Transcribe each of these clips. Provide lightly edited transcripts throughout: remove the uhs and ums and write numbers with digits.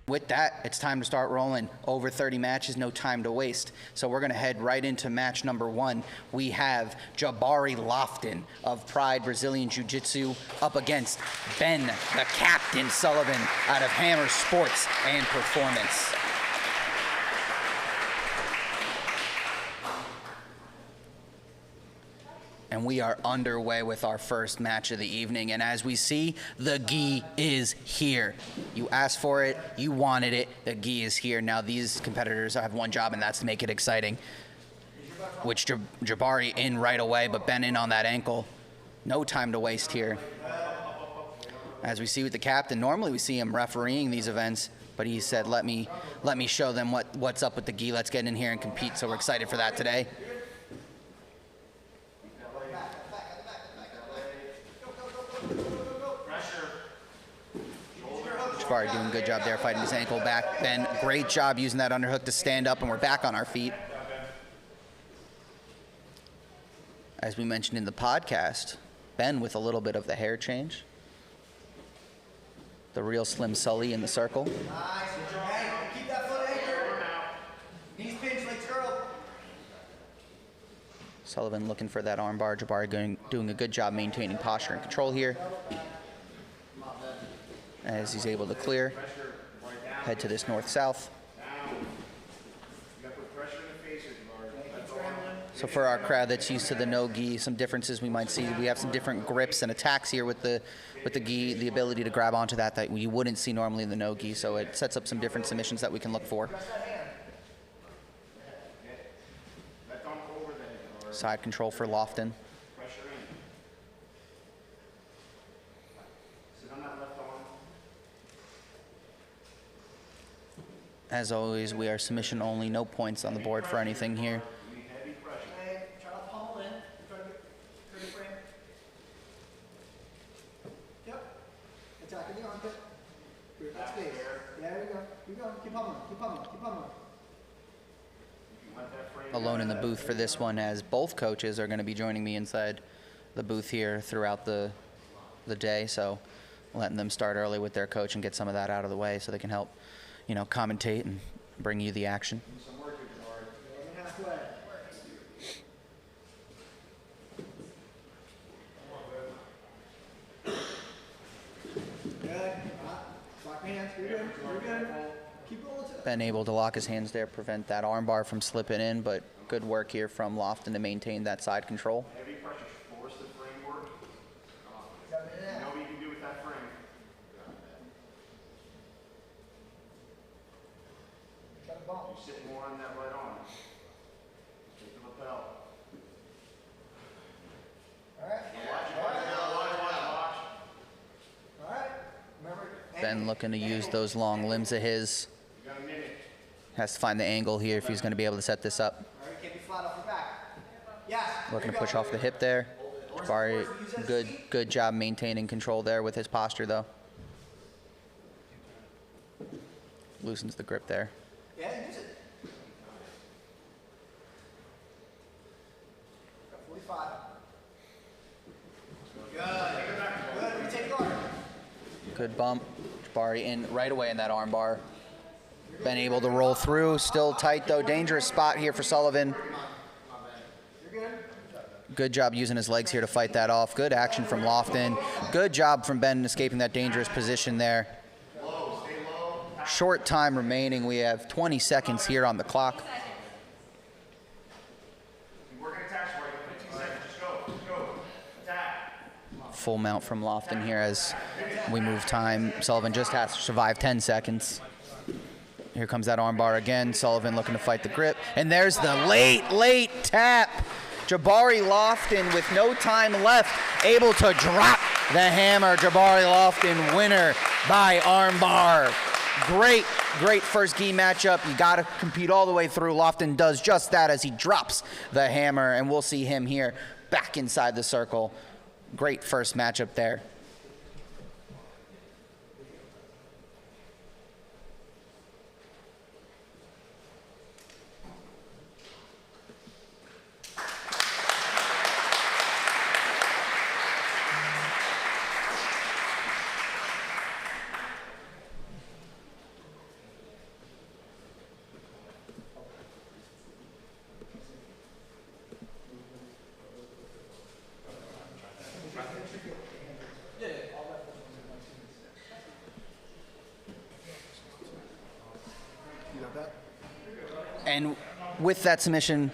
With that, it's time to start rolling. Over 30 matches, no time to waste. So we're going to head right into match number 1. We have Jabari Lofton of Pride Brazilian Jiu-Jitsu up against Ben, the Captain Sullivan, out of Hammer Sports and Performance. And we are underway with our first match of the evening. And as we see, the gi is here. You asked for it, you wanted it, the gi is here. Now these competitors have one job, and that's to make it exciting. Which Jabari in right away, but Ben in on that ankle. No time to waste here. As we see with the captain, normally we see him refereeing these events, but he said, let me show them what's up with the gi. Let's get in here and compete. So we're excited for that today. Jabari doing a good job there fighting his ankle back. Ben, great job using that underhook to stand up, and we're back on our feet. As we mentioned in the podcast, Ben with a little bit of the hair change. The real Slim Sully in the circle. Nice. Hey, keep that foot anchored. Knees pinch, legs curled. Sullivan looking for that arm bar. Jabari doing a good job maintaining posture and control here. As he's able to clear, head to this north-south. So for our crowd that's used to the no gi, some differences we might see. We have some different grips and attacks here with the gi, the ability to grab onto that we wouldn't see normally in the no gi. So it sets up some different submissions that we can look for. Side control for Lofton. As always, we are submission only, no points on the board for anything here. Try to pummel in. Try to get the frame. Yep. Attacking the armpit. Clear that space. Yeah, there we go. Keep going. Keep pummeling. Keep pummeling. Keep pummeling. Alone in the booth for this one, as both coaches are going to be joining me inside the booth here throughout the day. So letting them start early with their coach and get some of that out of the way so they can help, commentate and bring you the action. Ben able to lock his hands there, prevent that armbar from slipping in, but good work here from Lofton to maintain that side control. Heavy pressure should force the framework. You know what you can do with that frame. You sit more on that right arm. Take the lapel. All right. Remember. Ben looking to use those long limbs of his. You got a minute. Has to find the angle here if he's going to be able to set this up. All right, can't be flat off your back. Yes. Looking to push off the hip there. Jabari, good job maintaining control there with his posture, though. Loosens the grip there. Yeah, use it. Got 45. Good. Good. Retake guard. Good bump. Jabari in right away in that arm bar. Been able to roll through. Still tight, though. Dangerous spot here for Sullivan. Good job using his legs here to fight that off. Good action from Lofton. Good job from Ben escaping that dangerous position there. Short time remaining. We have 20 seconds here on the clock. Full mount from Lofton here as we move time. Sullivan just has to survive 10 seconds. Here comes that armbar again. Sullivan looking to fight the grip. And there's the late tap. Jabari Lofton with no time left, able to drop the hammer. Jabari Lofton winner by armbar. Great first gi matchup. You got to compete all the way through. Lofton does just that as he drops the hammer, and we'll see him here back inside the circle. Great first matchup there. with that submission,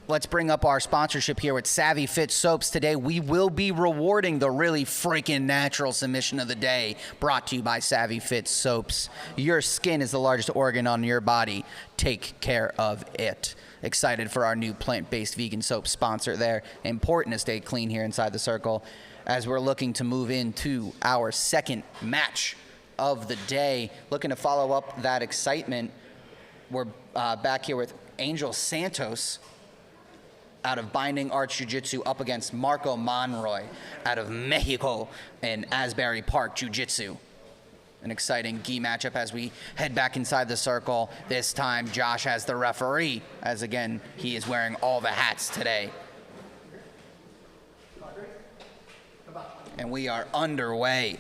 let's bring up our sponsorship here with Savvy Fit Soaps. Today, we will be rewarding the really freaking natural submission of the day, brought to you by Savvy Fit Soaps. Your skin is the largest organ on your body. Take care of it. Excited for our new plant-based vegan soap sponsor there. Important to stay clean here inside the circle as we're looking to move into our second match of the day. Looking to follow up that excitement. We're back here with Angel Santos out of Binding Arts Jiu-Jitsu up against Marco Monroy out of Mexico and Asbury Park Jiu-Jitsu. An exciting gi matchup as we head back inside the circle. This time, Josh as the referee, as again, he is wearing all the hats today. And we are underway.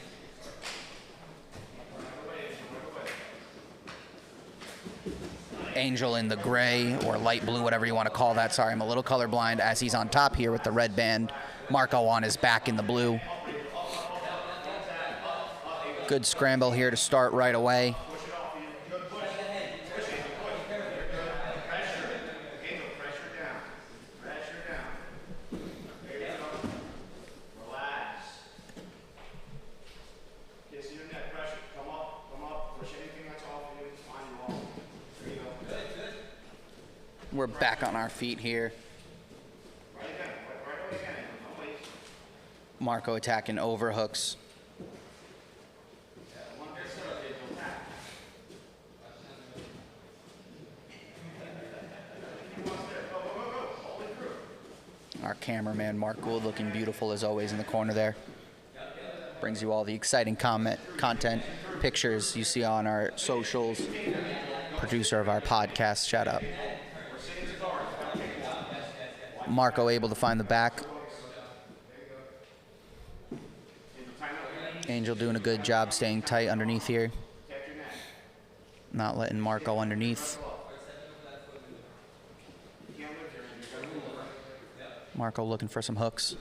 Angel in the gray or light blue, whatever you want to call that. Sorry, I'm a little colorblind as he's on top here with the red band. Marco on his back in the blue. Good scramble here to start right away. We're back on our feet here. Marco attacking overhooks. Our cameraman, Mark Gould, looking beautiful as always in the corner there. Brings you all the exciting content, pictures you see on our socials. Producer of our podcast, shout out. Marco able to find the back. Angel doing a good job staying tight underneath here. Not letting Marco underneath. Marco looking for some hooks.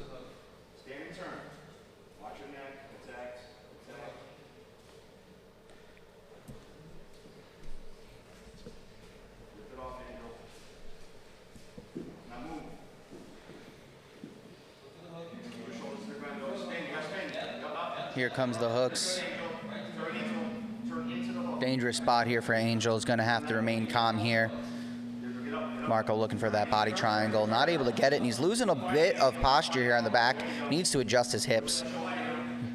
Here comes the hooks. Dangerous spot here for Angel. Is going to have to remain calm here. Marco looking for that body triangle. Not able to get it, and he's losing a bit of posture here on the back. Needs to adjust his hips.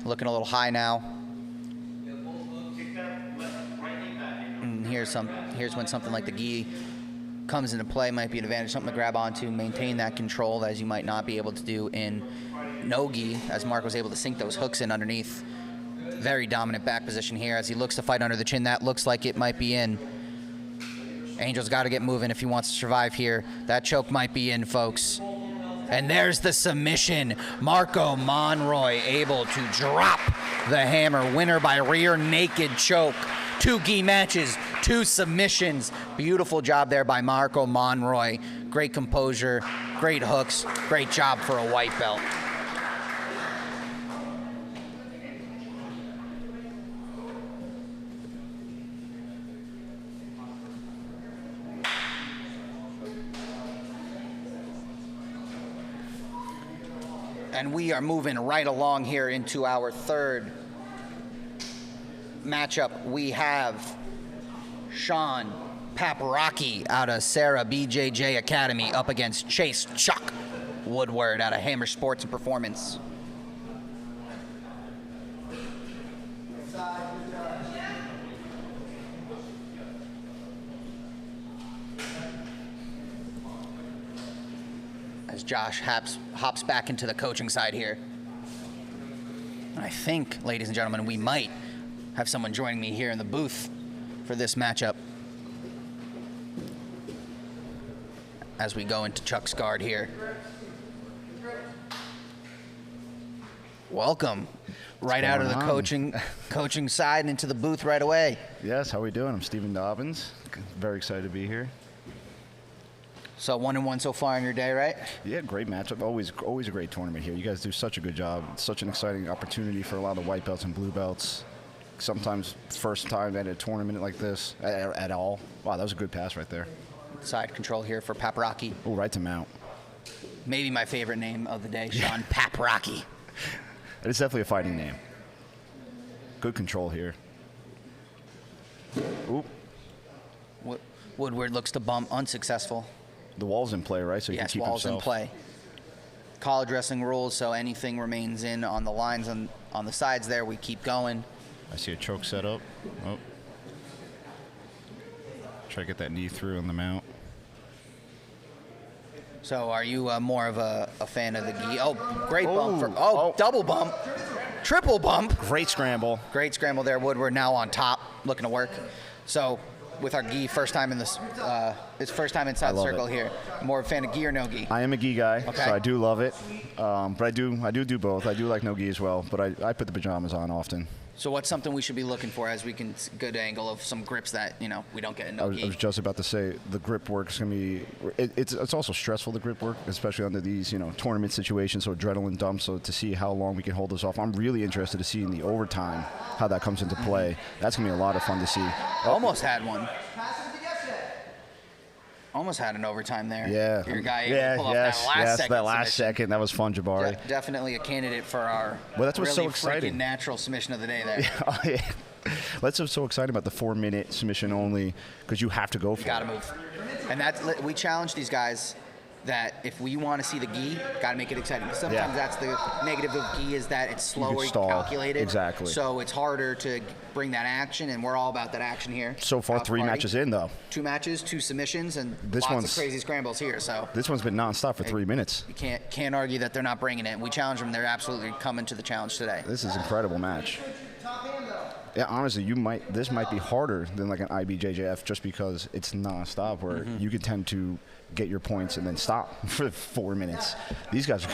Looking a little high now. And here's when something like the gi comes into play. Might be an advantage, something to grab onto, maintain that control as you might not be able to do in no gi, as Mark was able to sink those hooks in underneath. Very dominant back position here as he looks to fight under the chin. That looks like it might be in. Angel's got to get moving if he wants to survive here. That choke might be in, folks. And there's the submission. Marco Monroy able to drop the hammer. Winner by rear naked choke. 2 gi matches, 2 submissions. Beautiful job there by Marco Monroy. Great composure, great hooks, great job for a white belt. And we are moving right along here into our third matchup. We have Sean Paparocki out of Sarah BJJ Academy up against Chase Chuck Woodward out of Hammer Sports and Performance. As Josh hops back into the coaching side here. I think, ladies and gentlemen, we might have someone joining me here in the booth for this matchup as we go into Chuck's guard here. Welcome. Right out of the coaching side and into the booth right away. Yes, how are we doing? I'm Stephen Dobbins. Very excited to be here. So 1-1 so far in your day, right? Yeah, great matchup. Always a great tournament here. You guys do such a good job. It's such an exciting opportunity for a lot of white belts and blue belts. Sometimes first time at a tournament like this at all. Wow, that was a good pass right there. Side control here for Paprocki. Oh, right to mount. Maybe my favorite name of the day, Sean Paprocki. It's definitely a fighting name. Good control here. Oop. Woodward looks to bump, unsuccessful. The wall's in play, right? So he Yes, can keep wall's himself. in play. College wrestling rules, so anything remains in on the lines on the sides there, we keep going. I see a choke set up. Oh. Try to get that knee through on the mount. So are you more of a fan of the gi? Oh, great bump. Oh. Double bump. Triple bump. Great scramble. Great scramble there. Woodward now on top, looking to work. So with our gi, first time in this, it's first time inside the circle here. More a fan of gi or no gi? I am a gi guy, Okay. so I do love it. But I do both. I do like no gi as well, but I put the pajamas on often. So what's something we should be looking for as we can good angle of some grips that we don't get in I no was gi? just about to say the grip work is gonna be. It's also stressful, the grip work, especially under these tournament situations. So adrenaline dumps. So to see how long we can hold this off, I'm really interested to see in the overtime how that comes into play. That's gonna be a lot of fun to see. Almost had one. Almost had an overtime there. Yeah. Your guy able to pull off that last second. second. That was fun, Jabari. Definitely a candidate for our Well, that's what's really so exciting. freaking natural submission of the day there. Oh, yeah. That's what's so exciting about the 4-minute submission only, because you have to go for Gotta it. move. And we challenge these guys that if we want to see the gi, gotta make it exciting. Sometimes that's the negative of gi, is that it's slower, stall. calculated. Exactly. So it's harder to bring that action, and we're all about that action here. So far, House 3 party. matches in, though. 2 matches, 2 submissions, and This lots one's- of crazy scrambles here. So This one's been nonstop for 3 minutes. you can't argue that they're not bringing it. We challenge them; they're absolutely coming to the challenge today. This is an incredible match. Yeah, honestly, this might be harder than like an IBJJF just because it's nonstop, where you could tend to get your points and then stop for 4 minutes. These guys,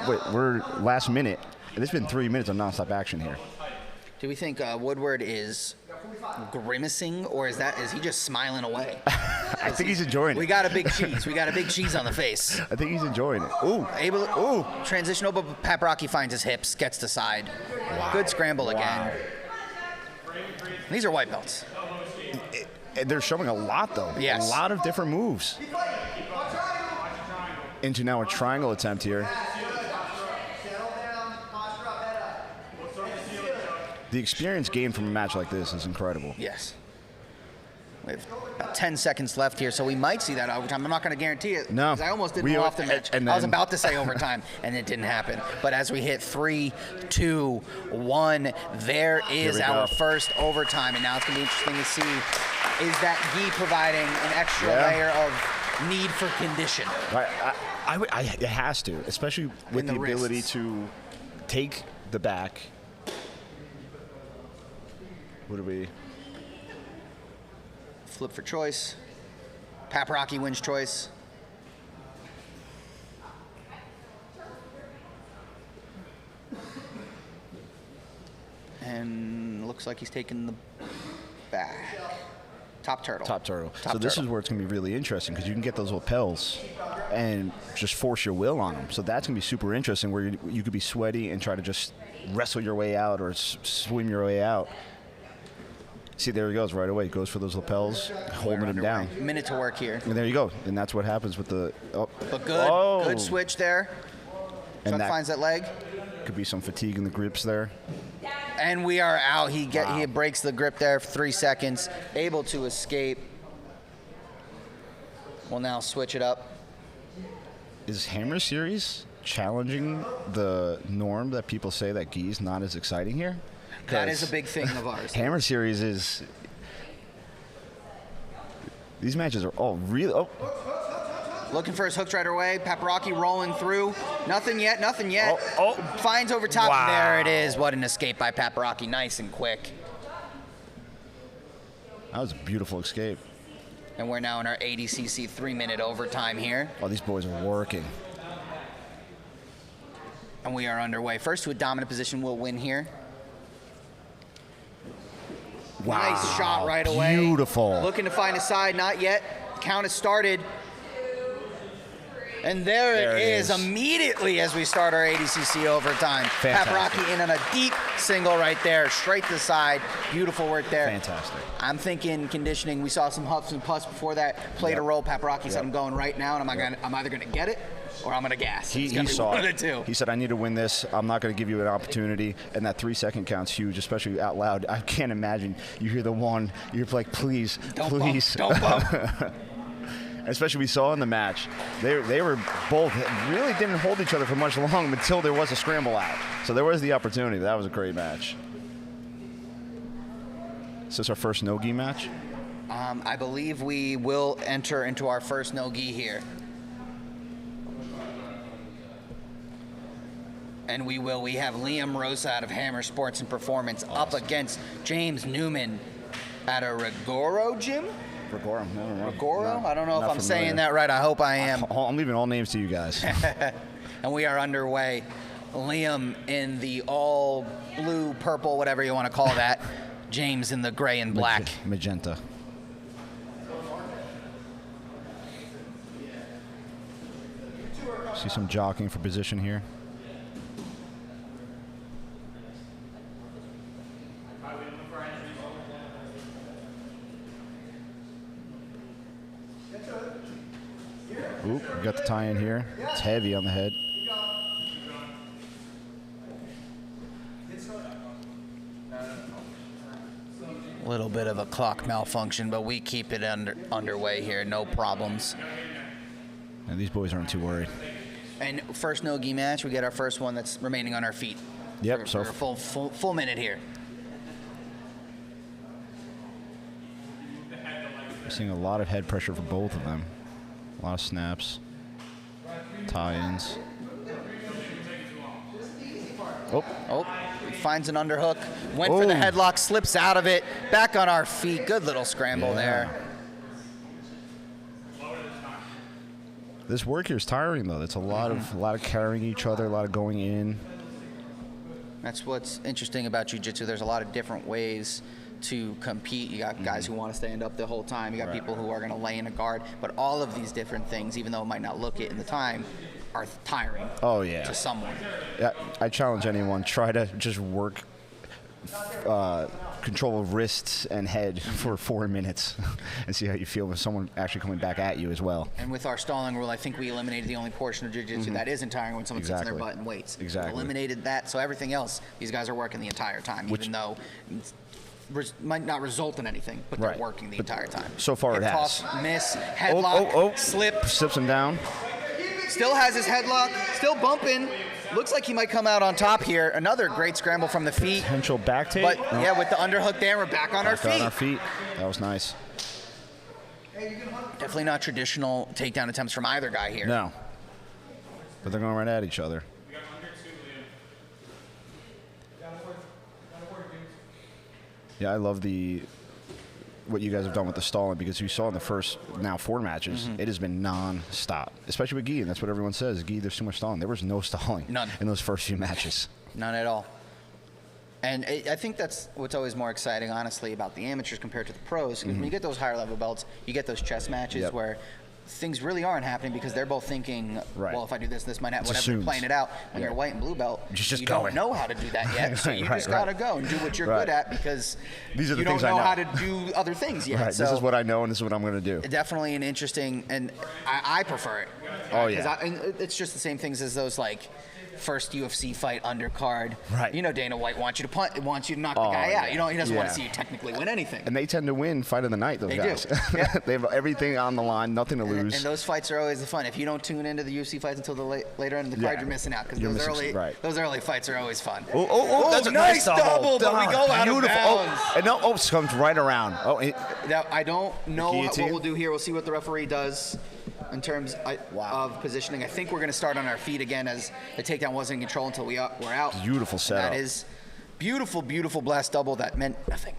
we're last minute, and it's been 3 minutes of nonstop action here. Do we think Woodward is grimacing, or is he just smiling away? I think he's enjoying it. We got a big cheese. We got a big cheese on the face. I think he's enjoying it. Ooh. Transition over, but Paprocki finds his hips, gets to side. Good scramble again. These are white belts. They're showing a lot, though. Yes. A lot of different moves. Into now a triangle attempt here. The experience gained from a match like this is incredible. Yes. We have about 10 seconds left here, so we might see that overtime. I'm not going to guarantee it. No. 'Cause I almost didn't go off the match. and I was then- about to say overtime, and it didn't happen. But as we hit 3, 2, 1, there is we our go. first overtime. And now it's going to be interesting to see, is that gi providing an extra layer of need for condition? It has to, especially with In the the ability wrists. to take the back. What do we? Flip for choice. Paprocki wins choice. And looks like he's taking the back. Top turtle. Top turtle. Top So this turtle. is where it's going to be really interesting, because you can get those lapels and just force your will on them. So that's going to be super interesting, where you could be sweaty and try to just wrestle your way out or swim your way out. See, there he goes right away. Goes for those lapels, holding him down. Minute to work here. And there you go. And that's what happens with the. Oh. But good, Oh. good switch there. And Chuck that finds that leg. could be some fatigue in the grips there. And we are out. He breaks the grip there for 3 seconds. Able to escape. We'll now switch it up. Is Hammer Series challenging the norm that people say that gi is not as exciting here? That is a big thing of ours. Hammer Series is. These matches are all really. Oh, Looking for his hook right away. Paprocki rolling through. Nothing yet, nothing yet. Oh. Finds over top. Wow. There it is. What an escape by Paprocki. Nice and quick. that was a beautiful escape. And we're now in our ADCC 3-minute overtime here. Oh, these boys are working. And we are underway. First to a dominant position will win here. Wow. Nice shot right away. Beautiful. Looking to find a side, not yet. Count has started. And there it is immediately as we start our ADCC overtime. Fantastic. Paparocki in on a deep single right there, straight to the side. Beautiful work there. Fantastic. I'm thinking conditioning. We saw some huffs and puffs before that. Played a role. Paparocki said, I'm going right now, and I'm either going to get it or I'm going to gas. He saw one it. of the two. He said, I need to win this. I'm not going to give you an opportunity. And that 3-second count's huge, especially out loud. I can't imagine. You hear the one, you're like, please, please. Don't bump. Especially we saw in the match, they were both really didn't hold each other for much long until there was a scramble out. So there was the opportunity. That was a great match. Is this our first no-gi match? I believe we will enter into our first no-gi here. And we will. We have Liam Rosa out of Hammer Sports and Performance up against James Newman at a Rigoro gym. Rigoro? No. Rigoro? I don't know if I'm familiar. saying that right. I hope I am. I'm leaving all names to you guys. And we are underway. Liam in the all blue, purple, whatever you want to call that. James in the gray and black. Magenta. See some jockeying for position here. Oop, we got the tie in here. It's heavy on the head. A little bit of a clock malfunction, but we keep it underway here, no problems. And these boys aren't too worried. And first no-gi match, we get our first one that's remaining on our feet. Yep. For a full minute here. We're seeing a lot of head pressure for both of them. A lot of snaps, tie-ins. Oh, finds an underhook. Went for the headlock, slips out of it. Back on our feet. Good little scramble there. This work here is tiring, though. It's a lot of carrying each other, a lot of going in. That's what's interesting about jiu-jitsu. There's a lot of different ways to compete. You got guys who want to stand up the whole time. You got people who are going to lay in a guard. But all of these different things, even though it might not look it in the time, are tiring to someone. Yeah, I challenge anyone. Try to just work control of wrists and head for 4 minutes and see how you feel with someone actually coming back at you as well. And with our stalling rule, I think we eliminated the only portion of jiu-jitsu that isn't tiring when someone sits on their butt and waits. Exactly. We eliminated that, so everything else, these guys are working the entire time, even though it might not result in anything, but they're working the entire time. So far it has. Toss, miss, headlock, slip. Slips him down. Still has his headlock, still bumping. Looks like he might come out on top here. Another great scramble from the feet. Potential back take. But yeah, with the underhook there, we're back on our feet. On our feet. That was nice. Definitely not traditional takedown attempts from either guy here. No. But they're going right at each other. Yeah, I love what you guys have done with the stalling, because you saw in the first 4 matches, it has been non-stop, especially with gi, and that's what everyone says. Gi, there's too much stalling. There was no stalling in those first few matches. None at all. And I think that's what's always more exciting, honestly, about the amateurs compared to the pros. When you get those higher level belts, you get those chess matches where things really aren't happening because they're both thinking, well, if I do this, this might happen, whatever, they're playing it out. When you're white and blue belt, you don't know how to do that yet, so you just got to go and do what you're good at, because these are the you don't know how to do other things yet. So this is what I know, and this is what I'm going to do. Definitely an interesting, and I prefer it. Oh, yeah. And it's just the same things as those, like, first UFC fight undercard. Right. You know, Dana White wants you to punt, wants you to knock the guy out. Yeah. He doesn't want to see you technically win anything. And they tend to win fight of the night, those guys. They do. Yeah. They have everything on the line, nothing to lose. And those fights are always the fun. If you don't tune into the UFC fights until the later end of the card, you're missing out, because those early fights are always fun. Oh, that's a nice double, but we go out of bounds. It comes right around. Now, I don't know what we'll do here. We'll see what the referee does in terms of positioning. I think we're going to start on our feet again, as the takedown wasn't in control until we're out. Beautiful setup. That is beautiful, beautiful blast double that meant nothing.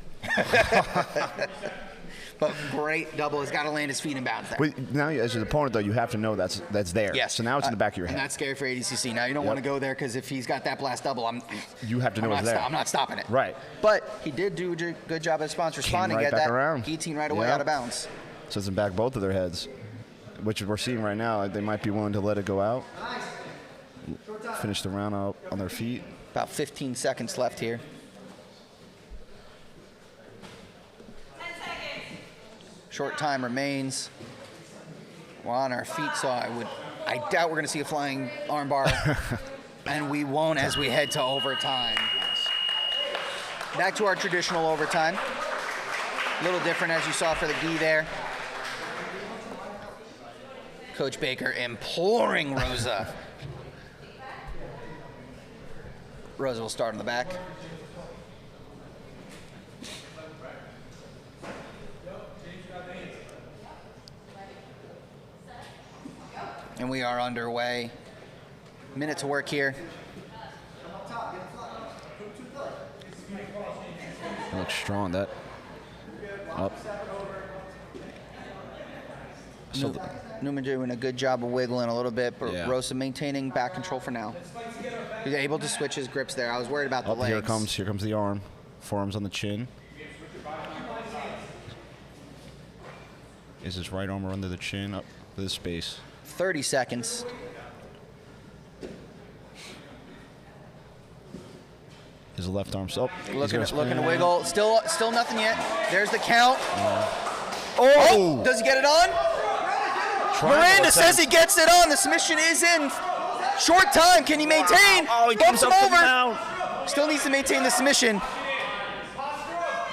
But great double. Has got to land his feet in bounds there. Now, as an opponent, though, you have to know that's there. Yes. So now it's in the back of your head. And that's scary for ADCC. Now, you don't want to go there, because if he's got that blast double, you have to know it's there. I'm not stopping it. Right. But he did do a good job as response, responding. Right Get back that around. guillotine right away out of bounds. So it's in back both of their heads. which we're seeing right now, they might be willing to let it go out. Finish the round out on their feet. About 15 seconds left here. 10 seconds. Short time remains. We're on our feet, so I doubt we're going to see a flying armbar, and we won't as we head to overtime. Back to our traditional overtime. A little different as you saw for the gi there. Coach Baker imploring Rosa. Rosa will start on the back. And we are underway. Minute to work here. Looks strong. That up. Newman doing a good job of wiggling a little bit, but Yeah. Rosa maintaining back control for now. He's able to switch his grips there. I was worried about the Up, legs. here comes the arm. Forearms on the chin. Is his right arm under the chin up to the space? 30 seconds. His left arm up. Looking to wiggle. Still nothing yet. There's the count. Oh! Does he get it on? Miranda says he gets it on. The submission is in. Short time. Can he maintain? Oh, he Bumps comes him up over. down. Still needs to maintain the submission.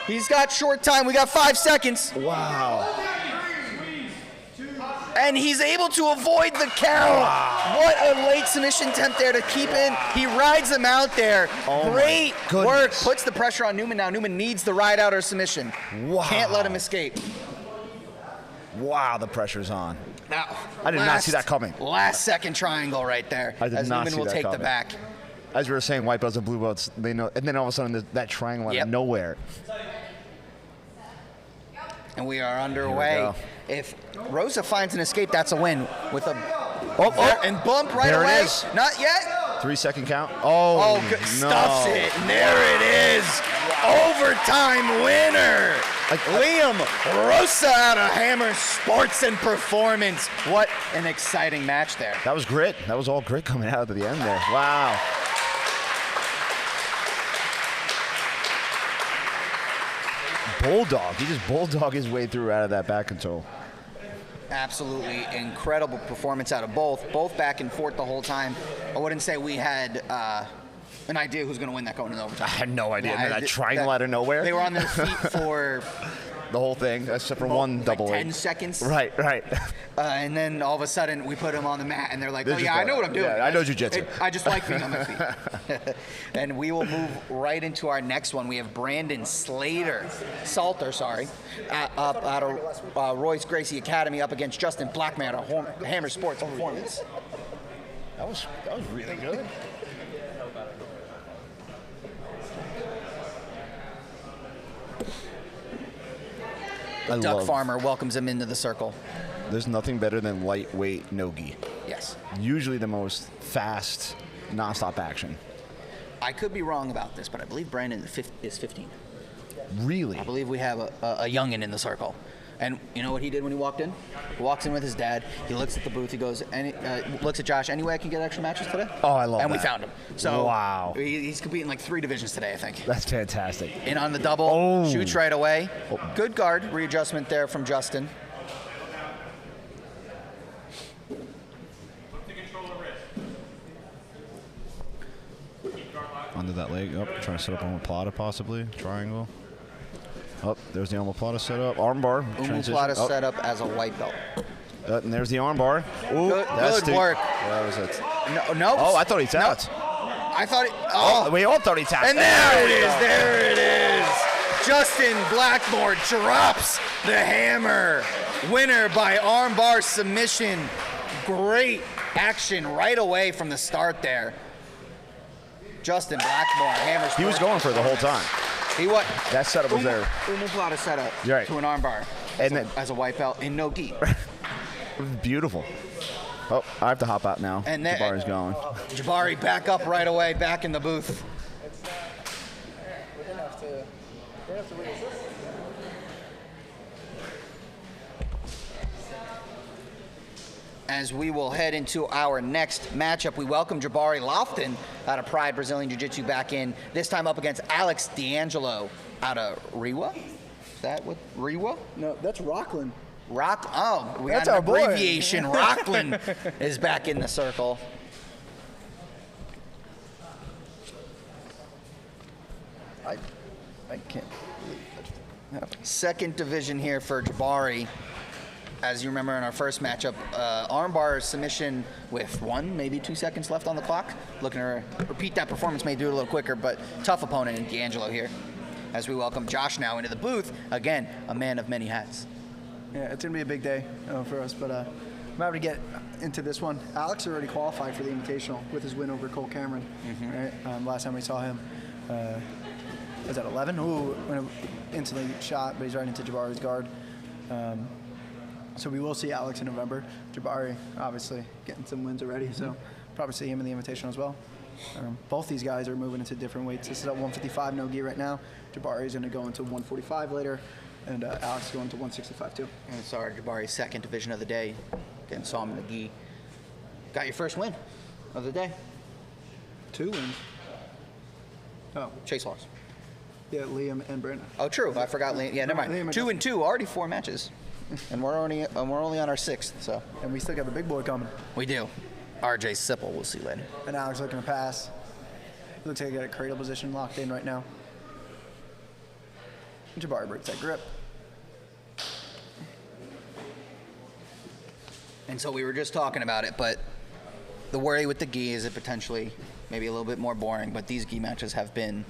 He's got short time. We got 5 seconds. Wow. And he's able to avoid the count. Wow. What a late submission attempt there to keep in. He rides him out there. Oh Great my goodness. work. Puts the pressure on Newman now. Newman needs the ride out or submission. Wow. Can't let him escape. Wow, the pressure's on. Now, I did not see that coming. Last second triangle right there. I did as not Newman see will that take the coming. back. As we were saying, white belts and blue belts, they know, and then all of a sudden that triangle out Yep. of nowhere. And we are underway. go. If Rosa finds an escape, that's a win. With a and bump right There it away. is. Not yet. 3 second count. Oh, Good. no. Stuffs it. And there it is. Overtime winner. Liam Rosa out of Hammer Sports and Performance. What an exciting match there. That was grit. That was all grit coming out at the end there. Wow. Bulldog. He just bulldog his way through out of that back control. Absolutely incredible performance out of both back and forth the whole time. I wouldn't say we had an idea who's going to win that going into overtime. I had no idea. Yeah, That triangle out of nowhere. They were on their feet for the whole thing, except for one double like leg. 10 seconds. Right. And then all of a sudden we put them on the mat and they're like, They're oh just yeah, I like- know what I'm doing. yeah, I know jiu-jitsu. I just like being on my feet. And we will move right into our next one. We have Brandon Salter, up out of Royce Gracie Academy up against Justin Blackman at Hammer Sports Performance. That was really good. Duck Farmer welcomes him into the circle. There's nothing better than lightweight no-gi. Yes. Usually the most fast, nonstop action. I could be wrong about this, but I believe Brandon is 15. Really? I believe we have a youngin in the circle. And you know what he did when he walked in? He walks in with his dad. He looks at the booth. He goes, looks at Josh. Any way I can get extra matches today? Oh, I love and that. we found him. So wow. He's competing like 3 divisions today, I think. That's fantastic. In on the double, Oh. shoots right away. Good guard readjustment there from Justin. Under that leg, up, trying to set up omoplata possibly, triangle. Up, there's the omoplata set up, armbar. Omoplata set up as a white belt. And there's the armbar. Ooh, Good work. That was it. No. Oh, I thought he tapped. I thought We all thought he tapped. And there it is. There it is. Justin Blackmore drops the hammer. Winner by armbar submission. Great action right away from the start there. Justin Blackmore, hammer. He was going for it the whole time. He what? That setup was there. Omoplata setup You're right. to an armbar. And then, As a white belt in no gi. beautiful. Oh, I have to hop out now. And there- Jabari's going. Jabari back up right away, back in the booth. We're gonna have to reassess. as we will head into our next matchup. We welcome Jabari Lofton out of Pride Brazilian Jiu-Jitsu back in, this time up against Alex D'Angelo out of Rewa. Is that what, Rewa? No, that's Rockland. We That's got an our boy. abbreviation. Rockland is back in the circle. I can't believe that. Second division here for Jabari. As you remember in our first matchup, armbar submission with 1, maybe 2 seconds left on the clock. Looking to repeat that performance, may do it a little quicker, but tough opponent in D'Angelo here. As we welcome Josh now into the booth. Again, a man of many hats. Yeah, it's going to be a big day for us, but I'm happy to get into this one. Alex already qualified for the Invitational with his win over Cole Cameron. Right? Last time we saw him, was that 11? Ooh, when it instantly shot, but he's right into Jabari's guard. So we will see Alex in November. Jabari, obviously, getting some wins already, so probably see him in the Invitational as well. Both these guys are moving into different weights. This is at 155 no gi right now. Jabari is going to go into 145 later, and Alex is going to 165 too. And sorry, Jabari's second division of the day. Again, saw him in the gi. Got your first win of the day. 2 wins. Oh, Chase lost. yeah, Liam and Brandon. Oh, true. I forgot. Yeah, never Liam mind. and 2 and 2, already 4 matches, and we're only on our 6th. So And we still got the big boy coming. we do. RJ Sipple, we'll see later. And Alex looking to pass. Looks like he got a cradle position locked in right now. Jabari breaks that grip. And so we were just talking about it, but the worry with the gi is it potentially maybe a little bit more boring, but these gi matches have been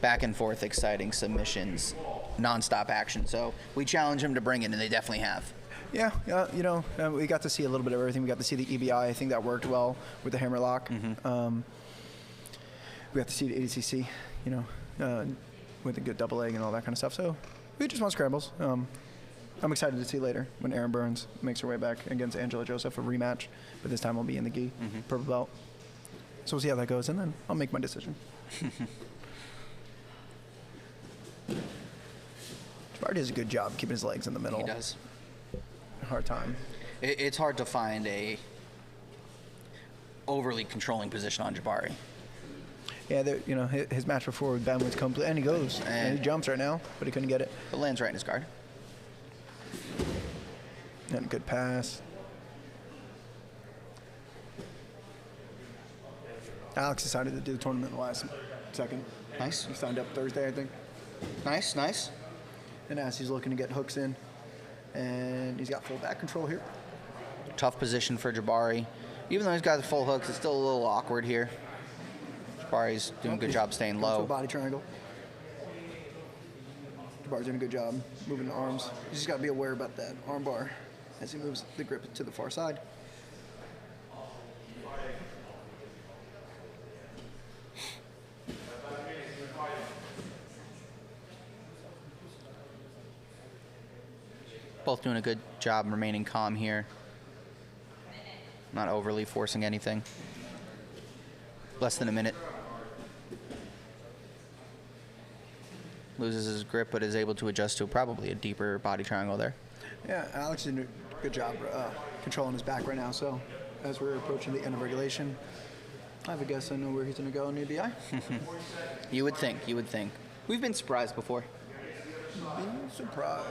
back and forth, exciting submissions, nonstop action. So we challenge them to bring it, and they definitely have. Yeah, you know, we got to see a little bit of everything. We got to see the EBI. I think that worked well with the hammer lock. We got to see the ADCC, you know, with a good double leg and all that kind of stuff. So we just want scrambles. I'm excited to see later when Aaron Burns makes her way back against Angela Joseph, a rematch, but this time we'll be in the gi, purple belt. So we'll see how that goes, and then I'll make my decision. Jabari does a good job keeping his legs in the middle. He does. Hard time. It's hard to find a overly controlling position on Jabari. Yeah, you know, his match before with Ben was complete, and he goes, and he jumps right now, but he couldn't get it. But lands right in his guard. And a good pass. Alex decided to do the tournament in the last second. Nice. He signed up Thursday, I think. Nice, nice. And as he's looking to get hooks in, and he's got full back control here. Tough position for Jabari. Even though he's got the full hooks, it's still a little awkward here. Jabari's doing a good job staying Goes to a low. body triangle. Jabari's doing a good job moving the arms. He's just got to be aware about that arm bar as he moves the grip to the far side. Both doing a good job remaining calm here. Not overly forcing anything. Less than a minute. Loses his grip, but is able to adjust to probably a deeper body triangle there. Yeah, Alex is doing a good job controlling his back right now. So as we're approaching the end of regulation, I have a guess I know where he's going to go in the UBI. You would think, you would think. We've been surprised before. Being surprised.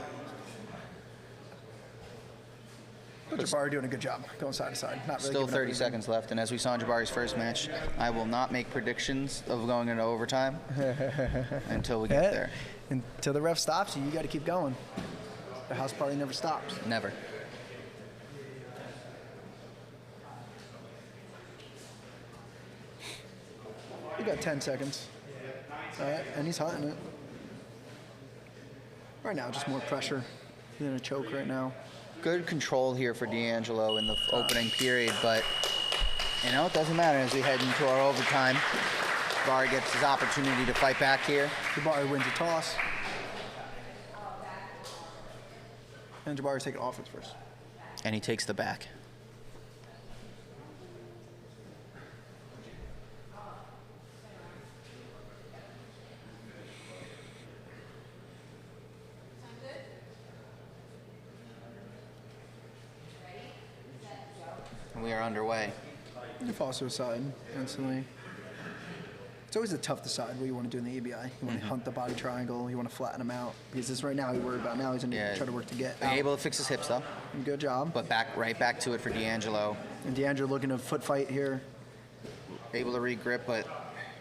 But Jabari doing a good job going side to side. Not really Still giving up 30 anything. seconds left, and as we saw in Jabari's first match, I will not make predictions of going into overtime until we get there. Until the ref stops you, you got to keep going. The house party never stops. Never. You got 10 seconds. All right, and he's hunting it. Right now, just more pressure. He's in a choke right now. Good control here for D'Angelo in the opening period, but you know, it doesn't matter as we head into our overtime. Jabari gets his opportunity to fight back here. Jabari wins a toss. And Jabari's taking offense first. And he takes the back. We are underway. You fall suicide instantly. It's always a tough decide what you want to do in the ABI. You want to hunt the body triangle. You want to flatten him out. Because this right now, you're worried about now. He's going to try to work to get out. Able to fix his hips, though. Good job. But right back to it for D'Angelo. And D'Angelo looking to foot fight here. Able to re-grip, but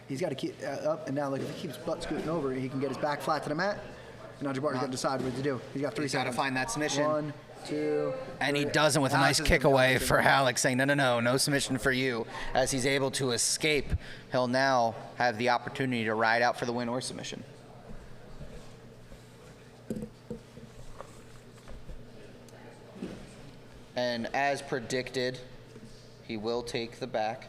He's got to keep up. And now, look, if he keeps butt scooting over, he can get his back flat to the mat. And now Jabari's got to decide what to do. He's got 3 he's got seconds. to find that submission. 1, 2, And he 3. doesn't with a Now nice this is kick the away best for thing. Alex, saying, no submission for you. As he's able to escape, he'll now have the opportunity to ride out for the win or submission. And as predicted, he will take the back.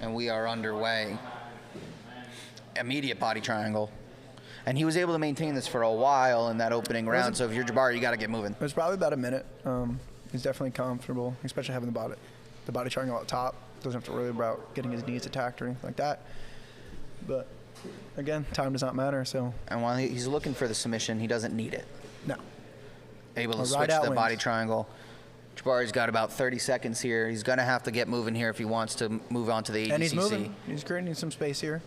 And we are underway. Immediate body triangle. And he was able to maintain this for a while in that opening round. So if you're Jabari, you got to get moving. It was probably about a minute. He's definitely comfortable, especially having the body triangle at top. Doesn't have to worry about getting his knees attacked or anything like that. But again, time does not matter. So And while he's looking for the submission, he doesn't need it. no. Able to A switch ride out the body wins. triangle. Jabari's got about 30 seconds here. He's going to have to get moving here if he wants to move on to the ADCC. And he's moving. He's creating some space here.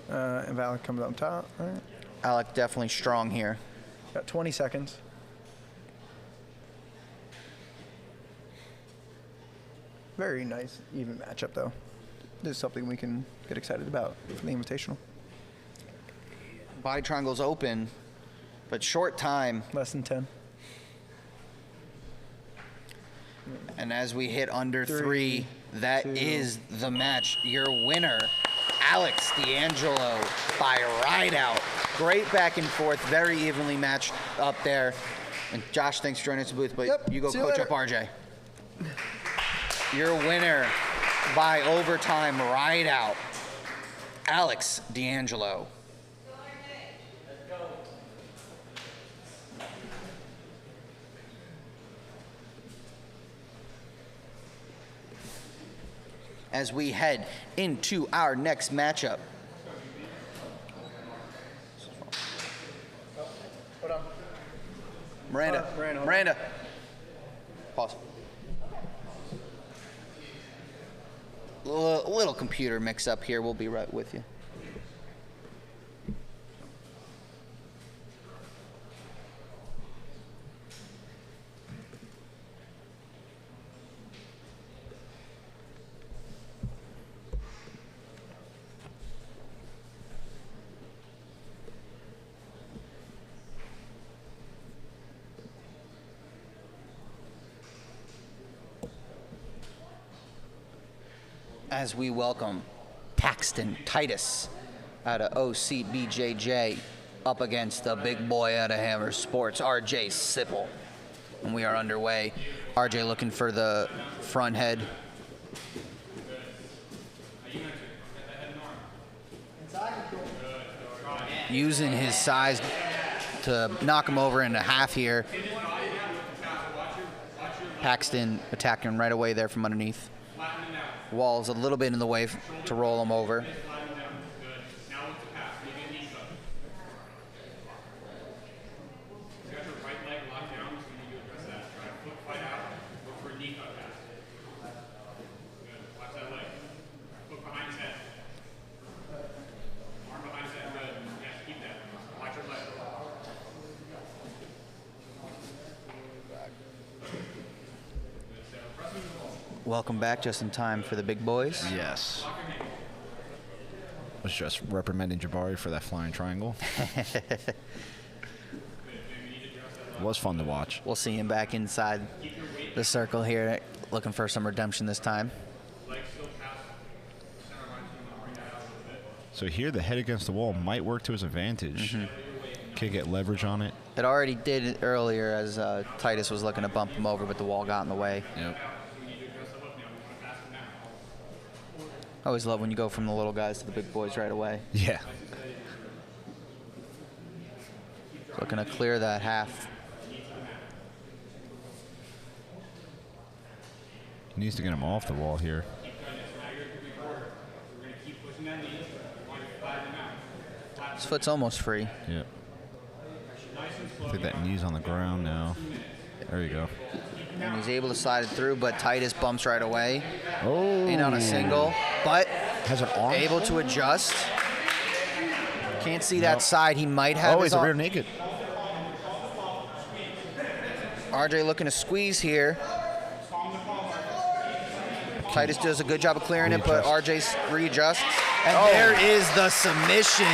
And Valak comes on top. All right. Alec definitely strong here. Got 20 seconds. Very nice, even matchup, though. This is something we can get excited about for the Invitational. Body triangle's open, but short time. Less than 10. And as we hit under 3, that 2. is the match. Your winner, Alex D'Angelo, by ride out. Great back and forth, very evenly matched up there. And Josh, thanks for joining us in the booth, but Yep, you go see you coach later. up RJ. Your winner by overtime ride out, Alex D'Angelo. As we head into our next matchup. Hold on. Miranda. Miranda, hold on. Miranda. Pause. Little computer mix up here. We'll be right with you. As we welcome Paxton Titus out of OCBJJ up against the big boy out of Hammer Sports, RJ Sipple. And we are underway. RJ looking for the front head. Using his size to knock him over into half here. Paxton attacking right away there from underneath. Wall's a little bit in the way to roll him over. Welcome back just in time for the big boys. Yes. Was just reprimanding Jabari for that flying triangle. It was fun to watch. We'll see him back inside the circle here, looking for some redemption this time. So here, the head against the wall might work to his advantage. Can get leverage on it. It already did earlier as Titus was looking to bump him over, but the wall got in the way. Yep. I always love when you go from the little guys to the big boys right away. Yeah. Looking to clear that half. He needs to get him off the wall here. His foot's almost free. Yep. I think that knee's on the ground now. There you go. And he's able to slide it through, but Titus bumps right away. Oh. In on a single, but Has an arm. able to adjust. Can't see that side. He might have Oh, his he's a rear arm. naked. RJ looking to squeeze here. Titus does a good job of clearing it, but RJ readjusts. And there is the submission.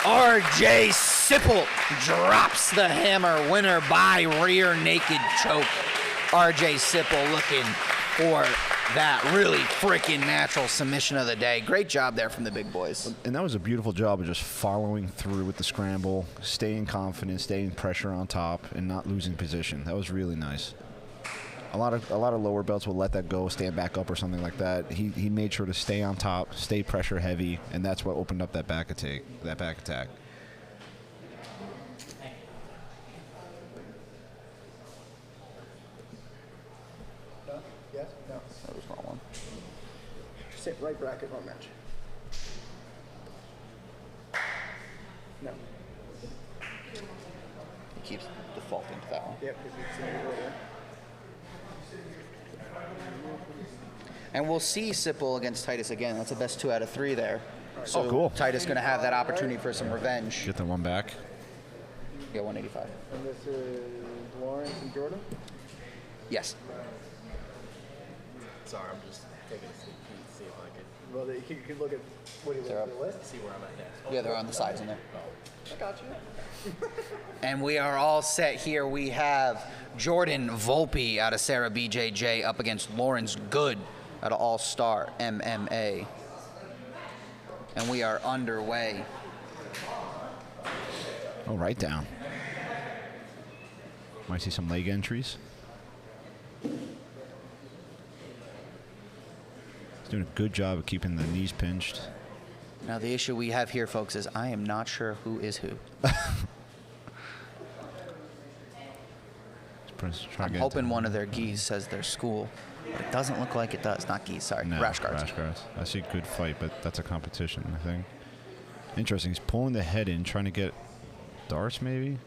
RJ Sipple drops the hammer, winner by rear naked choke. RJ Sipple looking for that really freaking natural submission of the day. Great job there from the big boys. And that was a beautiful job of just following through with the scramble, staying confident, staying pressure on top, and not losing position. That was really nice. A lot of lower belts will let that go, stand back up or something like that. He made sure to stay on top, stay pressure heavy, and that's what opened up that back attack. Yes? No. That was wrong one. Sit right bracket, wrong match. No. He keeps defaulting to that one. Yep, because it's in the order. And we'll see Sipple against Titus again. That's the best 2 out of 3 there. So Oh, cool. Titus going to have that opportunity for some revenge. Get the one back. Yeah, 185. And this is Lawrence and Jordan? Yes. Sorry, I'm just taking a sneak peek to see if I could Well, you can look at what he They're left up. on the list. see where I'm at next. Yeah, they're on the sides in there. I got you. And we are all set here. We have Jordan Volpe out of Sarah BJJ up against Lawrence Good out of All Star MMA. And we are underway. Oh, right down. Might see some leg entries. He's doing a good job of keeping the knees pinched. Now, the issue we have here, folks, is I am not sure who is who. I'm hoping one of their gis says their school, but it doesn't look like it does. Not gis, sorry. No, Rash guards. Rash guards. I see a good fight, but that's a competition, I think. Interesting. He's pulling the head in, trying to get darts, maybe?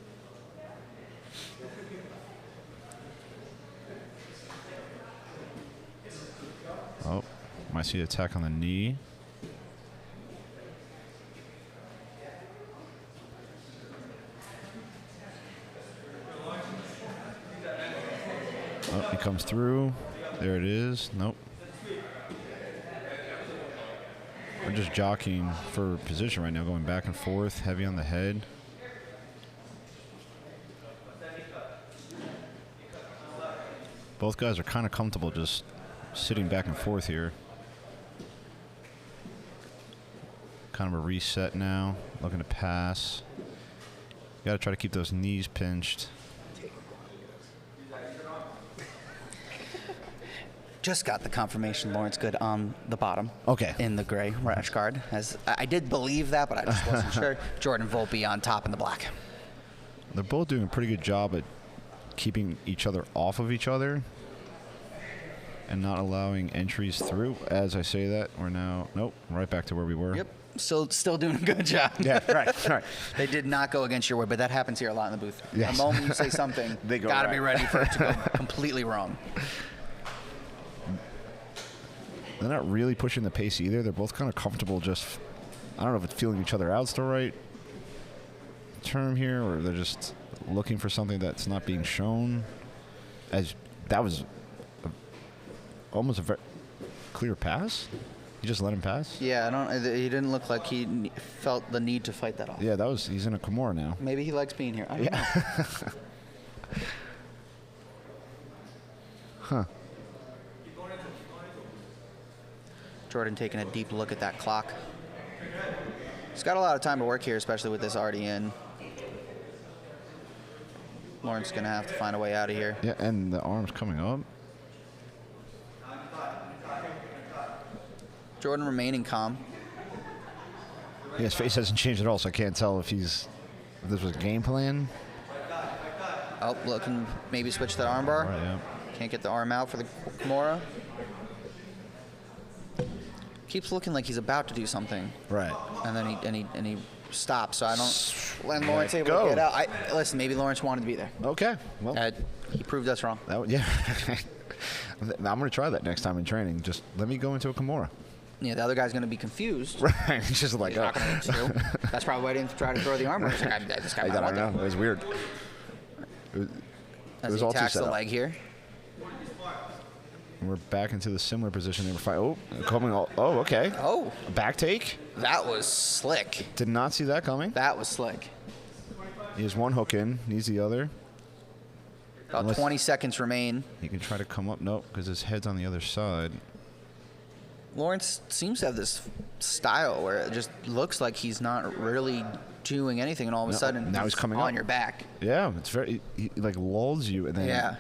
Oh, might see the attack on the knee. Oh, he comes through. There it is. Nope. We're just jockeying for position right now, going back and forth, heavy on the head. Both guys are kind of comfortable just sitting back and forth here. Kind of a reset now, looking to pass. Got to try to keep those knees pinched. Just got the confirmation Lawrence Good on the bottom. Okay. In the gray rash guard. As I did believe that, but I just wasn't sure. Jordan Volpe on top in the black. They're both doing a pretty good job at keeping each other off of each other and not allowing entries through. As I say that, we're now, nope, right back to where we were. Yep. Still doing a good job. Yeah, right. They did not go against your word, but that happens here a lot in the booth. Yes. The moment you say something, They go gotta be right. ready for it to go completely wrong. They're not really pushing the pace either. They're both kind of comfortable just, I don't know if it's feeling each other out's the right term here, or they're just looking for something that's not being shown. As that was almost a very clear pass. You just let him pass? Yeah, he didn't look like he felt the need to fight that off. Yeah, he's in a Kimura now. Maybe he likes being here. I don't know. Huh. Jordan taking a deep look at that clock. He's got a lot of time to work here, especially with this already in. Lawrence going to have to find a way out of here. Yeah, and the arm's coming up. Jordan remaining calm. Yeah, his face hasn't changed at all, so I can't tell if this was a game plan. Oh, looking maybe switch that armbar. Right, yeah. Can't get the arm out for the Kimura. Keeps looking like he's about to do something. Right. And then he stop, so I don't. When Lawrence able go. to get out, listen. Maybe Lawrence wanted to be there. Okay. Well, He proved us wrong. yeah. I'm going to try that next time in training. Just let me go into a Kimura. Yeah, the other guy's going to be confused. Right. It's just like, He's not going to. That's probably why I didn't try to throw the arm. Like, this guy I might don't want know. that. It was weird. It As was he all too attacks set the up. leg here. We're back into the similar position they were fighting. Oh, coming. Oh, okay. Oh, A back take. that was slick. Did not see that coming. That was slick. He has one hook in. Needs the other. About Unless- 20 seconds remain. He can try to come up. Nope, because his head's on the other side. Lawrence seems to have this style where it just looks like he's not really doing anything, and all of a No, sudden now he's coming on up. your back. Yeah, it's very. He like lulls you and then Yeah.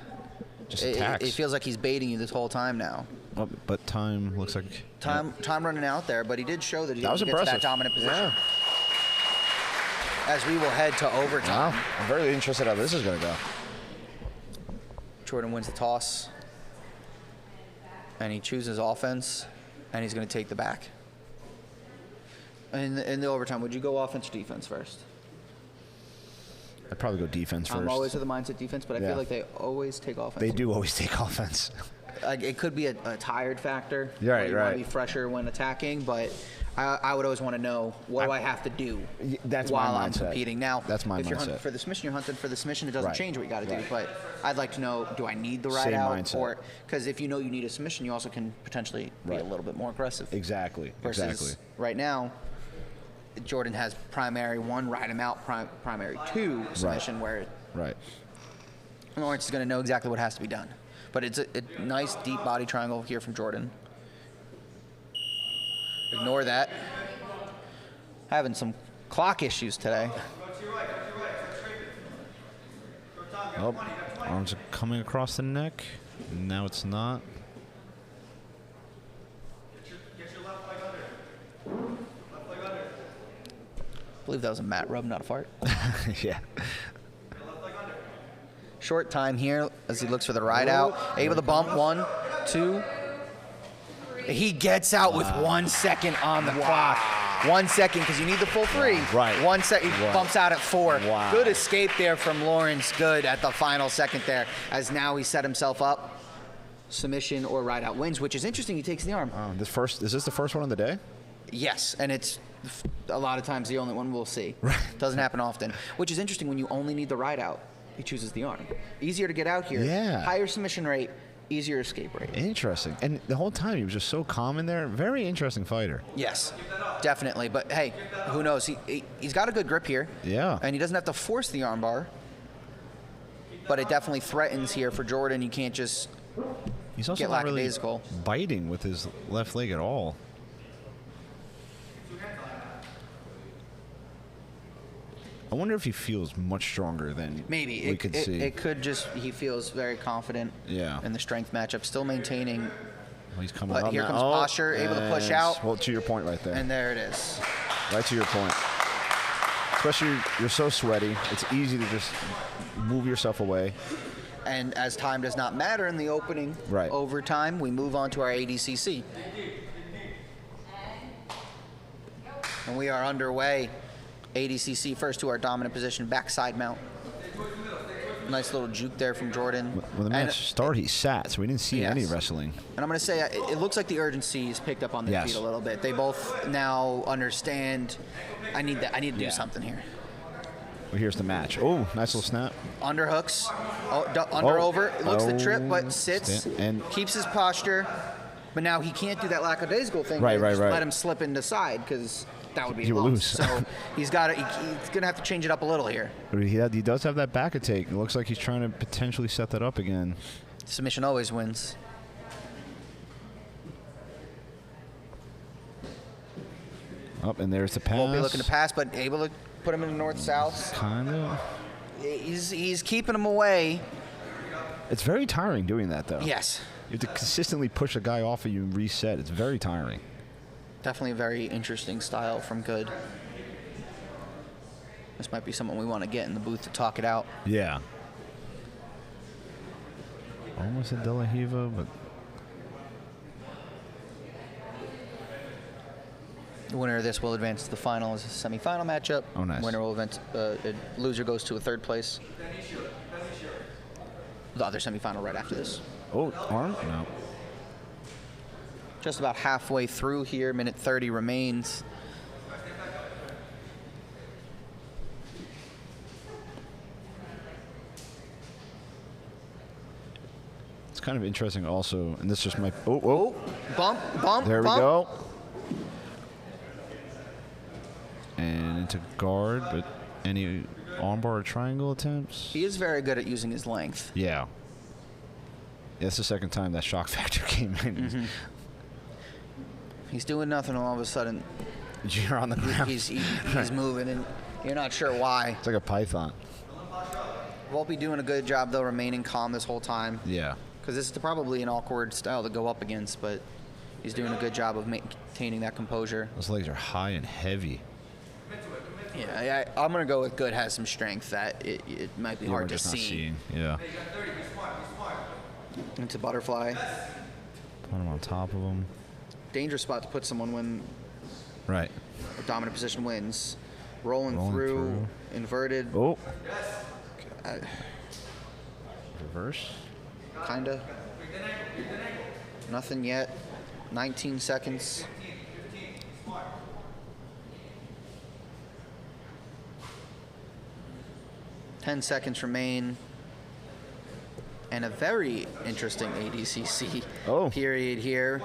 just It attacks. feels like he's baiting you this whole time now. Oh, but time looks like. Time running out there, but he did show that he That was get to that impressive. dominant position. Yeah. As we will head to overtime. Wow. I'm very interested how this is going to go. Jordan wins the toss, and he chooses offense, and he's going to take the back. In the overtime, would you go offense or defense first? I'd probably go defense first. I'm always of the mindset defense, but I Yeah. feel like they always take offense. They do always take offense. Like, it could be a tired factor. Yeah, where you want right. to be fresher when attacking, but I would always want to know what do I have to do That's while my I'm mindset. competing. Now, That's my if you're hunting mindset. for the submission, you're hunting for the submission. It doesn't Right. change what you got to do. Right. But I'd like to know, do I need the right Same out? mindset. Or because if you know you need a submission, you also can potentially be Right. a little bit more aggressive. Exactly. Versus Exactly. right now, Jordan has primary 1, ride him out, primary 2 submission, where Right. Lawrence is going to know exactly what has to be done. But it's a nice deep body triangle here from Jordan. Ignore that. Having some clock issues today. Oh, arms are coming across the neck. Now it's not. I believe that was a mat rub, not a fart. Yeah. Short time here as he looks for the ride out. Able to bump 1, 2. He gets out with 1 second on the clock. 1 second, because you need the full 3. Right. 1 second, he Right. bumps out at 4. Wow. Good escape there from Lawrence. Good at the final second there, as now he set himself up. Submission or ride out wins, which is interesting. He takes the arm. Is this the first one of the day? Yes, and it's a lot of times the only one we'll see. Doesn't happen often, which is interesting when you only need the ride out. He chooses the arm. Easier to get out here. Yeah. Higher submission rate, easier escape rate. Interesting. And the whole time he was just so calm in there. Very interesting fighter. Yes, definitely. But hey, who knows? He's got a good grip here. Yeah. And he doesn't have to force the arm bar. But it definitely threatens here for Jordan. You can't just He's also get not really lackadaisical. biting with his left leg at all. I wonder if he feels much stronger than Maybe. we could see. It could just, he feels very confident Yeah. in the strength matchup, still maintaining. Well, he's coming But up here now. comes posture, able to push yes. out. Well, to your point right there. And there it is. Right to your point. Especially you're so sweaty. It's easy to just move yourself away. And as time does not matter in the opening Right. overtime, we move on to our ADCC. And we are underway. ADCC first to our dominant position, backside mount. Nice little juke there from Jordan. When the match started, he sat, so we didn't see any Yes. wrestling. And I'm going to say, it looks like the urgency is picked up on their Yes. feet a little bit. They both now understand, I need to do Yeah. something here. Well, here's the match. Oh, nice little snap. Underhooks, under over, looks the trip, Oh, but sits, and keeps his posture. But now he can't do that lackadaisical thing. Right, where right, just right. Let him slip into side, because that would be He a will loss. lose. So he's got he's going to have to change it up a little here. But he does have that back attack. It looks like he's trying to potentially set that up again. Submission always wins. Up, and there's the pass. Won't be looking to pass, but able to put him in the north-south. Kind of. He's keeping him away. It's very tiring doing that, though. Yes. You have to consistently push a guy off of you and reset. It's very tiring. Definitely a very interesting style from Good. This might be someone we want to get in the booth to talk it out. Yeah. Almost a De La Riva, but The winner of this will advance to the final as a semifinal matchup. Oh, nice. Winner will advance. Loser goes to a third place. The other semifinal right after this. Oh, arm? No. Just about halfway through here. Minute 30 remains. It's kind of interesting also, and this just might. Oh. Bump, bump, There we bump. go. And into guard, but any armbar or triangle attempts? He is very good at using his length. Yeah. That's the second time that shock factor came in. Mm-hmm. He's doing nothing, and all of a sudden You're on the ground. he's moving, and you're not sure why. It's like a python. Volpe doing a good job, though, remaining calm this whole time. Yeah. Because this is probably an awkward style to go up against, but he's doing a good job of maintaining that composure. Those legs are high and heavy. Yeah, I'm going to go with good has some strength that it might be Yeah, hard we're to just not see. seeing. Yeah. Into butterfly. Put him on top of him. Dangerous spot to put someone when Right. a dominant position wins. Rolling Rolling through, inverted, Oh. Reverse. kinda. Nothing yet. 19 seconds. Ten seconds remain. And a very interesting ADCC period here.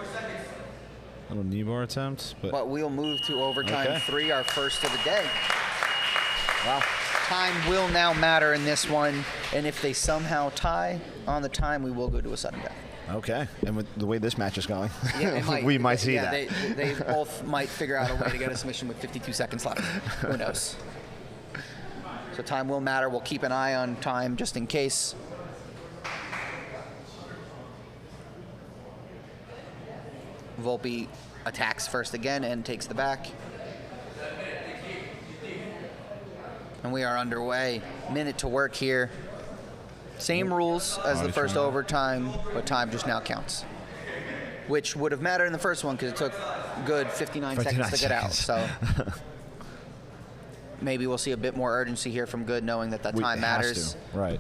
Little knee bar attempt, But we'll move to overtime Okay. 3, our first of the day. Wow. Time will now matter in this one, and if they somehow tie on the time, we will go to a sudden death. Okay. And with the way this match is going, Yeah, it we might see yeah, that. They both might figure out a way to get a submission with 52 seconds left. Who knows? So time will matter. We'll keep an eye on time just in case. Volpe attacks first again and takes the back. And we are underway. Minute to work here. Same rules as the first overtime, but time just now counts. Which would have mattered in the first one because it took good 59 seconds to get out. So maybe we'll see a bit more urgency here from Good, knowing that time It has matters. to. Right.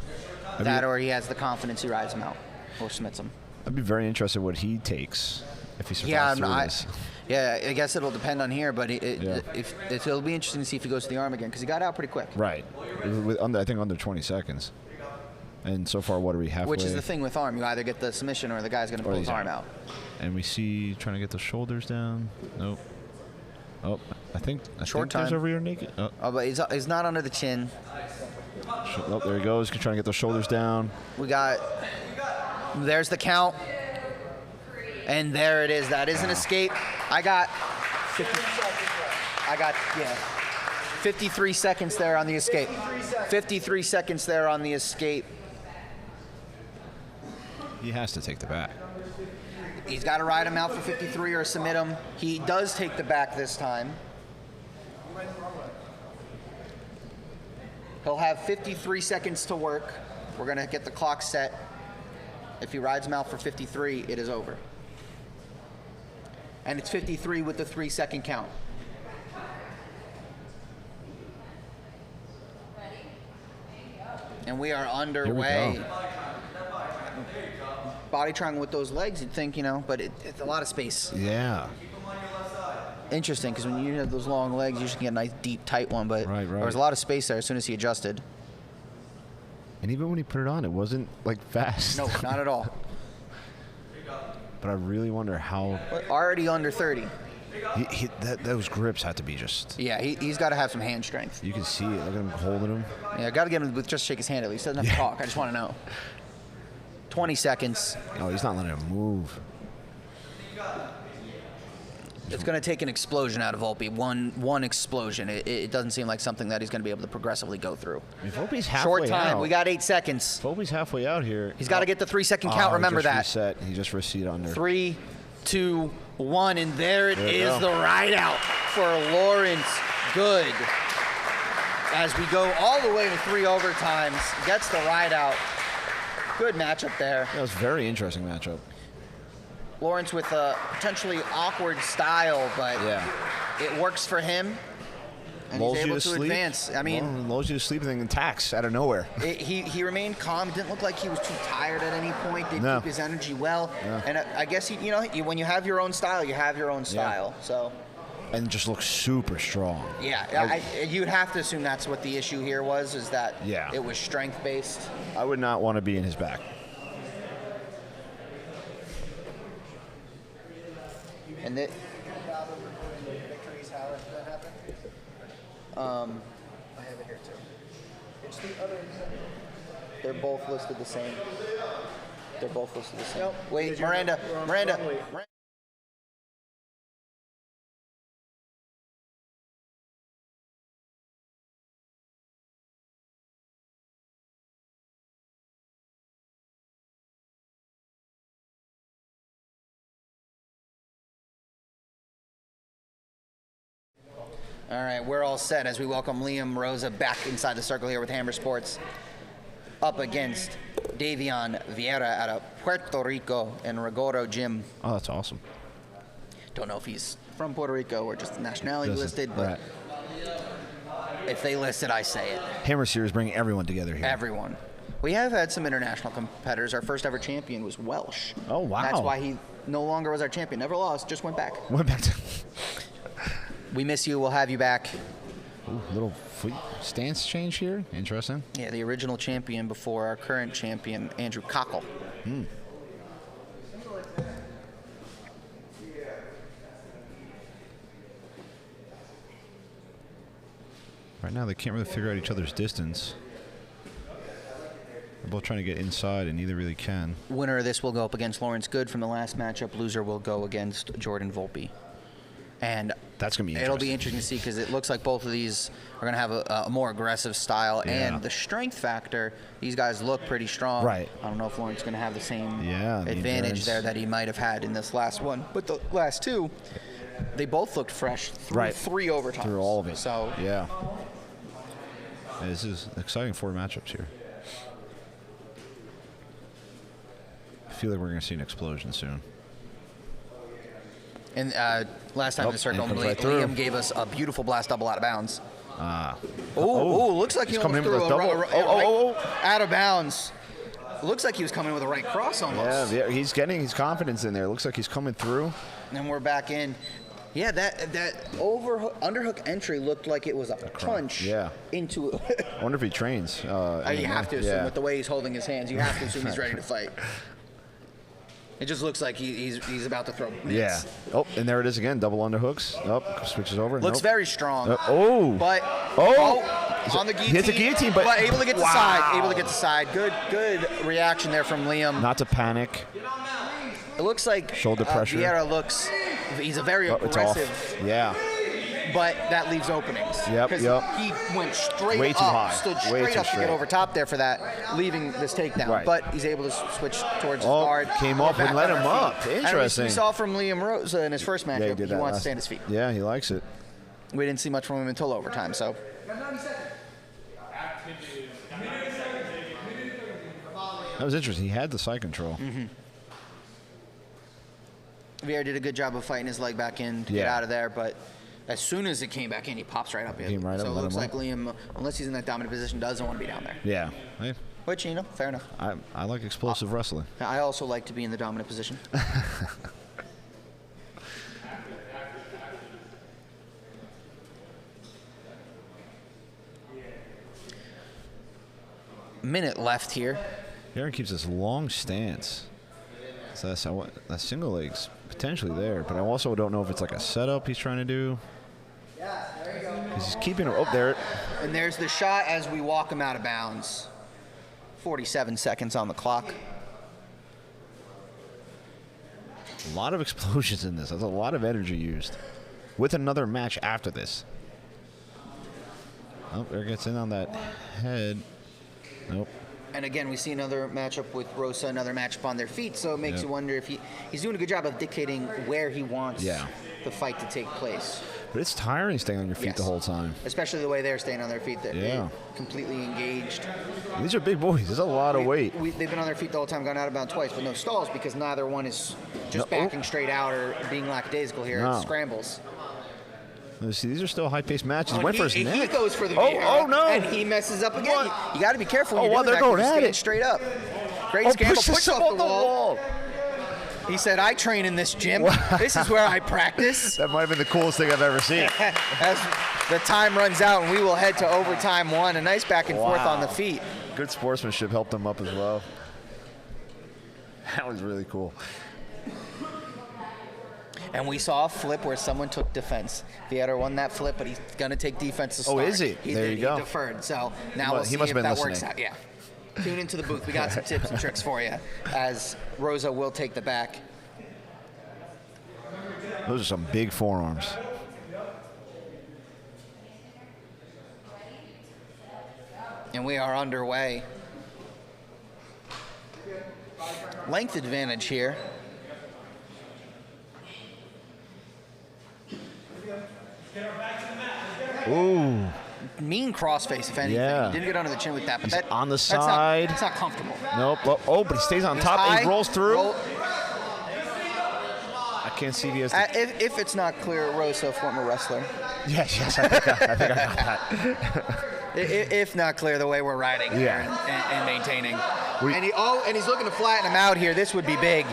That or he has the confidence he rides him out or submits him. I'd be very interested what he takes if he survives Yeah, through this. I guess it'll depend on here, but it'll be interesting to see if he goes to the arm again because he got out pretty quick. Right. I think under 20 seconds. And so far, what are we halfway? Which is the thing with arm. You either get the submission or the guy's going to pull his arm out. And we see trying to get the shoulders down. Nope. Oh, I think Short there's time. a rear naked. Oh, Oh, but he's not under the chin. oh, there he goes. Trying to get those shoulders down. There's the count. And there it is. That is an escape. I got 53 seconds there on the escape. 53 seconds there on the escape. He has to take the back. He's got to ride him out for 53 or submit him. He does take the back this time. He'll have 53 seconds to work. We're going to get the clock set. If he rides him out for 53, it is over. And it's 53 with the 3-second count. And we are underway. Body triangle with those legs, you'd think, but it's a lot of space. Yeah. Interesting, because when you have those long legs, you should get a nice, deep, tight one, but Right. there was a lot of space there as soon as he adjusted. And even when he put it on, it wasn't like fast. No, not at all. But I really wonder how Already under 30. those grips had to be just. Yeah, he's got to have some hand strength. You can see it. Look at him holding him. Yeah, got to get him to just shake his hand at least. Doesn't have to talk. I just want to know. 20 seconds. Oh, he's not letting him move. It's going to take an explosion out of Volpe. One explosion. It doesn't seem like something that he's going to be able to progressively go through. If Volpe's halfway Short time. out, We got 8 seconds. Volpe's halfway out here. He's got to get the 3-second count. Remember he just that. Reset. He just reset under. 3, 2, 1, and there it There you is, go. the ride out for Lawrence Good. As we go all the way to 3 overtimes, gets the ride out. Good matchup there. That was a very interesting matchup. Lawrence with a potentially awkward style, but Yeah. it works for him, and Lulls he's you able to to sleep. advance. I mean, lulls you to sleep and then attacks out of nowhere. he remained calm. It didn't look like he was too tired at any point. Did No. keep his energy well. No. And I guess when you have your own style, you have your own style. So. And just looks super strong. Yeah, you'd have to assume that's what the issue here was, is that it was strength-based. I would not want to be in his back. And it, I have it here too. It's the other. they're both listed the same. They're both listed the same. Nope. Wait, Because you're Miranda. wrong- Miranda. wrong way. All right, we're all set as we welcome Liam Rosa back inside the circle here with Hammer Sports, up against Davion Vieira out of Puerto Rico in Rigoro Gym. Oh, that's awesome. Don't know if he's from Puerto Rico or just the nationality listed, but Right. if they list it, I say it. Hammer Series bringing everyone together here. Everyone. We have had some international competitors. Our first ever champion was Welsh. Oh, wow. That's why he no longer was our champion. Never lost, just went back. Went back to We miss you. We'll have you back. Ooh, little fleet stance change here. Interesting. Yeah, the original champion before our current champion, Andrew Cockle. Right now, they can't really figure out each other's distance. They're both trying to get inside, and neither really can. Winner of this will go up against Lawrence Good from the last matchup. Loser will go against Jordan Volpe. And That's going to be interesting. it'll be interesting to see because it looks like both of these are going to have a more aggressive style. Yeah. And the strength factor, these guys look pretty strong. Right. I don't know if Lawrence is going to have the same Yeah, the advantage endurance. there that he might have had in this last one. But the last two, they both looked fresh through Right. 3 overtimes. Through all of it. So Yeah, this is exciting 4 matchups here. I feel like we're going to see an explosion soon. And last time in the circle, and it comes right through. Liam gave us a beautiful blast double out of bounds. Ah. Oh, looks like he He's coming almost in with threw a double. right out of bounds. Looks like he was coming with a right cross almost. Yeah, he's getting his confidence in there. Looks like he's coming through. And we're back in. Yeah, that underhook entry looked like it was a punch into it. I wonder if he trains. You have to assume yeah. with the way he's holding his hands, you have to assume he's ready to fight. It just looks like he's about to throw mitts. Yeah. Oh, and there it is again. Double underhooks. Oh, switches over. Looks Nope. very strong. But on the guillotine. He hits a guillotine, but able to get to wow. side. Able to get to side. Good reaction there from Liam. Not to panic. It looks like Shoulder pressure. Vieira he's a very It's off. aggressive, Yeah. but that leaves openings. Yep, Because yep. he went straight Way up, too high. stood Way straight too up to straight. get over top there for that, leaving this takedown. Right. But he's able to switch towards his Oh, guard. came We're up and back let on him our up. feet. And Interesting. we saw from Liam Rosa in his first matchup, Yeah, he did that. wants to last- stay on his feet. Yeah, he likes it. We didn't see much from him until overtime, so. That was interesting. He had the side control. Vieira did a good job of fighting his leg back in to get out of there, but as soon as it came back in, he pops right up. Came right up so and it let looks him like up. Liam, unless he's in that dominant position, doesn't want to be down there. Yeah. Hey, Which, fair enough. I like explosive wrestling. I also like to be in the dominant position. Minute left here. Aaron keeps this long stance. So that single leg's potentially there, but I also don't know if it's like a setup he's trying to do. Because he's keeping it. Oh, there. And there's the shot as we walk him out of bounds. 47 seconds on the clock. A lot of explosions in this. That's a lot of energy used. With another match after this. Oh, there gets in on that head. Nope. And again, we see another matchup with Rosa, another matchup on their feet, so it makes you wonder if he's doing a good job of dictating where he wants the fight to take place. But it's tiring staying on your feet the whole time. Especially the way they're staying on their feet. They're completely engaged. These are big boys. There's a lot of weight. They've been on their feet the whole time, gone out of bounds twice, but no stalls because neither one is just backing straight out or being lackadaisical here. No. It scrambles. Let's see, these are still high-paced matches. When Went for his he neck. goes for the oh, Vieira, oh, no. and he messes up again. What? You got to be careful when Oh, you're while doing they're that, 'cause going you at stand it. straight up. Great Oh, scramble, pushes push him off the wall. wall. He said, I train in this gym. This is where I practice. That might have been the coolest thing I've ever seen. As the time runs out, and we will head to overtime one. A nice back and forth on the feet. Good sportsmanship helped them up as well. That was really cool. And we saw a flip where someone took defense. Vieira won that flip, but he's going to take defense to start. Oh, is he? There did. you go. He deferred. So now we'll He see must if have been that works listening. out. Yeah. Tune into the booth. We got some tips and tricks for you as Rosa will take the back. Those are some big forearms. And we are underway. Length advantage here. Ooh. Mean crossface, if anything. Yeah. He didn't get under the chin with that, but He's that on the that's side. That's not comfortable. Nope. Oh, but he stays on He's top and high, he rolls through. roll- I can't see if he has if it's not clear, Rosa, former wrestler. Yes, I think I got that. If not clear, the way we're riding here Yeah. and maintaining. We- And he's looking to flatten him out here. This would be big.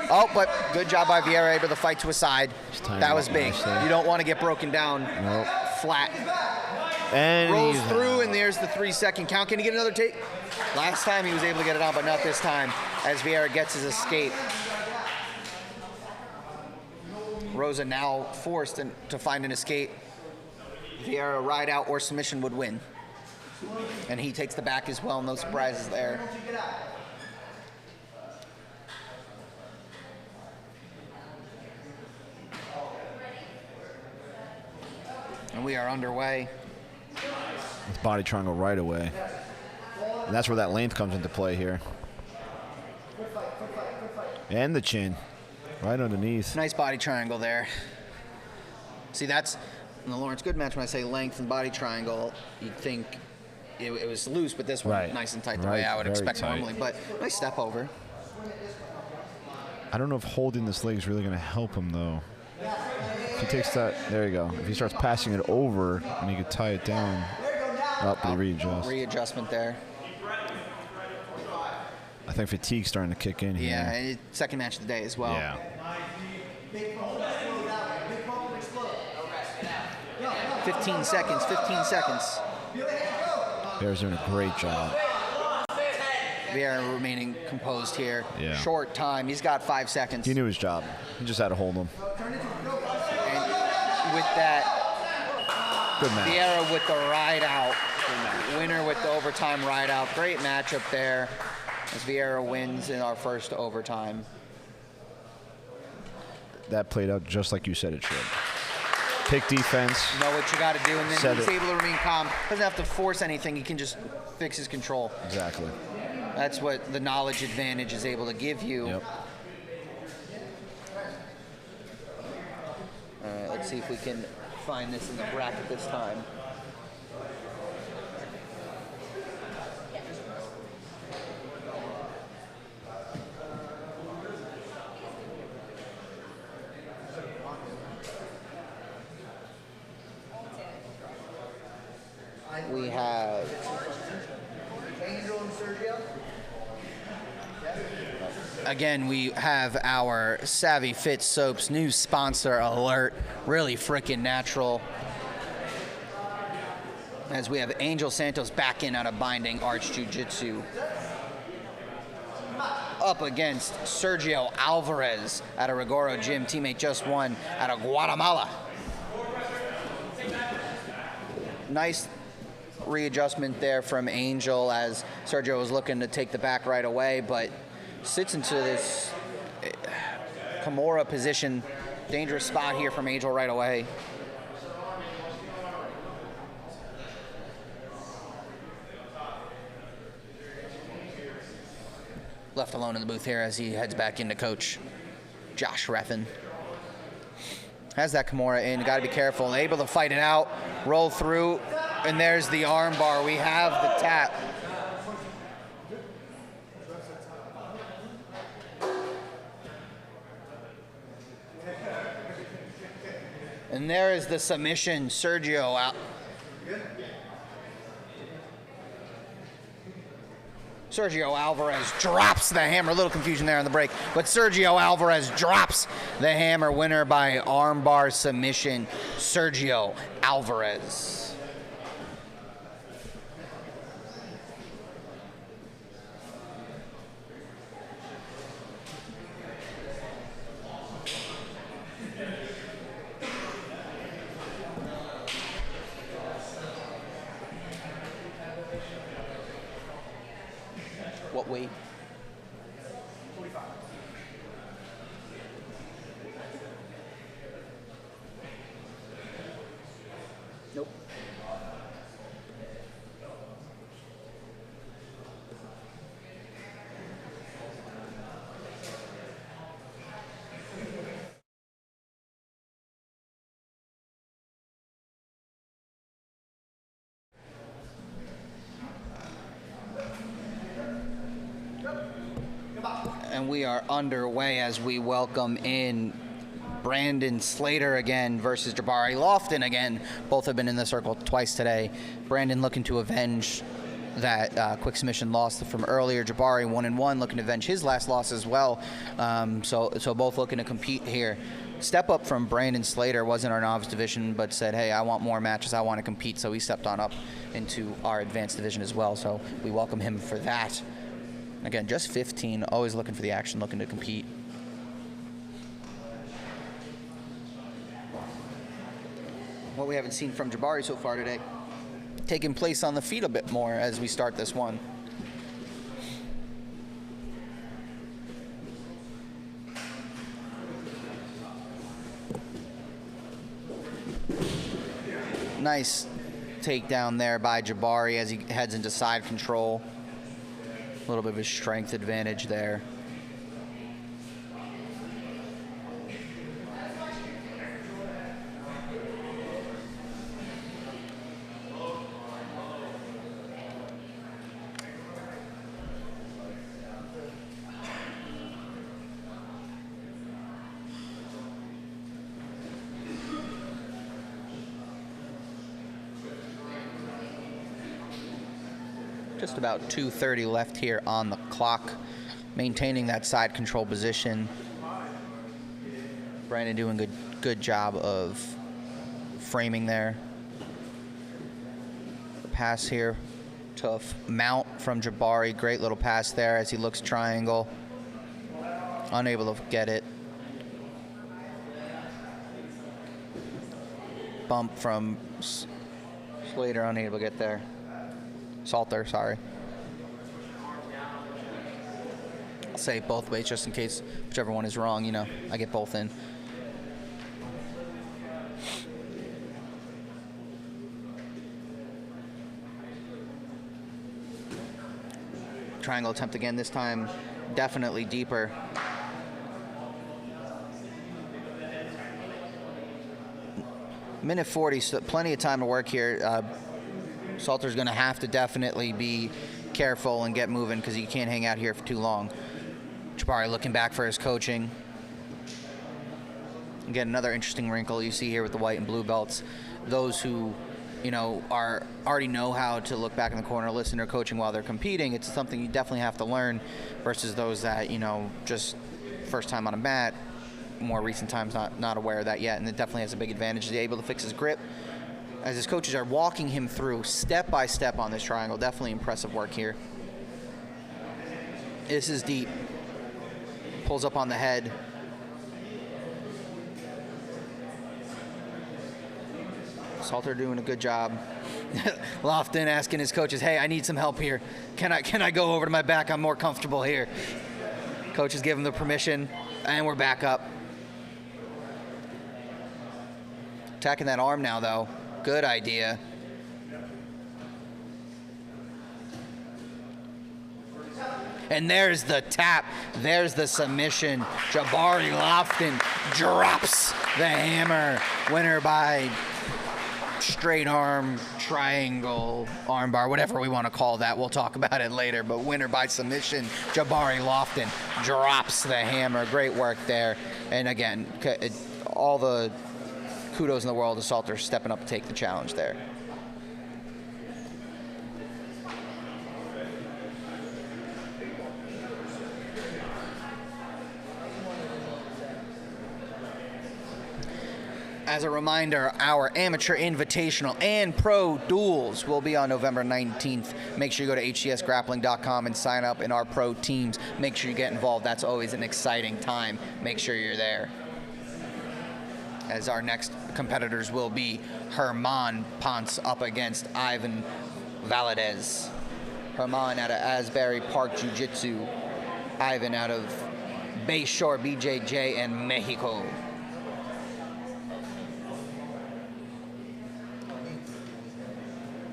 Oh, but good job by Vieira, able to fight to a side. tying That him was up big. nicely. You don't want to get broken down Nope. flat. And Rolls he's through, and there's the 3-second count. Can he get another take? Last time he was able to get it on, but not this time, as Vieira gets his escape. Rosa now forced to find an escape. Vieira ride out or submission would win. And he takes the back as well, no surprises there. And we are underway. with body triangle right away. And that's where that length comes into play here. And the chin, right underneath. Nice body triangle there. See, that's in the Lawrence Good match. When I say length and body triangle, you'd think it was loose, but this one Right. nice and tight the way I would Very expect tight. normally. But nice step over. I don't know if holding this leg is really going to help him, though. If he takes that, there you go. If he starts passing it over and he could tie it down, up and readjust. Readjustment there. I think fatigue's starting to kick in here. Yeah, and second match of the day as well. Yeah. 15 seconds, 15 seconds. Bear's doing a great job. Vieira remaining composed here. Yeah. Short time. He's got 5 seconds. He knew his job. He just had to hold him. And with that, Good match. Vieira with the ride out. Winner with the overtime ride out. Great matchup there as Vieira wins in our first overtime. That played out just like you said it should. Pick defense. Know what you got to do, and then Set he's it. able to remain calm. Doesn't have to force anything. He can just fix his control. Exactly. That's what the knowledge advantage is able to give you. Yep. Let's see if we can find this in the bracket this time. We have again, we have our Savvy Fit Soaps new sponsor alert. Really freaking natural. As we have Angel Santos back in out of Binding Arts Jiu-Jitsu. Up against Sergio Alvarez out of Rigoro Gym. Teammate just won out of Guatemala. Nice readjustment there from Angel as Sergio was looking to take the back right away, but sits into this Kimura position. Dangerous spot here from Angel right away. Left alone in the booth here as he heads back into coach Josh Reffin. Has that Kimura in, got to be careful. Able to fight it out, roll through, and there's the arm bar. We have the tap. And there is the submission. Sergio out. Sergio Alvarez drops the hammer. A little confusion there on the break, but Sergio Alvarez drops the hammer. Winner by armbar submission, Sergio Alvarez. What weight? 45. Nope. And we are underway as we welcome in Brandon Slater again versus Jabari Lofton again. Both have been in the circle twice today. Brandon looking to avenge that quick submission loss from earlier. Jabari 1-1, looking to avenge his last loss as well. So both looking to compete here. Step up from Brandon Slater, wasn't our novice division, but said, hey, I want more matches, I want to compete. So he stepped on up into our advanced division as well. So we welcome him for that. Again, just 15, always looking for the action, looking to compete. What we haven't seen from Jabari so far today, taking place on the feet a bit more as we start this one. Nice takedown there by Jabari as he heads into side control. A little bit of a strength advantage there. Just about 2:30 left here on the clock, maintaining that side control position. Brandon doing good job of framing there. The pass here, tough mount from Jabari. Great little pass there as he looks triangle. Unable to get it. Bump from Slater, unable to get there. Salter, sorry. I'll say it both ways just in case whichever one is wrong, you know, I get both in. Triangle attempt again, this time definitely deeper. Minute 40, so plenty of time to work here. Salter's going to have to definitely be careful and get moving because he can't hang out here for too long. Jabari looking back for his coaching. Again, another interesting wrinkle you see here with the white and blue belts. Those who, you know, already know how to look back in the corner, listen to their coaching while they're competing. It's something you definitely have to learn versus those that, you know, just first time on a mat, more recent times not aware of that yet. And it definitely has a big advantage. He's able to fix his grip as his coaches are walking him through step by step on this triangle. Definitely impressive work here. This is deep. Pulls up on the head. Salter doing a good job. Lofton asking his coaches, hey, I need some help here. Can I go over to my back? I'm more comfortable here. Coaches give him the permission, and we're back up. Attacking that arm now, though. Good idea. And there's the tap. There's the submission. Jabari Lofton drops the hammer. Winner by straight arm, triangle, armbar, whatever we want to call that. We'll talk about it later. But winner by submission, Jabari Lofton drops the hammer. Great work there. And again, all the kudos in the world to Salter stepping up to take the challenge there. As a reminder, our amateur invitational and pro duels will be on November 19th. Make sure you go to hcsgrappling.com and sign up in our pro teams. Make sure you get involved. That's always an exciting time. Make sure you're there. As our next competitors will be Herman Ponce up against Ivan Valadez. Herman out of Asbury Park Jiu-Jitsu. Ivan out of Bayshore BJJ and Mexico.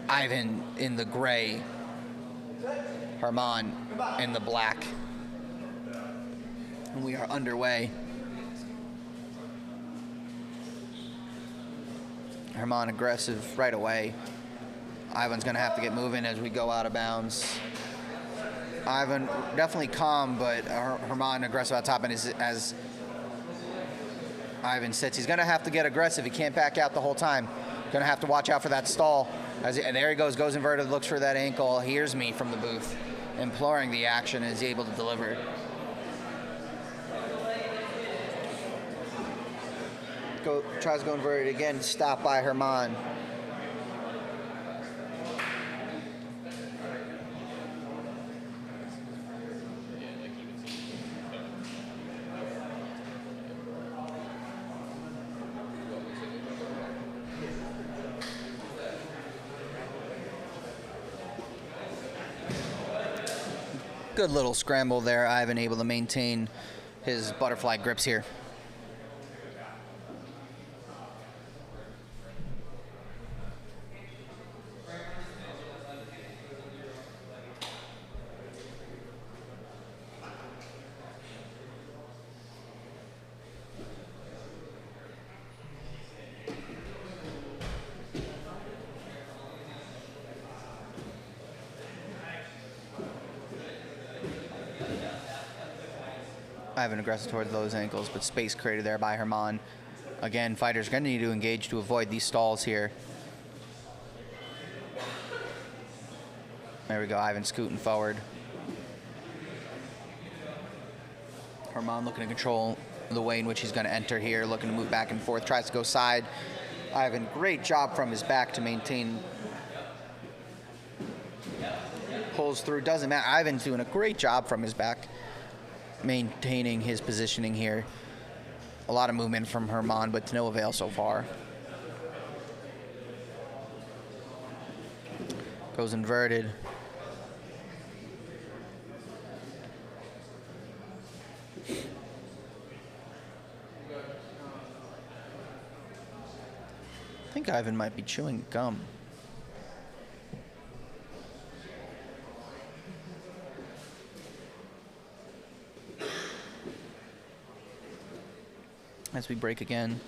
Ivan in the gray, Herman in the black. And we are underway. Herman aggressive right away. Ivan's gonna have to get moving as we go out of bounds. Ivan definitely calm, but Herman aggressive out top, and as Ivan sits, he's gonna have to get aggressive. He can't back out the whole time. Gonna have to watch out for that stall. And there he goes inverted, looks for that ankle, hears me from the booth, imploring the action, and is able to deliver. Tries to go inverted again, stopped by Herman. Good little scramble there. Ivan able to maintain his butterfly grips here. Ivan aggressive towards those ankles, but space created there by Herman. Again, fighters are going to need to engage to avoid these stalls here. There we go, Ivan scooting forward. Herman looking to control the way in which he's going to enter here, looking to move back and forth, tries to go side. Ivan, great job from his back to maintain. Pulls through, doesn't matter. Ivan's doing a great job from his back, maintaining his positioning here. A lot of movement from Herman, but to no avail so far. Goes inverted. I think Ivan might be chewing gum. As we break again.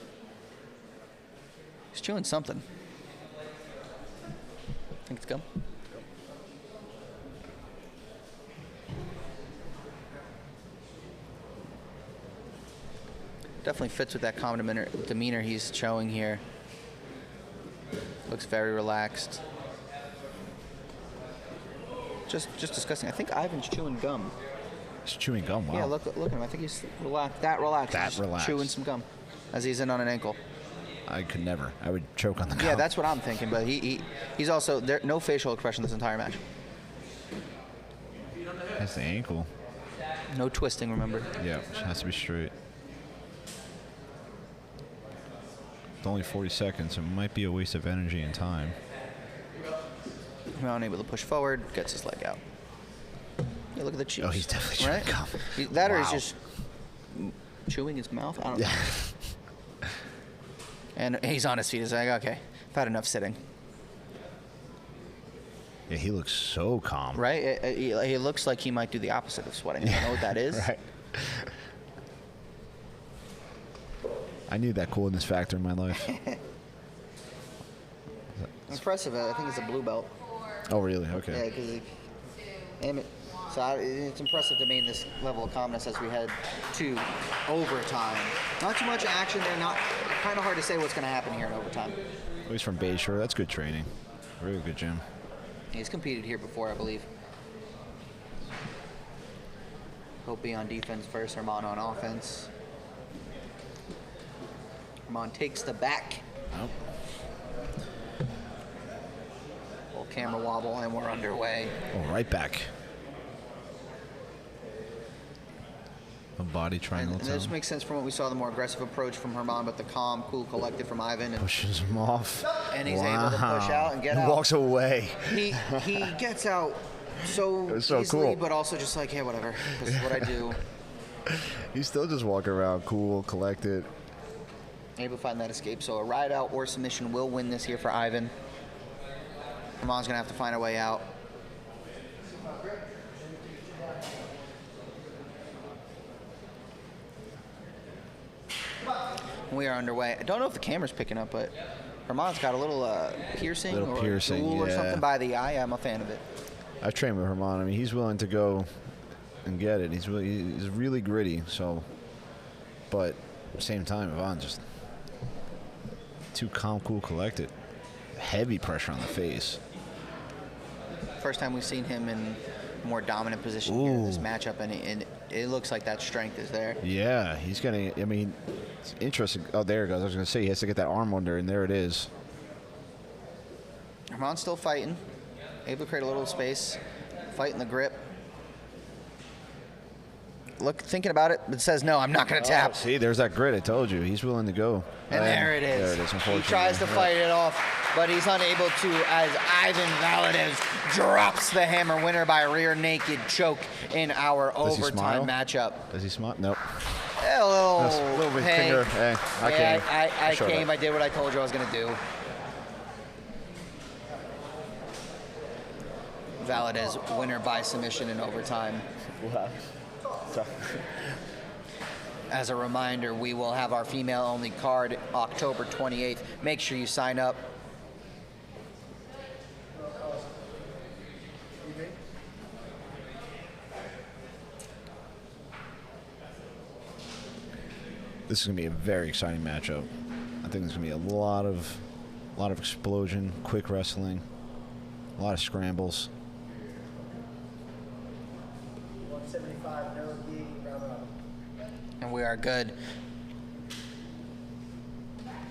He's chewing something. I think it's gum. Definitely fits with that calm demeanor he's showing here. Looks very relaxed. Just discussing. I think Ivan's chewing gum. He's chewing gum. Wow. Yeah, look at him. I think he's relaxed. He's relaxed. chewing some gum as he's in on an ankle. I could never. I would choke on the gum. Yeah, that's what I'm thinking. But he's also there. No facial expression this entire match. That's the ankle. No twisting. Remember. Yeah, it has to be straight. It's only 40 seconds. It might be a waste of energy and time. Unable to push forward. Gets his leg out. Yeah, look at the cheeks. Oh, he's definitely chewing gum. That or Wow. he's just chewing his mouth. I don't know. And he's on his feet. He's like, okay, I've had enough sitting. Yeah, he looks so calm. Right? He looks like he might do the opposite of sweating. You know what that is? Right. I need that coolness factor in my life. Impressive. I think it's a blue belt. Oh, really? Yeah, Okay. because So it's impressive to maintain this level of calmness as we head to overtime. Not too much action there. Not kind of hard to say what's going to happen here in overtime. He's from Bayshore. That's good training. Really good gym. He's competed here before, I believe. He'll be on defense first. Herman on offense. Herman takes the back. Nope. Little camera wobble, and we're underway. Oh, right back. A body triangle. And this makes sense from what we saw, the more aggressive approach from Herman, but the calm, cool, collected from Ivan. And pushes him off. And he's able to push out and get out. He walks away. He gets out so so easily, cool. but also just like, hey, whatever. This is what I do. He's still just walking around, cool, collected. Able to find that escape. So a ride out or submission will win this here for Ivan. Herman's gonna have to find a way out. We are underway. I don't know if the camera's picking up, but Herman's got a little piercing or jewel or something by the eye. I'm a fan of it. I've trained with Herman. I mean, he's willing to go and get it. He's really gritty. So, but at the same time, Ivan just too calm, cool, collected. Heavy pressure on the face. First time we've seen him in a more dominant position here in this matchup, and it looks like that strength is there. Yeah, he's getting. I mean, it's interesting. Oh, there it goes. I was going to say he has to get that arm under, and there it is. Herman's still fighting, able to create a little space, fighting the grip. Look, thinking about it, it says no. I'm not going to tap. See, there's that grit. I told you, he's willing to go. And there it is. There it is. He tries to fight it off, but he's unable to as Ivan Valadez drops the hammer, winner by rear naked choke in our overtime matchup. Does he smile? Nope. Hello. A little bit Hey. finger. Hey, I came. I came. I did what I told you I was going to do. Valadez, winner by submission in overtime. Wow. As a reminder, we will have our female-only card October 28th. Make sure you sign up. This is going to be a very exciting matchup. I think there's going to be a lot of explosion, quick wrestling, a lot of scrambles. 175, no gi, round robin. And we are good.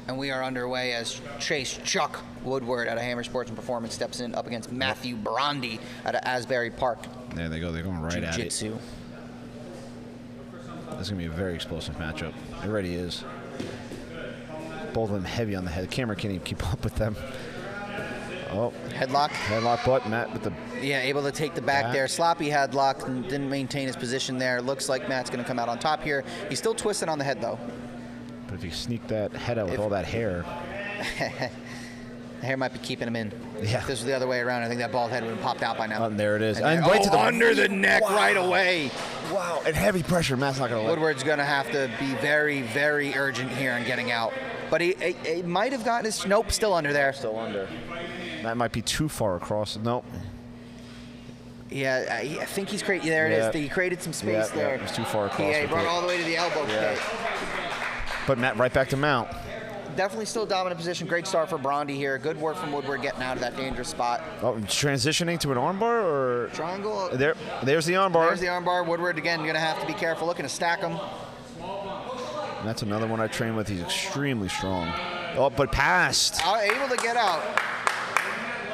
And we are underway as Chase Chuck Woodward out of Hammer Sports and Performance steps in up against Matthew Brandi out of Asbury Park. There they go. They're going right at it. Jiu-Jitsu. This is going to be a very explosive matchup. It already is. Both of them heavy on the head. The camera can't even keep up with them. Oh. Headlock. Headlock, but Matt with the... Yeah, able to take the back there. Sloppy headlock and didn't maintain his position there. Looks like Matt's going to come out on top here. He's still twisted on the head, though. But if you sneak that head out with all that hair... The hair might be keeping him in. Yeah. If this was the other way around, I think that bald head would have popped out by now. And there it is. And right to the under the neck right away. Wow, and heavy pressure. Matt's not going to let Woodward's going to have to be very, very urgent here in getting out. But he might have gotten his... Nope, still under there. Still under. That might be too far across. Nope. Yeah, I think he's created... There it is. He created some space there. Yeah, it was too far across. He brought all the way to the elbow. Yeah. But Matt right back to mount. Definitely still dominant position. Great start for Brandi here. Good work from Woodward getting out of that dangerous spot. Oh, transitioning to an armbar or... Triangle. There's the armbar. There's the armbar. Woodward, again, going to have to be careful. Looking to stack him. And that's another one I train with. He's extremely strong. Oh, but passed. Able to get out.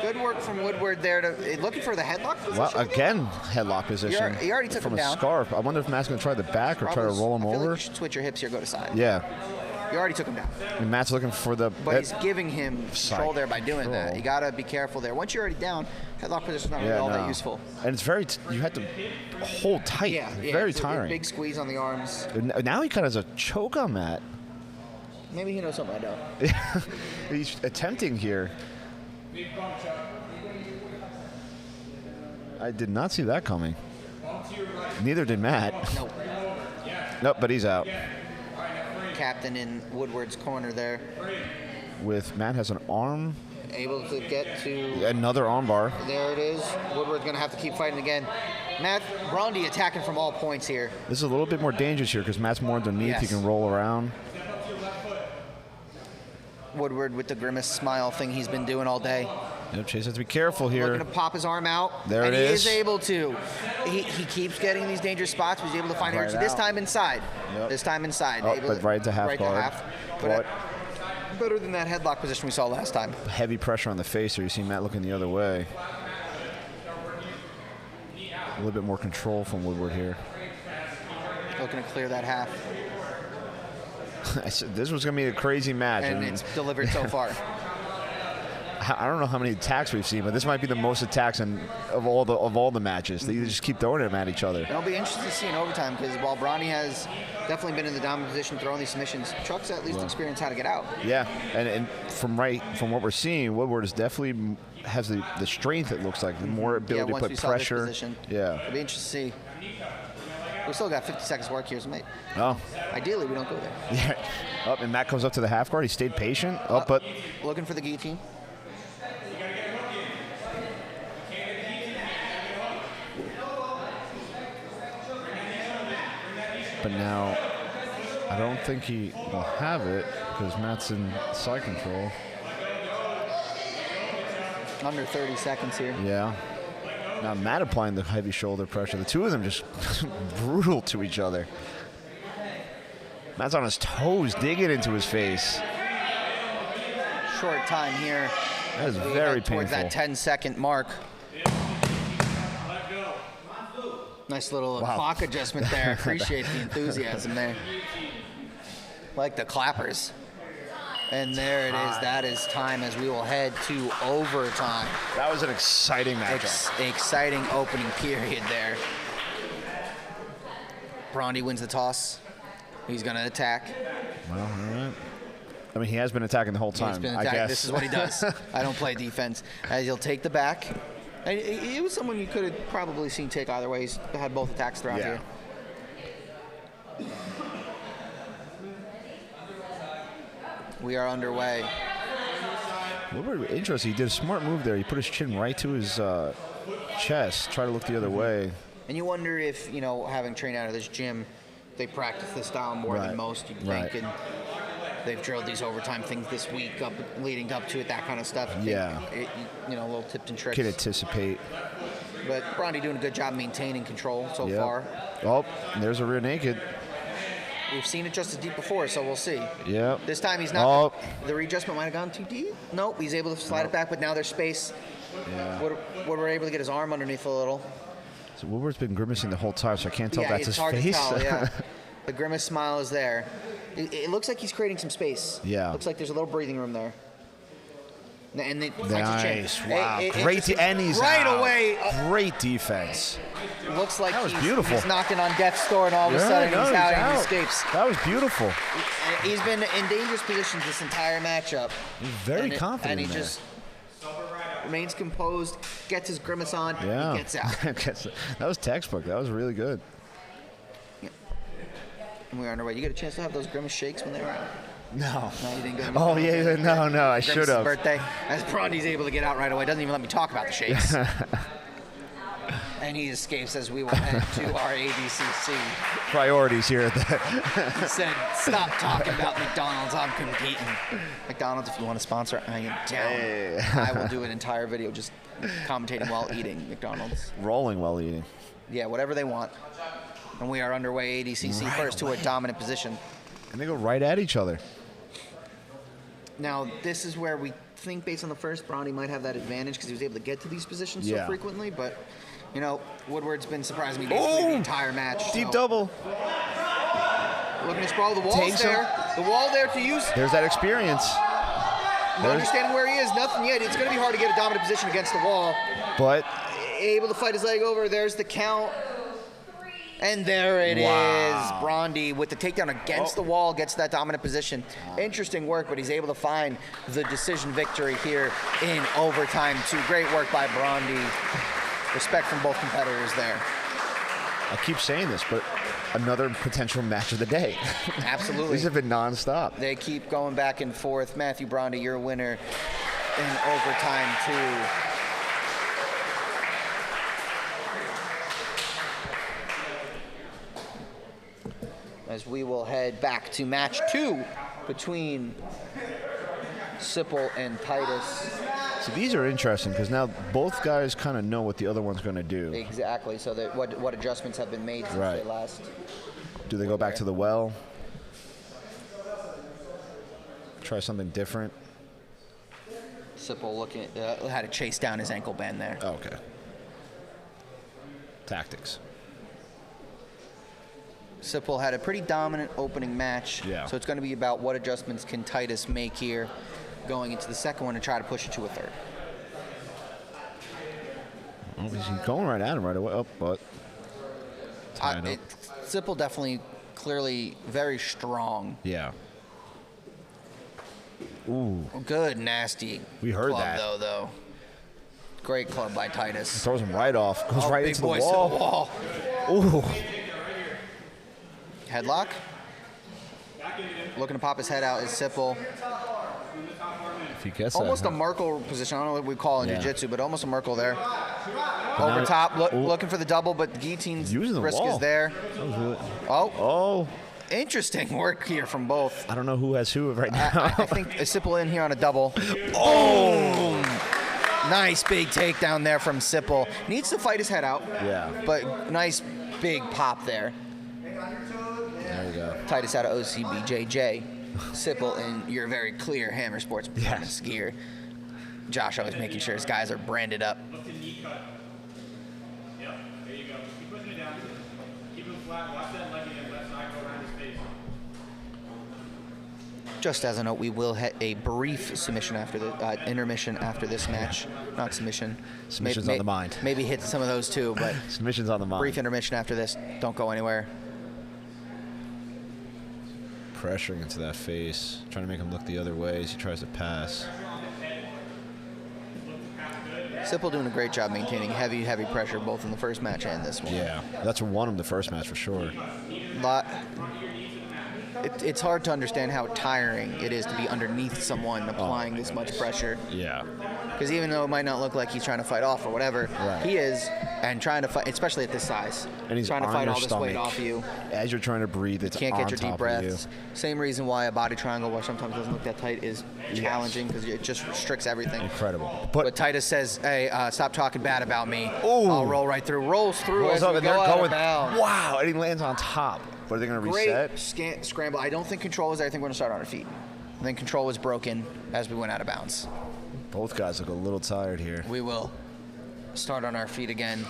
Good work from Woodward there. Looking for the headlock position. Well, again, headlock position. He already took from him down. a scarf. I wonder if Matt's going to try the back or try to roll him I feel over. like you should switch your hips here, go to side. Yeah. You already took him down. And Matt's looking for the... But he's giving him control there by doing control. that. You got to be careful there. Once you're already down, headlock position's not really all that useful. And it's very... you have to hold tight. Yeah. Very it's tiring. A big squeeze on the arms. Now he kind of has a choke on Matt. Maybe he knows something I don't. He's attempting here. I did not see that coming. Neither did Matt. Nope. Nope, but he's out. Captain in Woodward's corner there. With Matt has an arm. Able to get to... Another arm bar. There it is. Woodward's going to have to keep fighting again. Matt Brondy attacking from all points here. This is a little bit more dangerous here because Matt's more underneath. He Yes. can roll around. Woodward with the grimace smile thing he's been doing all day. Yep, Chase has to be careful here. Looking to pop his arm out. There and it is. he is able to. He keeps getting these dangerous spots, but he's able to find Right energy. This out. time inside. Yep. This time inside. Oh, Able but right to half right guard. To half. But Better than that headlock position we saw last time. heavy pressure on the face there. You see Matt looking the other way. A little bit more control from Woodward here. Looking to clear that half. I said this was going to be a crazy match. And it's delivered so far. I don't know how many attacks we've seen, but this might be the most attacks of all the matches. They just keep throwing them at each other. It'll be interesting to see in overtime because while Bronny has definitely been in the dominant position throwing these submissions, Chuck's at least experienced how to get out. Yeah, and from what we're seeing, Woodward is definitely has the strength. It looks like the more ability to once put we saw pressure. this position, Yeah. it'll be interesting to see. We still got 50 seconds work here, so mate. Oh. Ideally, we don't go there. Yeah. Up and Matt comes up to the half guard. He stayed patient. Up, but Looking for the guillotine. But now, I don't think he will have it because Matt's in side control. Under 30 seconds here. Yeah. Now Matt applying the heavy shoulder pressure. The two of them just brutal to each other. Matt's on his toes, digging into his face. Short time here. That is We very head towards painful. that 10-second mark. Nice little clock adjustment there. Appreciate the enthusiasm there. Like the clappers. And there it is. That is time as we will head to overtime. That was an exciting matchup. Exciting opening period there. Brondy wins the toss. He's going to attack. Well, all right. I mean, he has been attacking the whole time, He's been I attacking. guess. This is what he does. I don't play defense. As he'll take the back. And he was someone you could have probably seen take either way. He's had both attacks throughout Yeah. here. We are underway. Woodward, interesting. He did a smart move there. He put his chin right to his chest, try to look the other way. And you wonder if, having trained out of this gym, they practice this style more Right. than most, you'd Right. think. And they've drilled these overtime things this week, leading up to it, that kind of stuff. You Yeah. think a little tips and tricks. Can anticipate. But Brondy doing a good job maintaining control so Yep. far. Oh, there's a rear naked. We've seen it just as deep before, so we'll see. Yep. This time he's not. Oh. The readjustment might have gone too deep. Nope, he's able to slide it back, but now there's space. Yeah. Woodward able to get his arm underneath a little. So Woodward's been grimacing the whole time, so I can't tell if that's it's his hard face. to tell, yeah. The grimace smile is there. It looks like he's creating some space. Yeah. Looks like there's a little breathing room there. And it finds his chin. Nice. Wow. Great. And he's right out. away. Great defense. Looks like That was he's, beautiful. he's knocking on death's door, and all of a sudden no, he's out and he escapes. That was beautiful. He's been in dangerous positions this entire matchup. Very confident And he in there. just remains composed, gets his grimace on, Yeah. and gets out. That was textbook. That was really good. And we're underway. You get a chance to have those grimace shakes when they were out? No. No, you didn't go to Oh, yeah. No. I should Grimace's have. birthday. As Brondy's able to get out right away. Doesn't even let me talk about the shakes. And he escapes as we will head to our ADCC. Priorities here at that. He said, stop talking about McDonald's. I'm competing. McDonald's, if you want to sponsor, I am down. Hey. I will do an entire video just commentating while eating McDonald's. Rolling while eating. Yeah, whatever they want. And we are underway ADCC first to a dominant position. And they go right at each other. Now, this is where we think, based on the first, Bronny might have that advantage because he was able to get to these positions so Yeah. frequently. But, Woodward's been surprising me basically the entire match. Deep so. double. Looking to sprawl. The wall's Takes him. there. The wall there to use. There's that experience. No understanding where he is. Nothing yet. It's going to be hard to get a dominant position against the wall. But Able to fight his leg over. There's the count. And there it is. Wow. Brondy with the takedown against the wall gets that dominant position. Interesting work, but he's able to find the decision victory here in overtime too. Great work by Brondy. Respect from both competitors there. I keep saying this, but another potential match of the day. Absolutely. These have been nonstop. They keep going back and forth. Matthew Brondy, your winner in overtime too. as we will head back to match 2 between Sipple and Titus. So these are interesting because now both guys kind of know what the other one's going to do. Exactly. So that what adjustments have been made since Right. they last. Do they go back to the well? Try something different? Sipple looking had to chase down his ankle band there. Oh, okay. Tactics. Sipple had a pretty dominant opening match. Yeah. So it's going to be about what adjustments can Titus make here going into the second one to try to push it to a third. Oh, he's going right at him right away. Oh, but tied up. Sipple definitely, clearly very strong. Yeah. Ooh. Good, nasty We heard club, that. though. Great club by Titus. Throws him right off. Goes right big into the boys wall. to the wall. Ooh. Headlock. Looking to pop his head out is Sipple. If he gets Almost that, a Merkle position. I don't know what we call in Yeah. jiu-jitsu, but almost a Merkle there. Over top, looking for the double, but guillotine's Using the risk wall. is there. That was really, Oh, oh, interesting work here from both. I don't know who has who right now. I think a Sipple in here on a double. Oh! Nice big takedown there from Sipple. Needs to fight his head out. Yeah. But nice big pop there. There you go. Titus out of OCBJJ. Sipple in your very clear Hammer Sports Performance gear. Josh always making sure his guys are branded up. Yep, there you go. Keep pushing it down. Keep him flat. Watch that leg again. Left side go around his face. Just as a note, we will hit a brief submission after the intermission after this match. Not submission. Submission's on the mind. Maybe hit some of those too, but Submission's on the mind. brief intermission after this. Don't go anywhere. Pressuring into that face, trying to make him look the other way as he tries to pass. Sipple doing a great job maintaining heavy pressure both in the first match and this one. Yeah, that's what won him the first match for sure. It's hard to understand how tiring it is to be underneath someone applying this much pressure. Yeah. Because even though it might not look like he's trying to fight off or whatever, Right. he is, and trying to fight, especially at this size, And he's trying to on fight your all this weight stomach. off you. As you're trying to breathe, it's Can't on get your deep top of you. breaths. Same reason why a body triangle, which sometimes doesn't look that tight, is challenging because it just restricts everything. Incredible. But Titus says, "Hey, stop talking bad about me. Ooh. I'll roll right through." Rolls through rolls as up we and go they're out going. of bounds. Wow, and he lands on top. But are they going to reset? Great scramble. I don't think control was there. I think we're going to start on our feet. I think control was broken as we went out of bounds. Both guys look a little tired here. We will start on our feet again,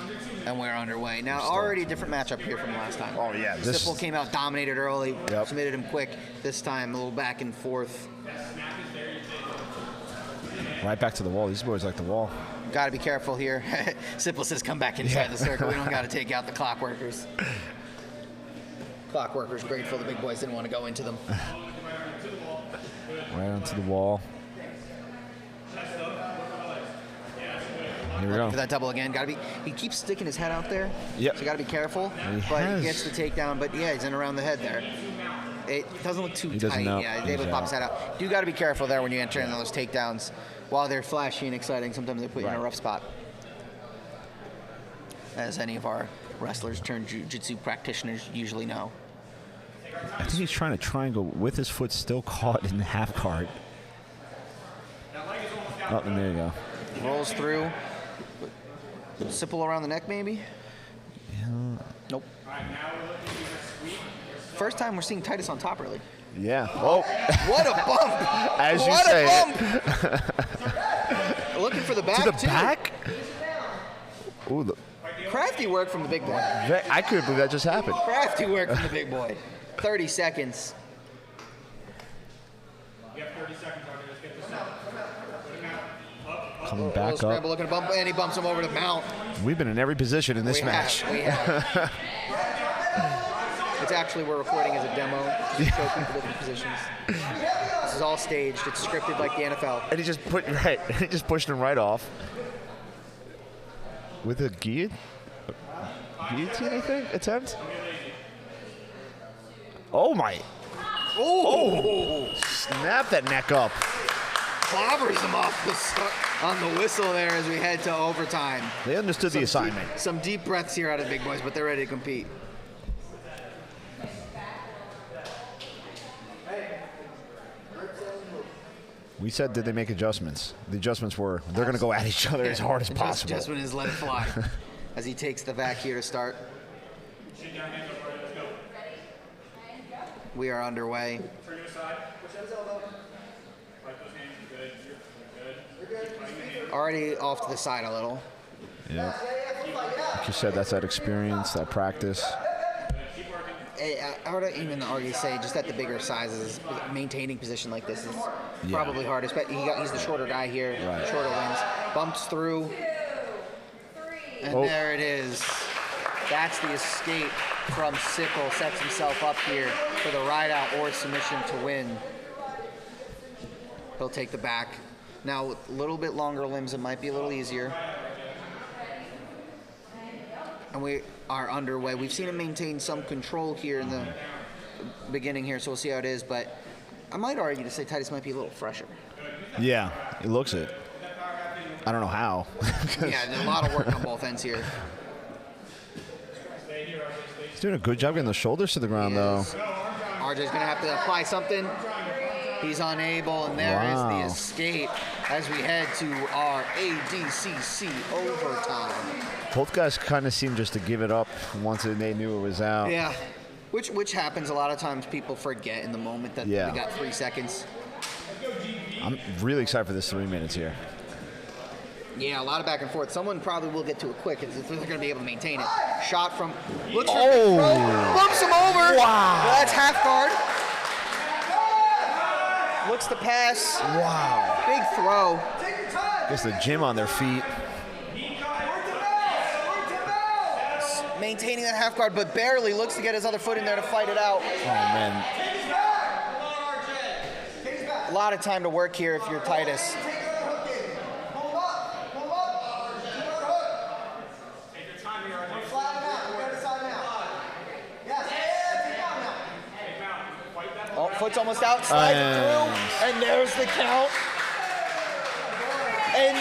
and we're underway. Now, already a different matchup here from last time. Oh, yeah, Sipple came out, dominated early, Yep. submitted him quick. This time, a little back and forth. Right back to the wall. These boys like the wall. Got to be careful here. Sipple says come back inside the circle. We don't got to take out the clockworkers. Clockworkers grateful the big boys didn't want to go into them. Right onto the wall. Here we go. For that double again, got to be. He keeps sticking his head out there. Yep. So got to be careful. He But has. he gets the takedown. But yeah, he's in around the head there. It doesn't look too He tight. doesn't know. Yeah, he's able to He's pop his head out. You got to be careful there when you enter in those takedowns. While they're flashy and exciting, sometimes they put you in a Right. rough spot. As any of our wrestlers turned jiu-jitsu practitioners usually know. I think he's trying to triangle with his foot still caught in the half guard. Oh, and there you go. Rolls through. Sipple around the neck, maybe? Yeah. Nope. First time we're seeing Titus on top, really. Yeah. Oh, What a bump! As you what say a bump! Looking for the back, to the too. back? Ooh, look. Crafty work from the big boy. I couldn't believe that just happened. Crafty work from the big boy. 30 seconds. You have 30 seconds on it. Let's get this up. Coming Little back scramble, up. looking to bump, and he bumps him over the mount. We've been in every position in this We match. have, we have. It's actually, we're recording as a demo to show people different positions. This is all staged. It's scripted like the NFL. And he just he just pushed him right off. With a guillotine, I think, attempt. Oh my! Oh! Snap that neck up. Clobbers him off the start on the whistle there as we head to overtime. They understood the assignment. Some deep breaths here out of the big boys, but they're ready to compete. We said, did they make adjustments? The adjustments were they're going to go at each other as hard as possible. Adjustment is let it fly as he takes the back here to start. We are underway. Already off to the side a little. Yeah. Like you said, that's that experience, that practice. I would even argue say just at the bigger sizes, maintaining position like this is probably hardest. But he's the shorter guy here, shorter wins. Bumps through, and there it is. That's the escape from Sickle. Sets himself up here for the ride out or submission to win. He'll take the back. Now, with a little bit longer limbs, it might be a little easier. And we are underway. We've seen him maintain some control here in the beginning here, so we'll see how it is. But I might argue to say Titus might be a little fresher. Yeah, it looks it. I don't know how. Yeah, there's a lot of work on both ends here. He's doing a good job getting the shoulders to the ground, though. RJ's going to have to apply something. He's unable, and there is the escape as we head to our ADCC overtime. Both guys kind of seemed just to give it up once they knew it was out. Yeah, which happens a lot of times. People forget in the moment that we got 3 seconds. I'm really excited for this 3 minutes here. Yeah, a lot of back and forth. Someone probably will get to it quick if they're going to be able to maintain it. Shot from... Looks for bumps him over. Wow. Well, that's half guard. Looks to pass. Wow. Big throw. Gets the gym on their feet. Maintaining that half guard, but barely looks to get his other foot in there to fight it out. Oh, man. A lot of time to work here if you're Titus. Oh, foot's almost out, slides it through, and there's the count. And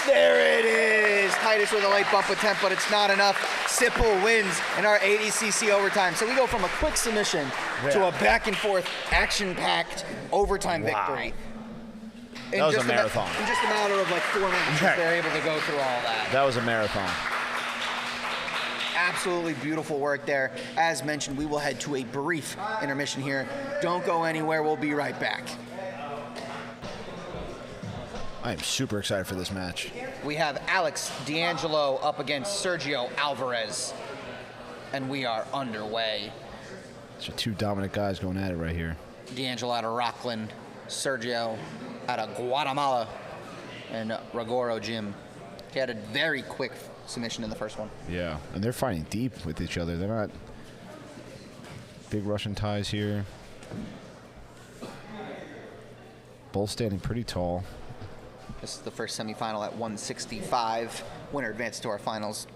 there it is. Titus with a late bump attempt, but it's not enough. Sipple wins in our ADCC overtime. So we go from a quick submission to a back and forth, action-packed overtime victory. That was a marathon. In just a matter of like 4 minutes, they're able to go through all that. That was a marathon. Absolutely beautiful work there. As mentioned, we will head to a brief intermission here. Don't go anywhere. We'll be right back. I am super excited for this match. We have Alex D'Angelo up against Sergio Alvarez, and we are underway. So 2 dominant guys going at it right here. D'Angelo out of Rockland, Sergio out of Guatemala, and Ragoro Jim. He had a very quick submission in the first one. Yeah, and they're fighting deep with each other. They're not big Russian ties here. Both standing pretty tall. This is the first semifinal at 165. Winner advances to our finals.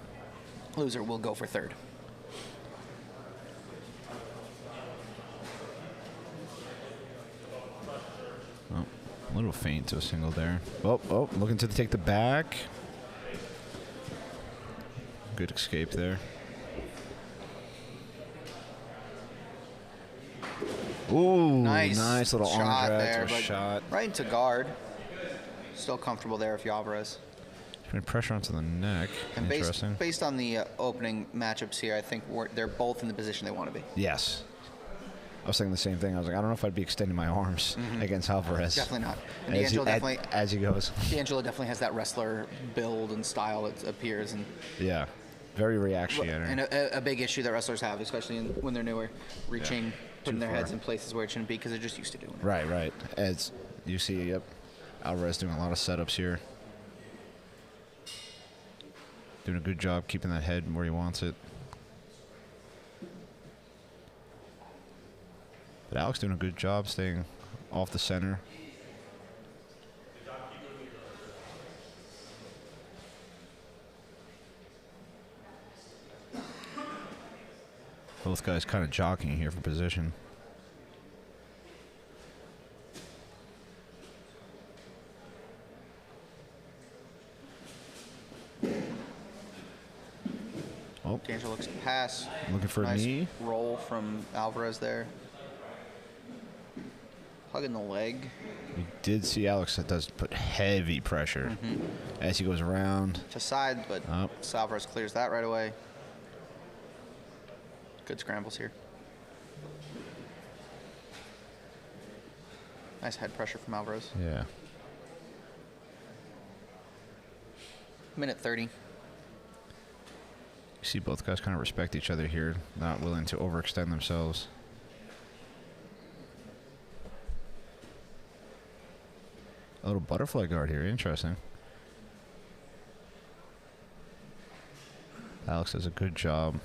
Loser will go for third. Oh, a little faint to a single there. Oh, looking to take the back. Good escape there. Ooh, nice little arm drag to a shot. Right into guard. Still comfortable there with Alvarez. Putting pressure onto the neck. And Interesting. Based on the opening matchups here, I think they're both in the position they want to be. Yes. I was thinking the same thing. I was like, I don't know if I'd be extending my arms against Alvarez. Definitely not. And as he goes. D'Angelo definitely has that wrestler build and style that appears. And yeah. Very reactionary. And a big issue that wrestlers have, especially when they're newer, reaching, putting their heads in places where it shouldn't be because they're just used to doing it. Right. As you see, Alvarez doing a lot of setups here. Doing a good job keeping that head where he wants it. But Alex doing a good job staying off the center. Both guys kind of jockeying here for position. Oh, D'Angelo looks to pass. Looking for nice a knee. Roll from Alvarez there. Hugging the leg. We did see Alex that does put heavy pressure as he goes around. To side, but Up. Salvarez clears that right away. Good scrambles here. Nice head pressure from Alvarez. Yeah. Minute 30. You see both guys kind of respect each other here, not willing to overextend themselves. A little butterfly guard here, interesting. Alex does a good job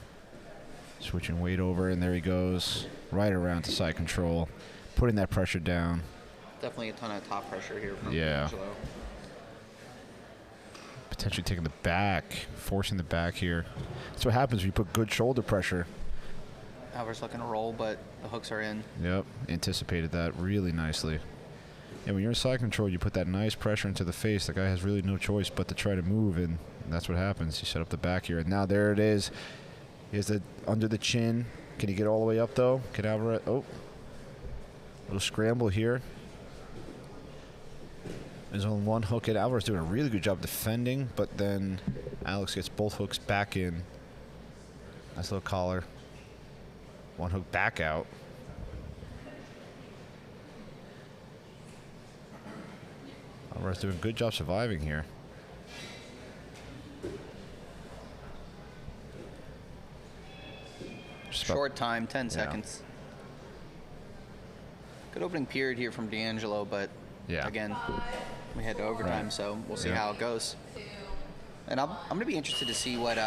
switching weight over, and there he goes, right around to side control, putting that pressure down. Definitely a ton of top pressure here from Yeah. Angelo. Potentially taking the back, forcing the back here. That's what happens when you put good shoulder pressure. Alvarez looking to roll, but the hooks are in. Yep, anticipated that really nicely. And when you're in side control, you put that nice pressure into the face. The guy has really no choice but to try to move, and that's what happens. You set up the back here, and now there it is. Here's the under the chin. Can he get all the way up, though? Can Alvarez? Oh. Little scramble here. There's only one hook in. Alvarez doing a really good job defending, but then Alex gets both hooks back in. Nice little collar. One hook back out. Alvarez doing a good job surviving here. Just about- Short time, 10 seconds. Good opening period here from D'Angelo, but Yeah. again, we head to overtime, Right. so we'll see Yeah. how it goes. And I'm going to be interested to see what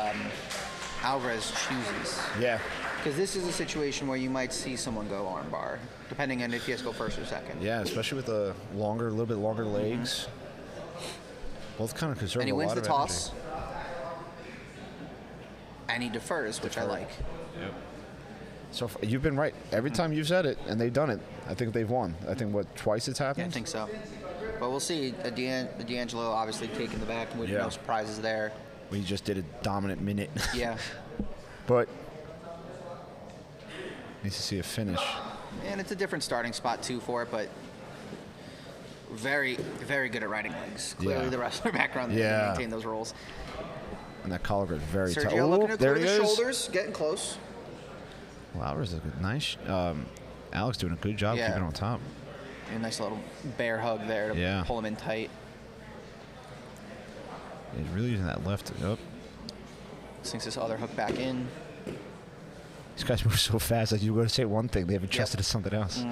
Alvarez chooses. Yeah. Because this is a situation where you might see someone go armbar, depending on if he has to go first or second. Yeah, especially with the longer, a little bit longer legs. Both kind of conserve And he a wins lot the of toss. energy. And he defers, which I like. Yep. So you've been right. Every time you've said it, and they've done it, I think they've won. I think, what, twice it's happened? Yeah, I think so. But we'll see. D'Angelo obviously taking the back, with Yeah. no surprises there. We just did a dominant minute. Yeah. But needs to see a finish. And it's a different starting spot, too, for it, but very, very good at riding legs. Clearly Yeah. the wrestler background that Yeah. can maintain those rolls. And that collar is very tight. Sergio looking to there clear he the is. shoulders, getting close. Wow, Alvarez is a good, nice. Alex doing a good job Yeah. keeping on top. A nice little bear hug there to Yeah. pull him in tight. He's really using that left. Up. Sinks this other hook back in. These guys move so fast. Like you go to say one thing, they have adjusted to something else.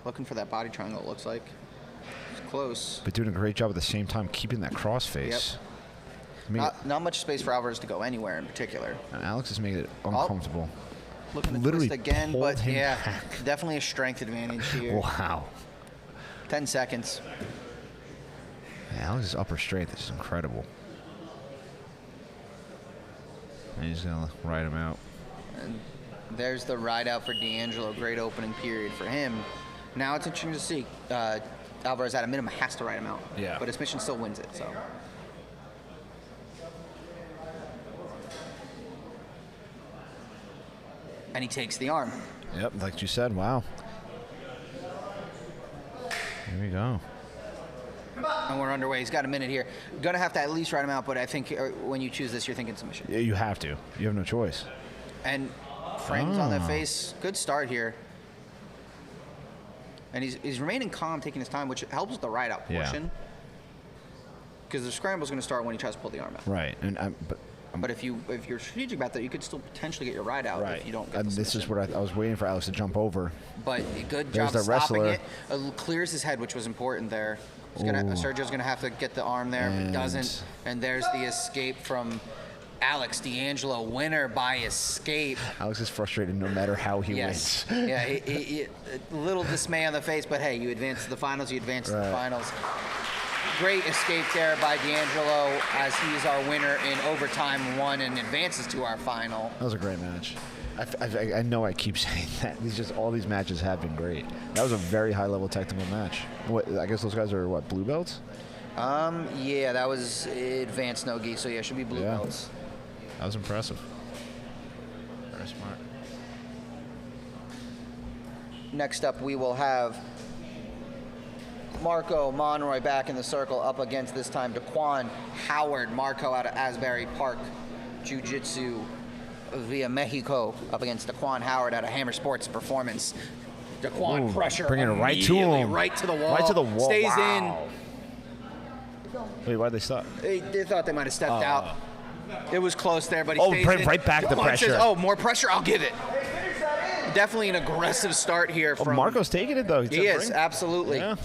Looking for that body triangle, it looks like. It's close. But doing a great job at the same time keeping that cross face. I mean, Not much space for Alvarez to go anywhere in particular. Alex is making it uncomfortable. Looking to Literally twist again, pulled but him yeah, back. definitely a strength advantage here. Wow. 10 seconds. Alex's upper strength is incredible. And he's going to ride him out. And there's the ride out for D'Angelo. Great opening period for him. Now it's interesting to see. Alvarez at a minimum has to ride him out. Yeah. But his mission still wins it, so. And he takes the arm. Yep, like you said, wow. Here we go. And we're underway. He's got a minute here. Gonna have to at least ride him out, but I think when you choose this, you're thinking submission. Yeah, you have to. You have no choice. And frames on the face. Good start here. And he's remaining calm, taking his time, which helps with the ride out Yeah. portion. Because the scramble's going to start when he tries to pull the arm out. Right. And But if you're strategic about that, you could still potentially get your ride out if you don't get and the this is submission. what I was waiting for Alex to jump over. But good There's job the stopping wrestler. it. Clears his head, which was important there. Sergio's going to have to get the arm there, but And- doesn't. And there's the escape from Alex D'Angelo, winner by escape. Alex is frustrated no matter how he Yes. wins. Yeah, a little dismay on the face, but hey, you advance to the finals, you advance to the finals. Great escape there by D'Angelo as he's our winner in overtime one and advances to our final. That was a great match. I know I keep saying that. All these matches have been great. That was a very high-level technical match. I guess those guys are, what, blue belts? Yeah, that was advanced no-gi, so yeah, it should be blue Yeah. belts. That was impressive. Very smart. next up we will have Marco Monroy back in the circle up against this time Daquan Howard. Marco out of Asbury Park Jiu-Jitsu via Mexico up against Daquan Howard out of Hammer Sports Performance. Daquan Ooh, pressure bringing it right to immediately, him. right to the wall. Right to the wall. Stays Wow. Wait, why'd they stop? in. They thought they might have stepped out. It was close there, but he Oh, stays in. right back the Daquan says, pressure. oh, more pressure? I'll give it. Definitely an aggressive start here Oh, from Marco's taking it, though. He is, absolutely. Yeah.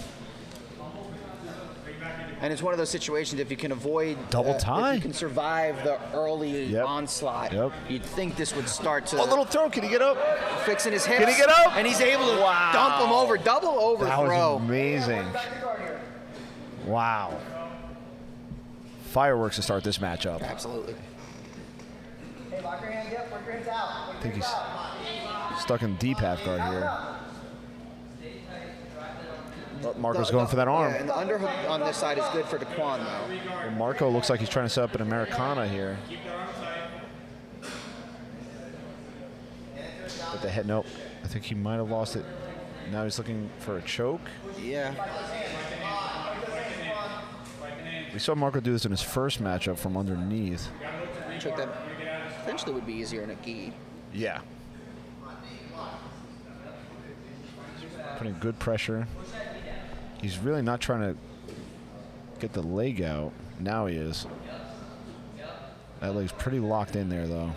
And it's one of those situations, if you can avoid Double if tie. you can survive the early Yep. onslaught, Yep. you'd think this would start to Oh, little throw. Can he get up? fixing his hips. Can he get up? And he's able to Wow. dump him over, double That overthrow. was amazing. Wow. Fireworks to start this matchup. Absolutely. I think he's stuck in deep half guard here. But Marco's going for that arm. Yeah, and the underhook on this side is good for Daquan, though. Well, Marco looks like he's trying to set up an Americana here. But the head, nope. I think he might have lost it. Now he's looking for a choke. Yeah. We saw Marco do this in his first matchup from underneath. Choke that potentially would be easier in a gi. Yeah. Putting good pressure. He's really not trying to get the leg out. Now he is. That leg's pretty locked in there, though.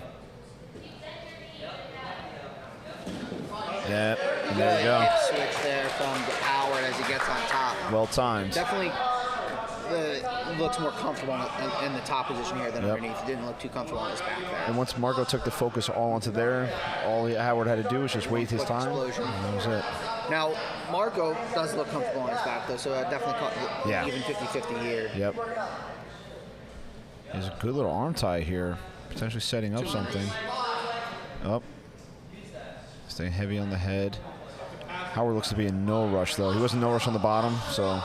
Yeah, and there you go. Switch there from Howard as he gets on top. Well timed. Definitely looks more comfortable in the top position here than Yep. underneath. He didn't look too comfortable on his back there. And once Marco took the focus all onto there, all Howard had to do was just wait his Quick time. explosion. And that was it. Now, Marco does look comfortable on his back, though, so I definitely caught Yeah. even 50-50 here. Yep. There's a good little arm tie here, potentially setting up something. Up. Staying heavy on the head. Howard looks to be in no rush, though. He wasn't no rush on the bottom, so.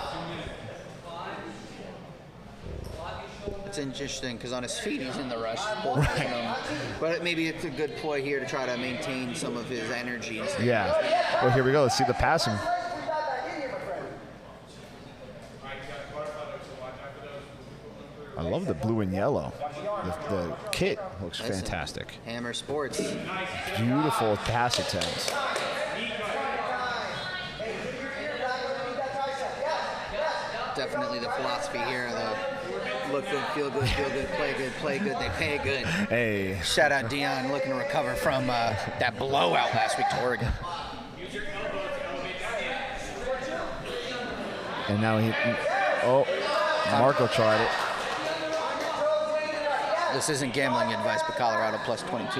It's interesting because on his feet he's in the rush, bulldogging him. But maybe it's a good ploy here to try to maintain some of his energy. And Yeah. Well, here we go. Let's see the passing. I love the blue and yellow. The kit looks That's it. fantastic. Hammer Sports. Beautiful pass attempts. Definitely the philosophy here. The look good, feel good, play good, they pay good. Hey. Shout out Dion looking to recover from that blowout last week to Oregon. And now Marco tried it. This isn't gambling advice, but Colorado plus 22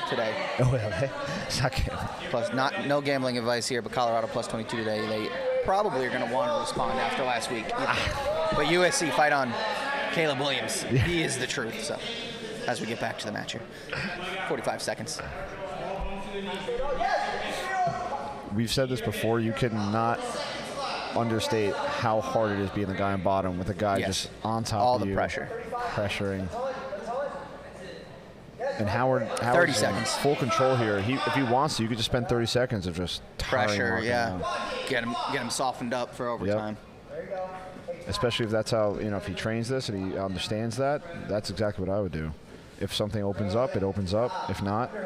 today. Oh, yeah. It's not good. Plus, no gambling advice here, but Colorado plus 22 today. They probably are going to want to respond after last week. But USC fight on Caleb Williams. He is the truth. So, as we get back to the match here, 45 seconds. We've said this before. You cannot understate how hard it is being the guy on bottom with a guy just on top All of the you. pressure. Pressuring. And Howard's 30 in seconds. full control here. If he wants to, you could just spend 30 seconds of just tiring Pressure, Marco yeah. down. Get him softened up for overtime. Especially if that's how, if he trains this and he understands that, that's exactly what I would do. If something opens up, it opens up. If not, You're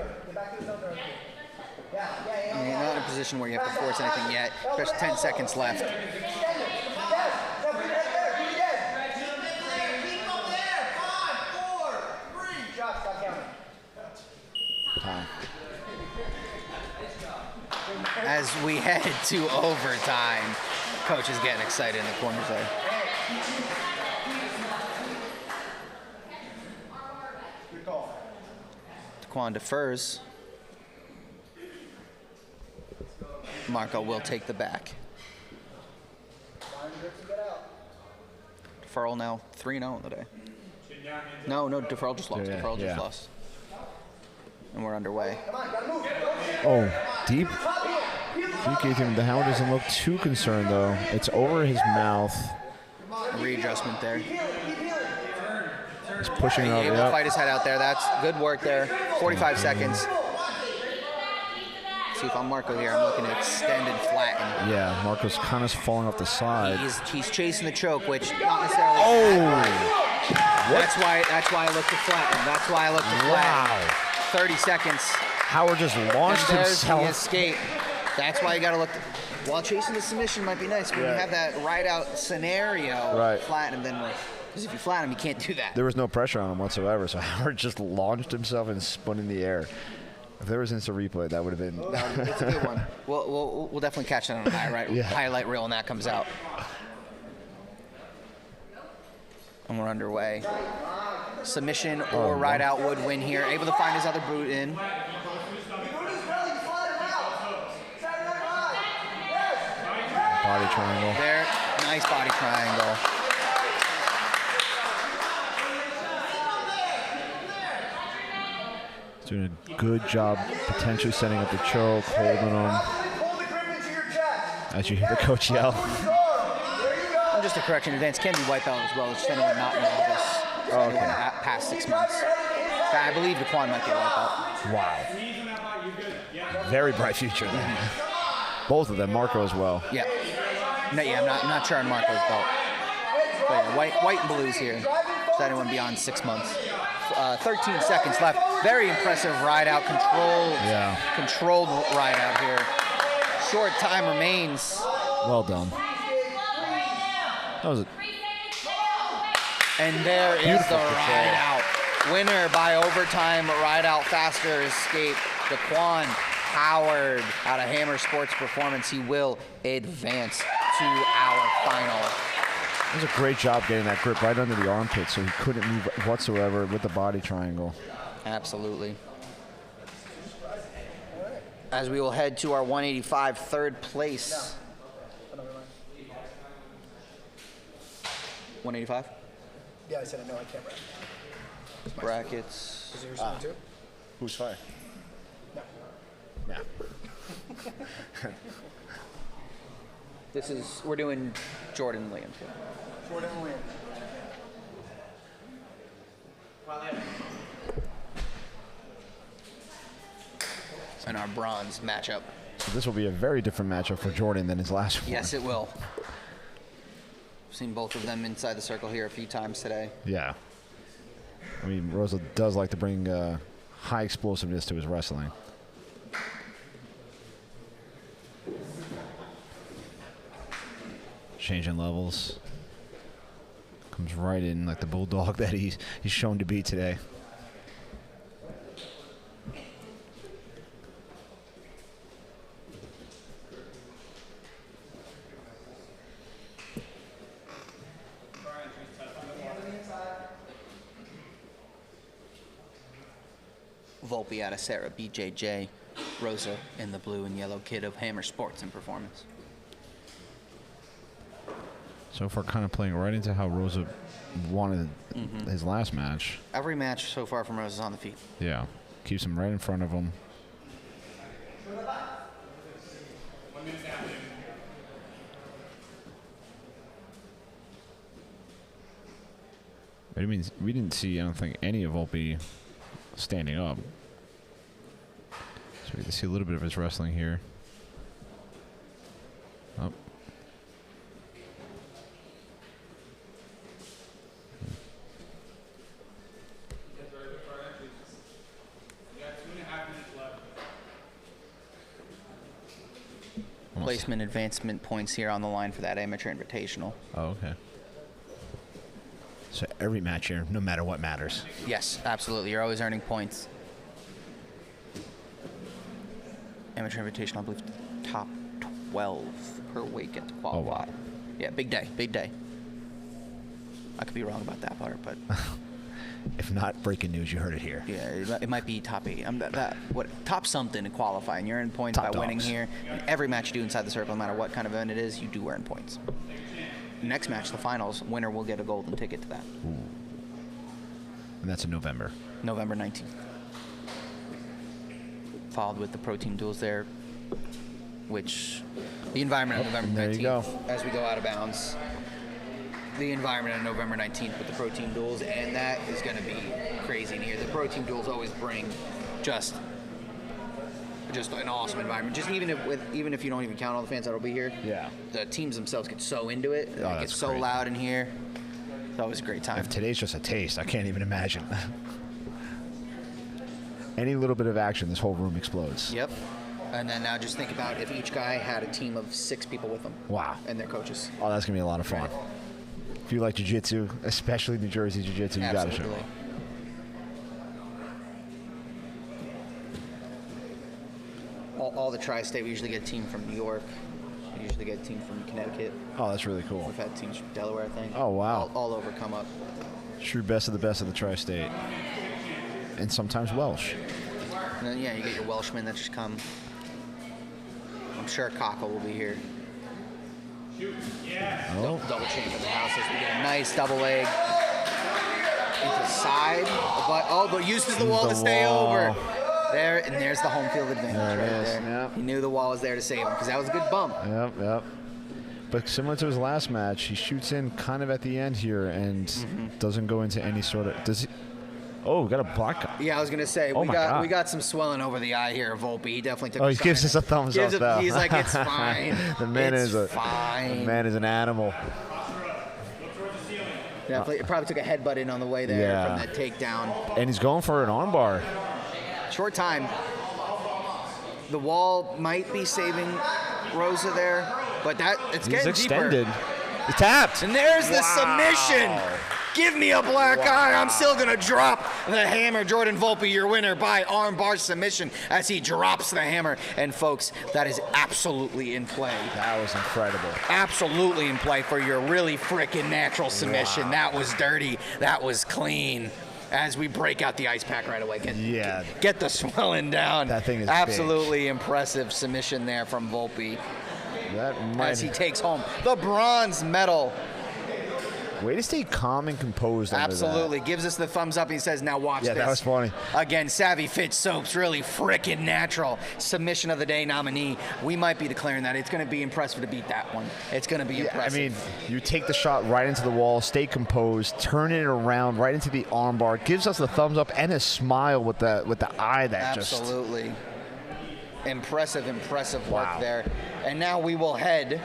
not in a position where you have to force anything yet. There's 10 seconds left. time. As we head to overtime, coach is getting excited in the corners there. Daquan defers. Marco will take the back. Deferral now 3-0 in the day. No, deferral just lost. Yeah, Deferral yeah. just lost. And we're underway. Oh, deep. Deep gave him. The Howard doesn't look too concerned though. It's over his mouth. Readjustment there. He's pushing up. Able to Yep. fight his head out there. That's good work there. 45 seconds. See especially if I'm Marco here, I'm looking to extend and flatten. Yeah, Marco's kind of falling off the side. He's chasing the choke, which not necessarily. That's why I look to flatten. That's why I look to flatten. 30 seconds. Howard just launched And there's himself. the escape. That's why you got to look. While chasing the submission might be nice, when you have that ride out scenario, flatten him then. Because if you flatten him, you can't do that. There was no pressure on him whatsoever, so Howard just launched himself and spun in the air. If there was instant replay, that would have been. That's a good one. We'll definitely catch that on a highlight reel when that comes out. And we're underway. Submission or ride out would win here. Able to find his other boot in. Body triangle. There, nice body triangle. He's doing a good job potentially setting up the choke, holding him. As you hear the coach yell. And just a correction, advance can be white belt as well. It's just anyone not novice. Anyone past 6 months. I believe the Quan might be a white belt. Wow. Very bright future then. Both of them, Marco as well. Yeah. No, I'm not sure on Marco's belt. But yeah, white and blues here. Just anyone beyond 6 months. 13 seconds left. Very impressive ride out, controlled ride out here. Short time remains. Well done. That was it. And there is the ride out. Winner by overtime, ride out faster escape. DeQuan Howard out of Hammer Sports Performance. He will advance to our final. It was a great job getting that grip right under the armpit so he couldn't move whatsoever with the body triangle. Absolutely. As we will head to our 185 third place. 185? Yeah, I said I know I can't. Brackets. Is yours one too? Who's fire? No. We're doing Jordan Williams. Jordan Williams. And our bronze matchup. So this will be a very different matchup for Jordan than his last one. Yes, it will. I've seen both of them inside the circle here a few times today. Yeah. I mean, Rosa does like to bring high explosiveness to his wrestling. Changing levels. Comes right in like the bulldog that he's shown to be today. Volpe out of Sarah, BJJ, Rosa in the blue and yellow kit of Hammer Sports and Performance. So far, kind of playing right into how Rosa wanted his last match. Every match so far from Rosa's on the feet. Yeah. Keeps him right in front of him. But it means we didn't see, I don't think, any of Volpe standing up. So we get to see a little bit of his wrestling here. Oh. Placement advancement points here on the line for that amateur invitational. Oh, okay. So every match here, no matter what matters. Yes, absolutely. You're always earning points. Amateur invitational, I believe, top 12 per weight get to qualify. Oh, wow. Yeah, big day, big day. I could be wrong about that part, but If not breaking news, you heard it here. yeah, it might be top 8. Top something to qualify, and you earn points Top by winning dogs. here. And every match you do inside the circle, no matter what kind of event it is, you do earn points. Next match, the finals, winner will get a golden ticket to that. And that's in November. November 19th. Followed with the pro team duels there, which the environment of November 19th. there you go. As we go out of bounds. The environment on November 19th with the pro team duels, and that is going to be crazy in here. The pro team duels always bring just just an awesome environment. Just even if you don't even count all the fans that'll be here. Yeah. The teams themselves get so into it. It that's gets so great. loud in here. It's always a great time. If today's just a taste, I can't even imagine. Any little bit of action, this whole room explodes. Yep. And then now just think about if each guy had a team of 6 people with them. Wow. And their coaches. Oh, that's going to be a lot of fun. If you like jiu-jitsu, especially New Jersey jiu-jitsu, you got to show Absolutely. up. All the tri-state, we usually get a team from New York. We usually get a team from Connecticut. Oh, that's really cool. We've had teams from Delaware, I think. Oh, wow. All over come up. True best of the tri-state. And sometimes Welsh. And then, yeah, you get your Welshmen that just come. I'm sure Cockle will be here. Oh, Double change of the houses. We get a nice double leg into the side. But uses the wall to stay over. There, and there's the home field advantage There it right is, there. yep. He knew the wall was there to save him because that was a good bump. Yep. But similar to his last match, he shoots in kind of at the end here and doesn't go into any sort of. Does he? Oh, we got a black guy. Yeah, I was gonna say Oh my God. we got some swelling over the eye here. Volpe, he definitely took. Oh, a he shot gives at us it. a thumbs up. Though. He's like, it's fine. The man it's is fine. The man is an animal. Definitely, it probably took a headbutt in on the way there Yeah. from that takedown. And he's going for an armbar. Short time. The wall might be saving Rosa there, but it's He's getting extended. deeper. He tapped. And there's the submission. Give me a black eye. I'm still going to drop the hammer. Jordan Volpe, your winner by armbar submission as he drops the hammer. And folks, that is absolutely in play. That was incredible. Absolutely in play for your really freaking natural submission. Wow. That was dirty. That was clean. As we break out the ice pack right away. Get the swelling down. That thing is absolutely impressive submission there from Volpe That might. as he takes home the bronze medal. Way to stay calm and composed. Under Absolutely. Gives us the thumbs up and he says, now watch Yeah, this. that was funny. Again, Savvy Fit Soaps, really freaking natural. Submission of the day nominee. We might be declaring that. It's going to be impressive to beat that one. It's going to be that. I impressive. mean, you take the shot right into the wall, stay composed, turn it around right into the armbar. Gives us the thumbs up and a smile with the eye that Absolutely. Impressive work Wow. there. And now we will head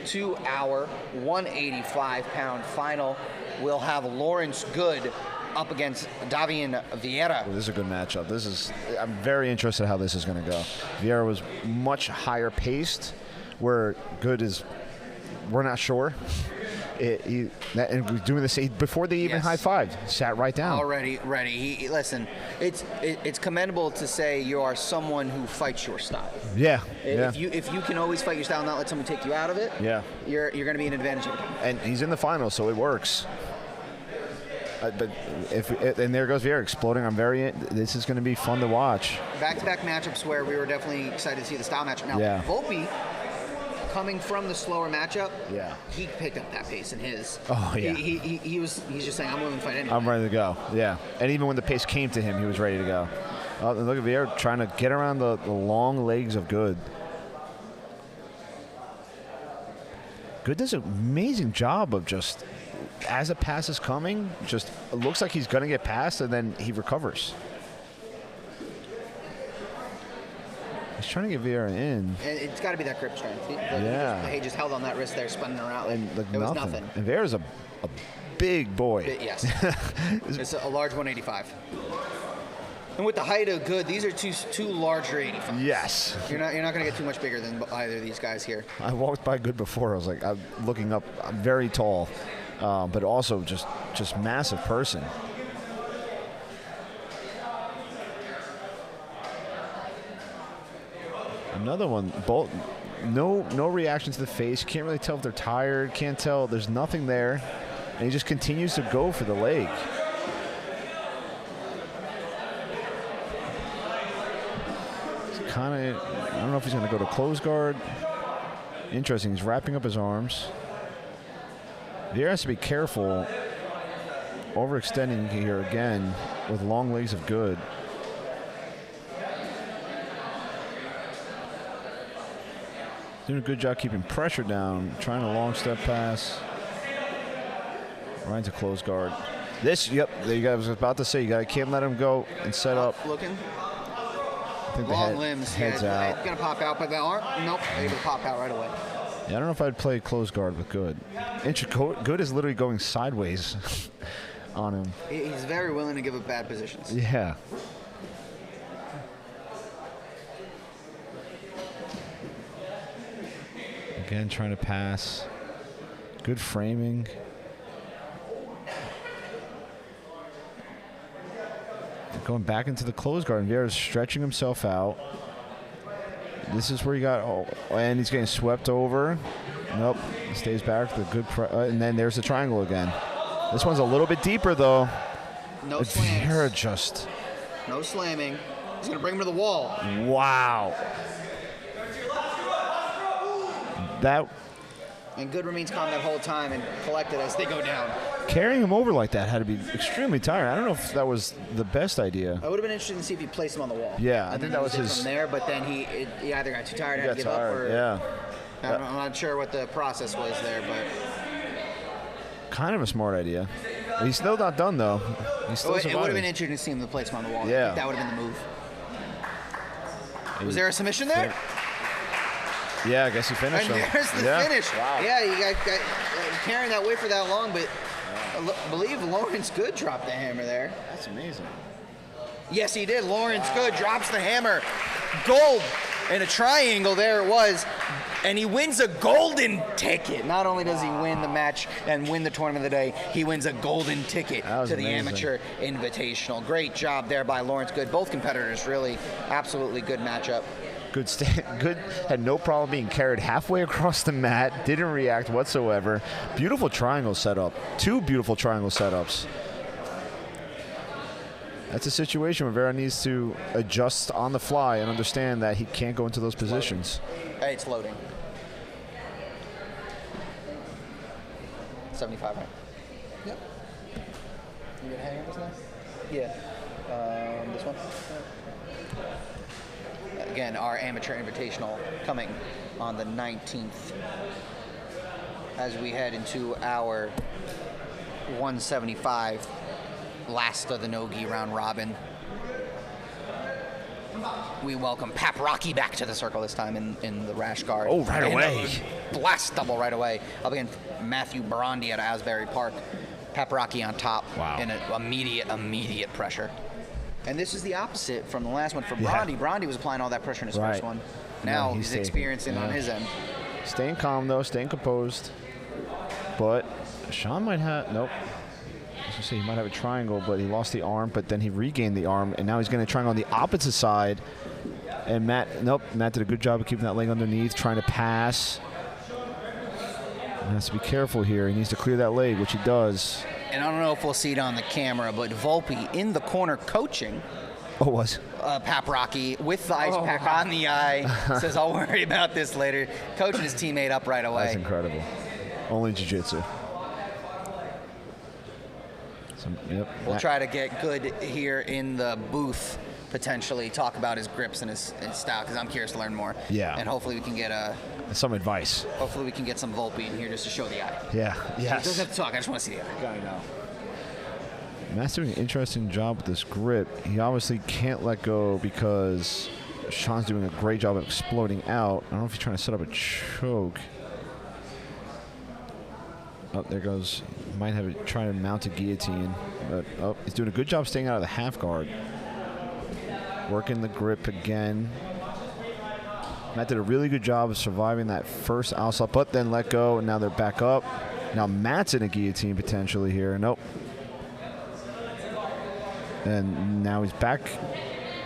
to our 185-pound final. We'll have Lawrence Good up against Davian Vieira. This is a good matchup. I'm very interested how this is going to go. Vieira was much higher paced, where Good is, we're not sure. And was doing this before they even Yes. high-fived. Sat right down. Already ready. Listen, it's commendable to say you are someone who fights your style. Yeah. If you can always fight your style and not let someone take you out of it, Yeah. you're going to be an advantage every time. And he's in the finals, so it works. But and there goes Vieira exploding. This is going to be fun to watch. Back-to-back matchups where we were definitely excited to see the style matchup. Now, Yeah. Volpe, coming from the slower matchup, Yeah. he picked up that pace in his. Oh, yeah. He's just saying, I'm willing to fight anyone. I'm ready to go. Yeah. And even when the pace came to him, he was ready to go. Oh, and look at Vieira trying to get around the long legs of Good. Good does an amazing job of just, as a pass is coming, just it looks like he's going to get past, and then he recovers. He's trying to get Vieira in. And it's got to be that grip strength. Yeah. He just held on that wrist there, spinning around. And It was nothing. And Vieira's a big boy. Yes. It's a large 185. And with the height of Good, these are two larger 85. Yes. You're not going to get too much bigger than either of these guys here. I walked by Good before. I was like, I'm looking up. I'm very tall, but also just massive person. Another one. Both. No reaction to the face. Can't really tell if they're tired. Can't tell. There's nothing there, and he just continues to go for the leg. Kind of, I don't know if he's going to go to close guard. Interesting. He's wrapping up his arms. Vieira has to be careful. Overextending here again with long legs of Good. Doing a good job keeping pressure down. Trying a long step pass. Right into close guard. This, yep, there you guys, I was about to say, you can't let him go and set up. Looking. think the Long limbs. head's yeah, out. Gonna pop out, but the arm, nope, able to pop out right away. Yeah, I don't know if I'd play close guard with Good. Good is literally going sideways on him. He's very willing to give up bad positions. Yeah. Again, trying to pass. Good framing. Going back into the close guard. And Vieira's stretching himself out. This is where you got, and he's getting swept over. Nope, he stays back. The good, and then there's the triangle again. This one's a little bit deeper though. No Vieira slams. just. No slamming. He's gonna bring him to the wall. Wow. That And Good remains calm that whole time and collected as they go down. carrying him over like that had to be extremely tiring. I don't know if that was the best idea. I would have been interested to see if he placed him on the wall. Yeah, I And think then that was used it his- from there. But then he either got too tired and He had got to give up, tired. or Yeah. I'm not sure what the process was there. But Kind of a smart idea. He's still not done though. He's still it would have surviving. been interesting to see him to place him on the wall. Yeah. I think that would have been the move. Was there a submission there? Yeah, I guess he finished And him. there's the Yeah. finish. Wow. Yeah, you got carrying that weight for that long, but I believe Lawrence Good dropped the hammer there. That's amazing. Yes, he did. Lawrence Good drops the hammer. Gold in a triangle, there it was. And he wins a golden ticket. Not only does he win the match and win the tournament of the day, he wins a golden ticket That was to the amazing. Amateur Invitational. Great job there by Lawrence Good. Both competitors really absolutely good matchup. Good had no problem being carried halfway across the mat. Didn't react whatsoever. Beautiful triangle setup. Two beautiful triangle setups. That's a situation where Vera needs to adjust on the fly and understand that he can't go into those positions. Hey, it's loading. 75, right? Yep. You gonna hang on this now? Yeah. This one? Again, our Amateur Invitational coming on the 19th as we head into our 175 last of the no-gi round robin. We welcome Pap Rocky back to the circle this time in the rash guard. Oh, right And away. a blast double right away. Up against Matthew Brondi at Asbury Park. Pap Rocky on top. Wow. And immediate pressure. And this is the opposite from the last one for Yeah. Brondi. Brondi was applying all that pressure in his Right. first one. Now No, he's taking- experiencing on yeah. his end. Staying calm though, staying composed. But Sean might have, nope. I was gonna say he might have a triangle, but he lost the arm, but then he regained the arm, and now he's going to triangle on the opposite side. And Matt did a good job of keeping that leg underneath, trying to pass. He has to be careful here. He needs to clear that leg, which he does. And I don't know if we'll see it on the camera, but Volpe in the corner coaching Oh, was. Pap Rocky with the ice pack on the eye. Says, I'll worry about this later. Coaching his teammate up right away. That's incredible. Only jiu-jitsu. Yep. We'll try to get Good here in the booth, potentially talk about his grips and his style, because I'm curious to learn more. Yeah. And hopefully we can get Some advice. some Volpe in here just to show the eye. Yeah. He doesn't Yes. have to talk. I just want to see the eye. I know. Matt's doing an interesting job with this grip. He obviously can't let go because Sean's doing a great job of exploding out. I don't know if he's trying to set up a choke. Oh, there goes. Might have it trying to mount a guillotine. But he's doing a good job staying out of the half guard. Working the grip again. Matt did a really good job of surviving that first outside, but then let go, and now they're back up. Now Matt's in a guillotine potentially here. Nope. And now he's back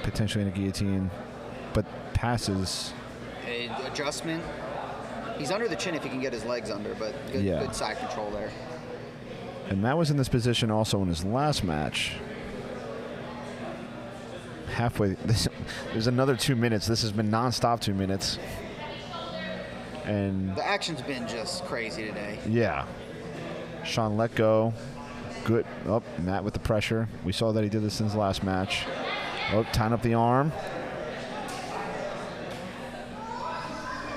potentially in a guillotine, but passes. Adjustment. He's under the chin if he can get his legs under, but good side control there. And Matt was in this position also in his last match. Halfway, there's another 2 minutes. This has been nonstop 2 minutes. And The action's been just crazy today. yeah, Sean let go. Good. Oh, Matt with the pressure. We saw that he did this in his last match. Oh, tying up the arm.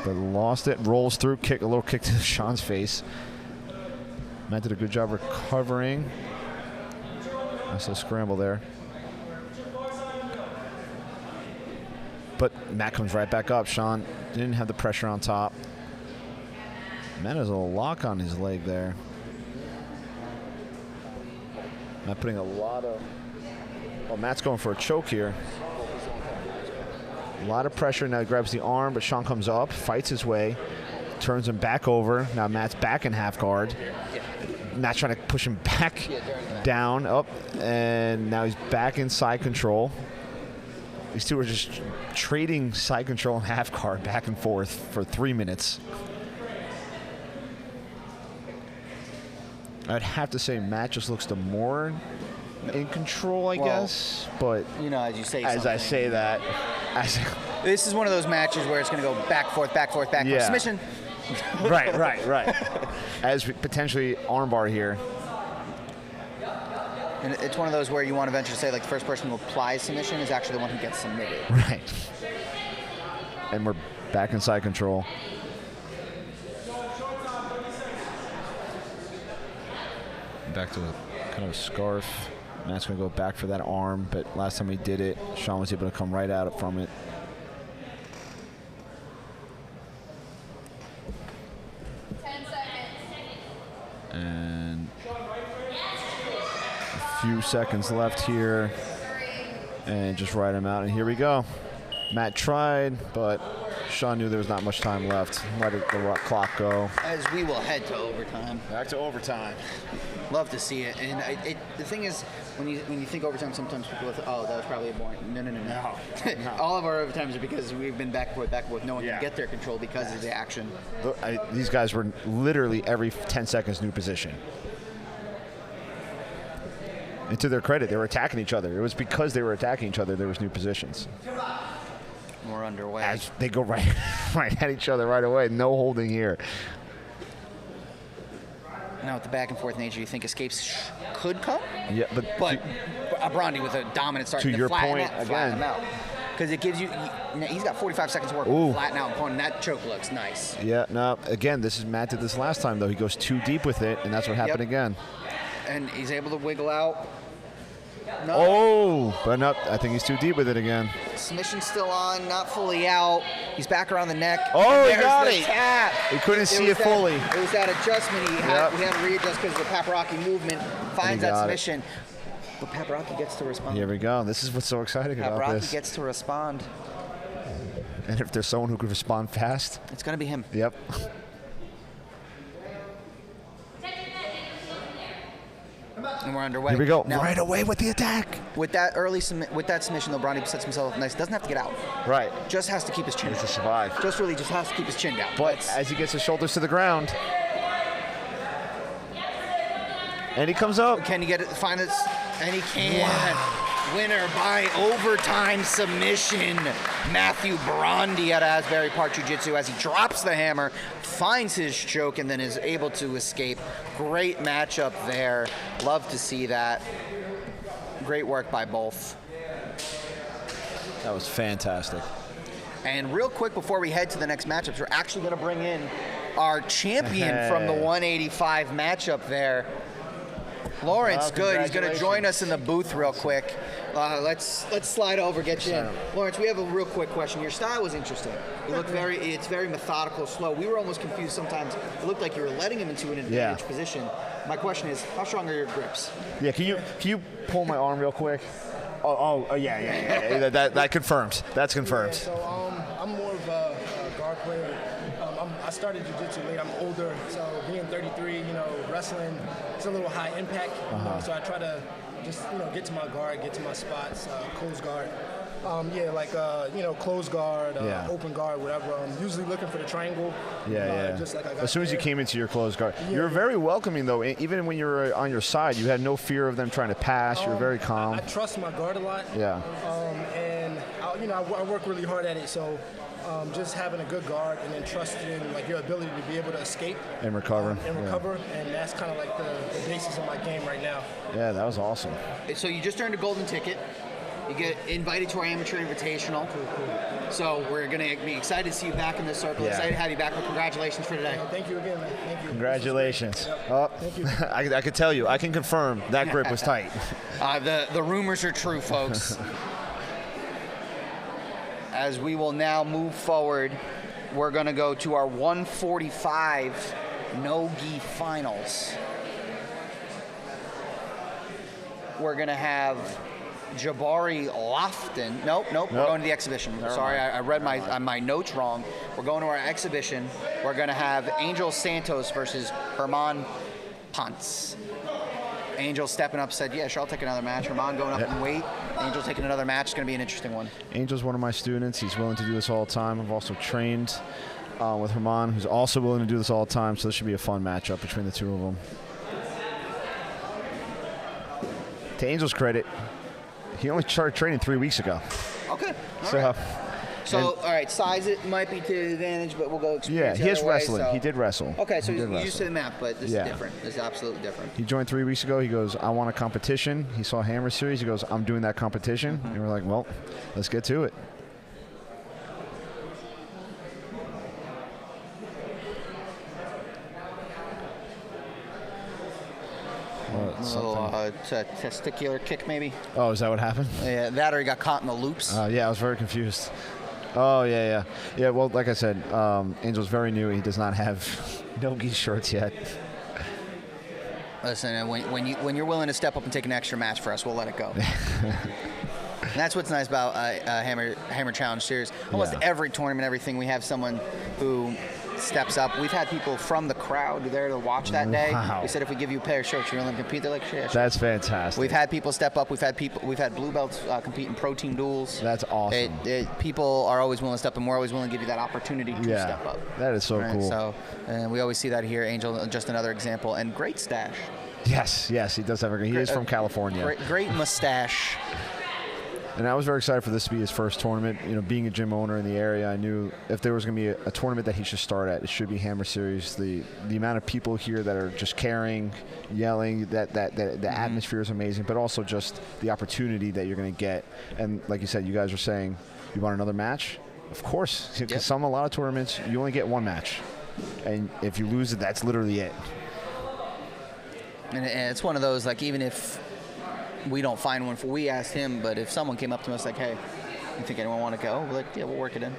But lost it. Rolls through. A little kick to Sean's face. Matt did a good job recovering. Nice little scramble there. But Matt comes right back up. Sean didn't have the pressure on top. Matt has a lock on his leg there. Matt putting a lot of... Well, Matt's going for a choke here. A lot of pressure. Now he grabs the arm, but Sean comes up, fights his way, turns him back over. Now Matt's back in half guard. Matt's trying to push him back down, up, and now he's back in side control. These two are just trading side control and half guard back and forth for 3 minutes. I'd have to say Matt just looks the more in control, I guess. But You know, as you say as I something. say that, This is one of those matches where it's going to go back, forth, back, forth, back, forth. Yeah. Submission. right. As we potentially armbar here. And it's one of those where you want to venture to say, like, the first person who applies submission is actually the one who gets submitted. Right. And we're back in side control. Back to a kind of a scarf. Matt's going to go back for that arm, but last time he did it, Sean was able to come right out from it. And a few seconds left here. And just ride him out, and here we go. Matt tried, but Sean knew there was not much time left. Let the clock go. As we will head to overtime. Back to overtime. Love to see it. And the thing is, when you think overtime, sometimes people think, oh, that was probably a boring. No. All of our overtimes are because we've been back and forth. No one can get their control because of the action. These guys were literally every 10 seconds new position. And to their credit, they were attacking each other. It was because they were attacking each other there was new positions. We're underway. As they go right at each other right away. No holding here. Now, with the back and forth nature, you think escapes could come? Yeah, but Brandi with a dominant start. to your point, flatten again. him out. Because it gives you, he's got 45 seconds to work with flatten out opponent. That choke looks nice. Yeah, no, again, Matt did this last time, though. He goes too deep with it, and that's what happened again. And he's able to wiggle out. No. Oh, but no, I think he's too deep with it again. Submission's still on, not fully out. He's back around the neck. Oh, he There's got the it. Tap. He couldn't see was it fully. It was that adjustment. We had to readjust because of the Paparazzi movement. Finds that got it. submission. But Paparazzi gets to respond. Here we go. This is what's so exciting about Paparazzi this. gets to respond. And if there's someone who could respond fast, It's going to be him. yep. And we're underway. Here we go. Now, Right away with the attack. with that with that submission, though, Brandi sets himself up nice. Doesn't have to get out. Right. Just has to keep his chin Needs to down. survive. Just has to keep his chin down. But as he gets his shoulders to the ground, and he comes up. Can he get it? Find it? And he can. Wow. Winner by overtime submission. Matthew Brandi out of Asbury Park Jiu-Jitsu as he drops the hammer, finds his choke, and then is able to escape. Great matchup there. Love to see that. Great work by both. That was fantastic. And real quick before we head to the next matchups, we're actually going to bring in our champion from the 185 matchup there. Lawrence, Well, good. He's going to join us in the booth real quick. Let's slide over, get you in. Lawrence, we have a real quick question. Your style was interesting. You look it's very methodical, slow. We were almost confused sometimes. It looked like you were letting him into an advantage position. My question is, how strong are your grips? Yeah, can you pull my arm real quick? Yeah. That confirms. That's confirmed. Yeah, so I'm more of a guard player. I started jiu-jitsu late. I'm older, so being 33, wrestling, it's a little high impact. So I try to just get to my guard, get to my spots, close guard. Close guard, open guard, whatever. I'm usually looking for the triangle. Just like I got as soon as you there. came into your closed guard, you were very welcoming though. Even when you were on your side, you had no fear of them trying to pass. You were very calm. I trust my guard a lot. Yeah. I work really hard at it. So just having a good guard and then trusting your ability to be able to escape And recover. and that's kind of like the basis of my game right now. Yeah, that was awesome. So you just earned a golden ticket. You get invited to our amateur invitational. Cool. So we're going to be excited to see you back in this circle. Yeah. Excited to have you back. But congratulations for today. Thank you again, man. Thank you. Congratulations. Thank you. I could tell you. I can confirm that grip was tight. The rumors are true, folks. as we will now move forward, we're going to go to our 145 no-gi finals. We're going to have Jabari Lofton. Nope. We're going to the exhibition. Sorry, I read my notes wrong. We're going to our exhibition. We're going to have Angel Santos versus Herman Ponce. Angel stepping up, said, yeah, sure, I'll take another match. Herman going up in weight. Angel taking another match. It's going to be an interesting one. Angel's one of my students. He's willing to do this all the time. I've also trained with Herman, who's also willing to do this all the time, so this should be a fun matchup between the two of them. To Angel's credit, he only started training 3 weeks ago. Okay. So, all right, size it might be to his advantage, but we'll go experience he has the other way, wrestling. so- He did wrestle. Okay, so He you did used to wrestle. the map, but this is different. This is absolutely different. He joined 3 weeks ago. He goes, I want a competition. He saw Hammer Series. He goes, I'm doing that competition. And we're like, well, let's get to it. little testicular kick, maybe. Oh, is that what happened? Yeah, that or he got caught in the loops. Yeah, I was very confused. Oh, yeah. Yeah, well, like I said, Angel's very new. He does not have no-gi shorts yet. Listen, and when you're willing to step up and take an extra match for us, we'll let it go. And that's what's nice about Hammer Challenge Series. Almost every tournament, everything, we have someone who steps up. We've had people from the crowd there to watch that day. Wow. We said, if we give you a pair of shirts, you're willing to compete. They're like, shit. That's fantastic. We've had people step up. We've had blue belts compete in pro team duels. That's awesome. People are always willing to step up, and we're always willing to give you that opportunity to step up. That is so cool. So, and we always see that here. Angel, just another example, and great stash. Yes, he does have he is from California. Great mustache. And I was very excited for this to be his first tournament. You know, being a gym owner in the area, I knew if there was going to be a tournament that he should start at, it should be Hammer Series. The amount of people here that are just caring, yelling, the atmosphere is amazing, but also just the opportunity that you're going to get. And like you said, you guys are saying, you want another match? Of course. Because a lot of tournaments, you only get one match. And if you lose it, that's literally it. And it's one of those, like, even if we don't find one we asked him, but if someone came up to us like, hey, you think anyone want to go? We're like, yeah, we'll work it in.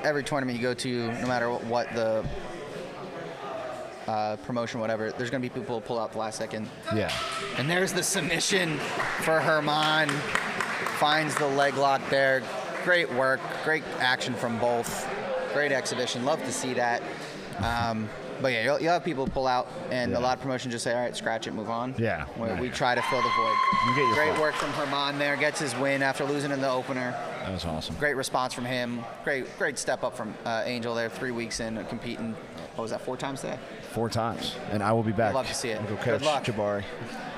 Every tournament you go to, no matter what the promotion, whatever, there's going to be people who pull out the last second. Yeah. And there's the submission for Herman. Finds the leg lock there. Great work. Great action from both. Great exhibition. Love to see that. But yeah, you'll have people pull out, and a lot of promotions just say, all right, scratch it, move on. Yeah. We try to fill the void. You get your Great fun. work from Herman there. Gets his win after losing in the opener. That was awesome. Great response from him. Great step up from Angel there, 3 weeks in, competing. What was that, 4 times today? 4 times. And I will be back. I'd love to see it. I'll go Good catch luck. Jabari.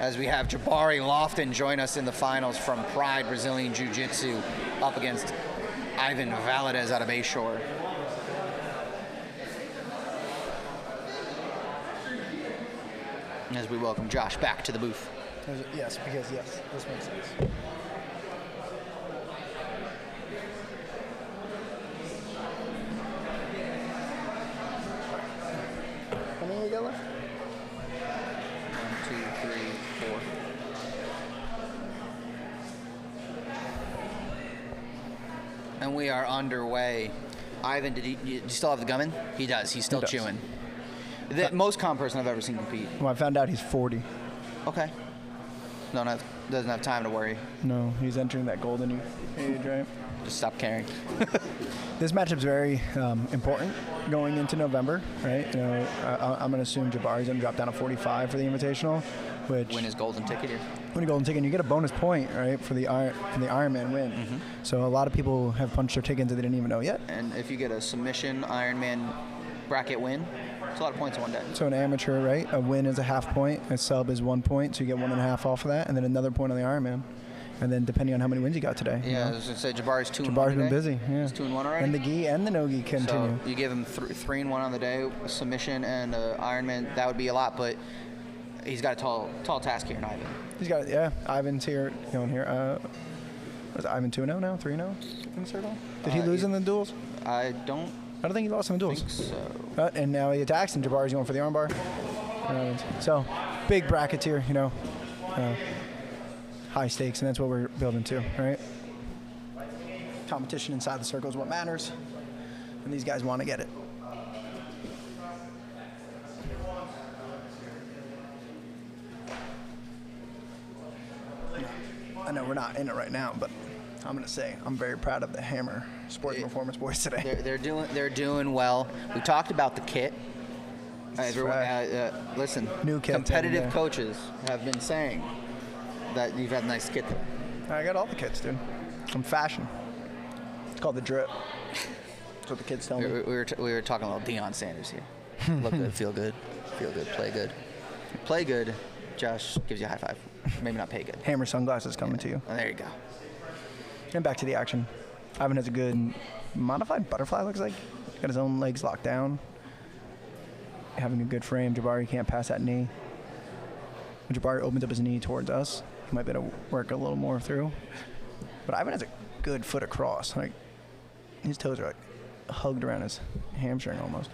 As we have Jabari Lofton join us in the finals from Pride Brazilian Jiu-Jitsu up against Ivan Valadez out of Bayshore. As we welcome Josh back to the booth. Yes, because this makes sense. How many you got left? 1, 2, 3, 4. And we are underway. Ivan, do you still have the gum in? He does. He's still chewing. The most calm person I've ever seen compete. Well, I found out he's 40. Okay. Doesn't have time to worry. No, he's entering that golden age, right? Just stop caring. This matchup's very important going into November, right? You know, I'm going to assume Jabari's going to drop down to 45 for the Invitational, which Win his golden ticket here. win a golden ticket, and you get a bonus point, right, for the Iron Man win. Mm-hmm. So a lot of people have punched their tickets that they didn't even know yet. And if you get a submission Iron Man bracket win, it's a lot of points in one day. So an amateur, right, a win is a half point, a sub is 1 point, so you get 1.5 off of that, and then another point on the Iron Man. And then depending on how many wins you got today. Yeah, I was going to say Jabari's 2-1 Jabari's today. been busy. Yeah. He's 2-1 already. And the gi and the no gi continue. So you give him 3-1 on the day, a submission and Iron Man. That would be a lot, but he's got a tall task here in Ivan. He's got, Ivan's here, going here. Was Ivan 2-0 now, 3-0 in the circle? Did he lose in the duels? I don't I don't think he lost in the duels. think so. And now he attacks, and Jabari's going for the armbar. So big brackets here, you know. high stakes, and that's what we're building to, right? Competition inside the circle is what matters, and these guys want to get it. I know we're not in it right now, but I'm gonna say I'm very proud of the Hammer Sports and Performance boys today. They're doing well. We talked about the kit. Everyone, listen. New kit, competitive yeah. coaches have been saying that you've had a nice kit today. I got all the kits, dude. I'm fashion. It's called the drip. That's what the kids tell me. We were talking a little Deion Sanders here. Look good, feel good, play good. Play good. Josh gives you a high five. Maybe not pay good. Hammer sunglasses coming to you. Oh, there you go. And back to the action. Ivan has a good modified butterfly, looks like. Got his own legs locked down. Having a good frame. Jabari can't pass that knee. When Jabari opens up his knee towards us, he might be able to work a little more through. But Ivan has a good foot across. Like, his toes are like hugged around his hamstring almost.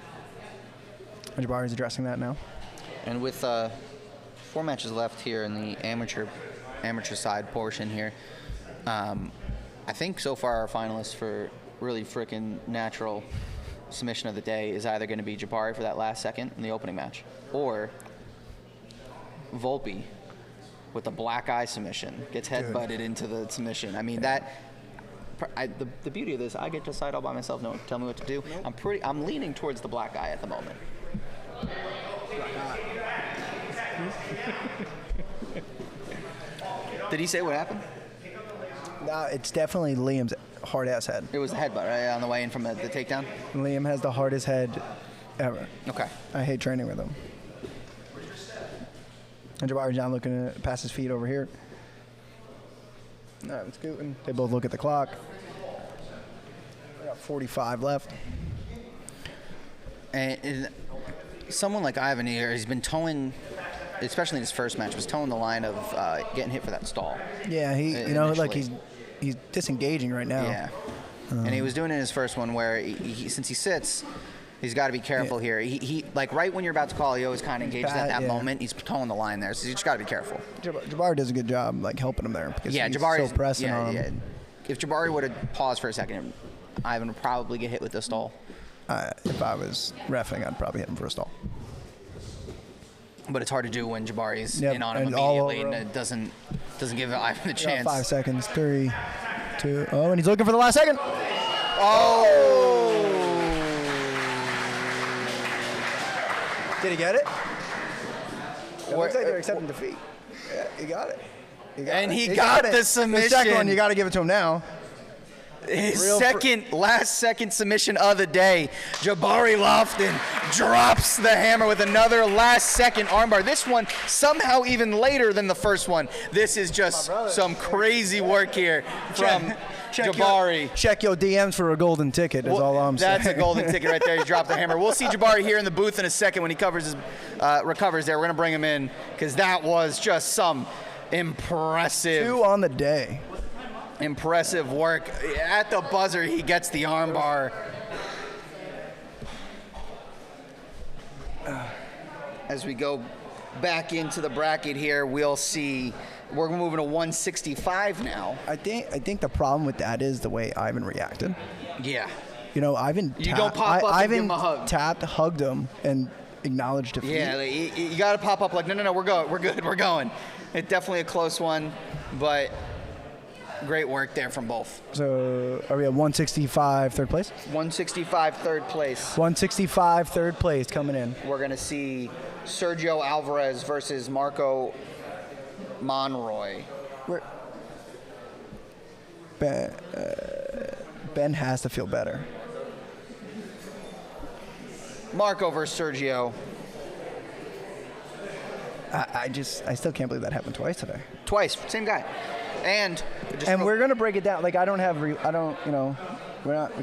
And Jabari's addressing that now. And with 4 matches left here in the amateur side portion here, I think so far our finalists for really freaking natural submission of the day is either going to be Jabari for that last second in the opening match, or Volpe with the black eye submission gets headbutted into the submission. I mean the beauty of this, I get to decide all by myself. No one can tell me what to do. I'm leaning towards the black eye at the moment. Did he say what happened? It's definitely Liam's hard-ass head. It was the headbutt, right, on the way in from the takedown? Liam has the hardest head ever. Okay. I hate training with him. And Jabari's down looking to pass his feet over here. All right, let's go. They both look at the clock. We got 45 left. And someone like Ivan here, he's been towing, especially in his first match, was towing the line of getting hit for that stall. Yeah, like he's disengaging right now. Yeah. And he was doing it in his first one where since he sits, he's got to be careful here. He like right when you're about to call, he always kind of engages at that moment. He's towing the line there, so you just got to be careful. Jabari does a good job like helping him there because he's Jabari's so pressing on him. Yeah. If Jabari would have paused for a second, Ivan would probably get hit with the stall. If I was reffing, I'd probably hit him for a stall. But it's hard to do when Jabari's Yep, in on him and all immediately, over and it doesn't give Ivan the chance. 5 seconds. 3, 2. Oh, and he's looking for the last second. Oh! Did he get it? It looks like they're accepting defeat. Yeah, he got it. He got the submission. The second one, you got to give it to him now. His last second submission of the day. Jabari Lofton drops the hammer with another last second armbar. This one somehow even later than the first one. This is just some crazy work here from Jabari. Check your DMs for a golden ticket is all I'm saying. That's a golden ticket right there. He dropped the hammer. We'll see Jabari here in the booth in a second when he recovers there. We're going to bring him in because that was just some impressive. 2 on the day. Impressive work. At the buzzer, he gets the armbar. As we go back into the bracket here, we'll see we're moving to 165 now. I think the problem with that is the way Ivan reacted. Yeah. Ivan you don't pop up and give him a hug. Tapped, hugged him, and acknowledged defeat. Yeah, you got to pop up like, no, we're good, we're going. It's definitely a close one, but great work there from both. So are we at 165 third place? 165 third place. 165 third place coming in. We're going to see Sergio Alvarez versus Marco Monroy. Ben has to feel better. Marco versus Sergio. I still can't believe that happened twice today. Twice, same guy. And we're gonna break it down. Like we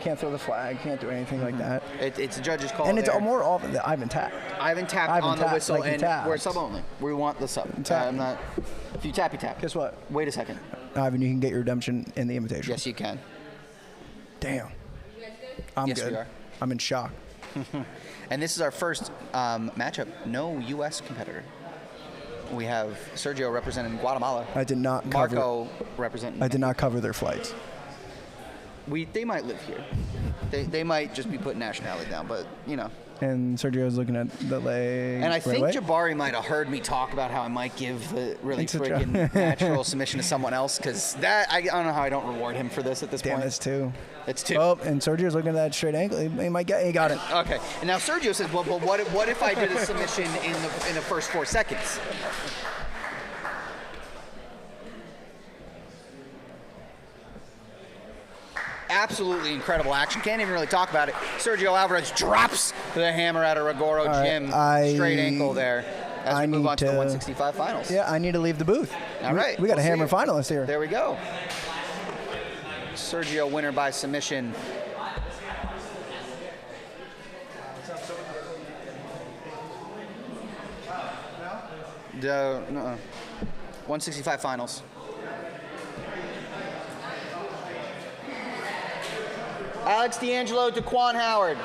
can't throw the flag, can't do anything like that. It's a judge's call. And it's there. more often that Ivan tapped. Ivan tapped on the whistle, like and we're sub only. We want the sub. I'm not. If you tap, you tap. Guess what? Wait a second. Ivan, you can get your redemption in the invitation. Yes, you can. Damn. I'm yes, good. we are. I'm in shock. And this is our first matchup. No U.S. competitor. we have Sergio representing Guatemala. I did not cover. Marco representing. I did not cover their flights. They might live here. They might just be putting nationality down, but you know. And Sergio's looking at the leg. And I right think away. Jabari might have heard me talk about how I might give the really It's a freaking natural submission to someone else, because that I don't know how I don't reward him for this at this Damn, point. it's 2. It's 2. Oh, and Sergio's looking at that straight ankle. He might get. He got it. Okay. And now Sergio says, well, what if I did a submission in the first 4 seconds? Absolutely incredible action. Can't even really talk about it. Sergio Alvarez drops the hammer out of Rigoro right, Gym. Straight ankle there as we move on to the 165 finals. Yeah, I need to leave the booth. All right. We got we'll a hammer see. finalist here. There we go. Sergio winner by submission. No. 165 finals. Alex D'Angelo to Quan Howard.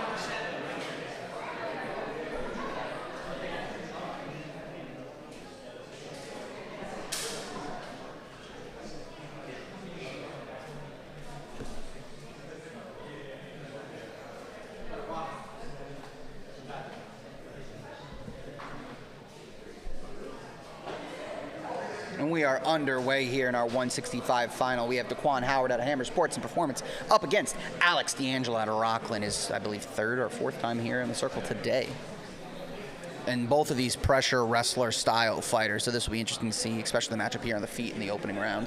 And we are underway here in our 165 final. We have DeQuan Howard out of Hammer Sports and Performance up against Alex D'Angelo out of Rockland. His, I believe, 3rd or 4th time here in the circle today. And both of these pressure wrestler style fighters, so this will be interesting to see, especially the matchup here on the feet in the opening round.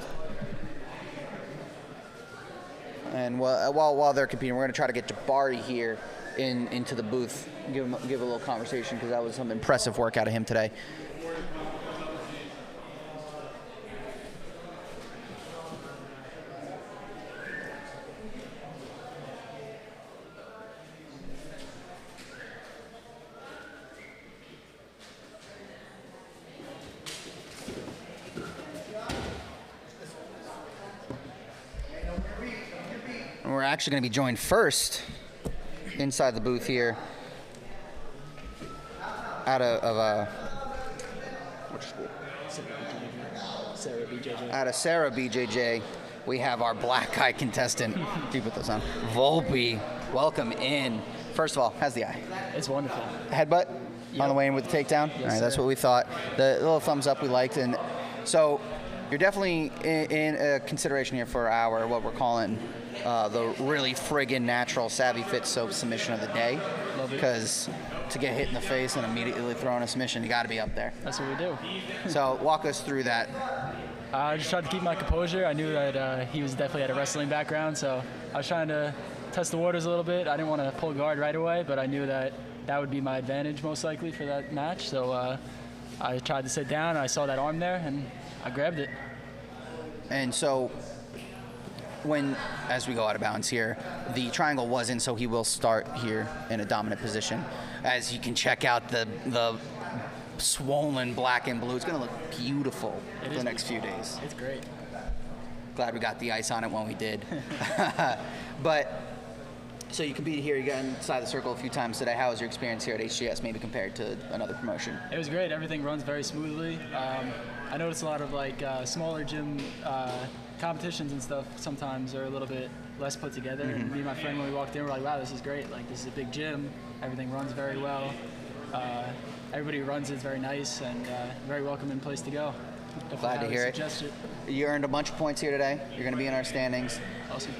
And while they're competing, we're going to try to get Jabari here into the booth, give a little conversation, because that was some impressive work out of him today. We're actually going to be joined first inside the booth here out of which school? Sarah BJJ. Out of Sarah BJJ, we have our black eye contestant. You put those on. Volpe, welcome in. First of all, how's the eye? It's wonderful. Headbutt on the way in with the takedown? Yes, all right, that's sir. what we thought. The little thumbs up we liked. And so you're definitely in a consideration here for our, what we're calling the really friggin' natural savvy fit soap submission of the day. Love it. Because to get hit in the face and immediately throw in a submission, you got to be up there. That's what we do. So walk us through that. I just tried to keep my composure. I knew that he was definitely had a wrestling background, so I was trying to test the waters a little bit. I didn't want to pull guard right away, but I knew that that would be my advantage most likely for that match. So I tried to sit down. I saw that arm there, and I grabbed it. And so as we go out of bounds here, the triangle was in, so he will start here in a dominant position. As you can check out the swollen black and blue. It's going to look beautiful the next few days. It's great. Glad we got the ice on it when we did. But so you competed here, you got inside the circle a few times today. How was your experience here at HCS, maybe compared to another promotion? It was great. Everything runs very smoothly. I noticed a lot of smaller gym competitions and stuff sometimes are a little bit less put together. Mm-hmm. And me and my friend, when we walked in, we're like, wow, this is great. Like, this is a big gym. Everything runs very well. Everybody who runs is very nice and very welcoming place to go. Definitely Glad to highly hear it. suggest it. You earned a bunch of points here today. You're going to be in our standings. Awesome.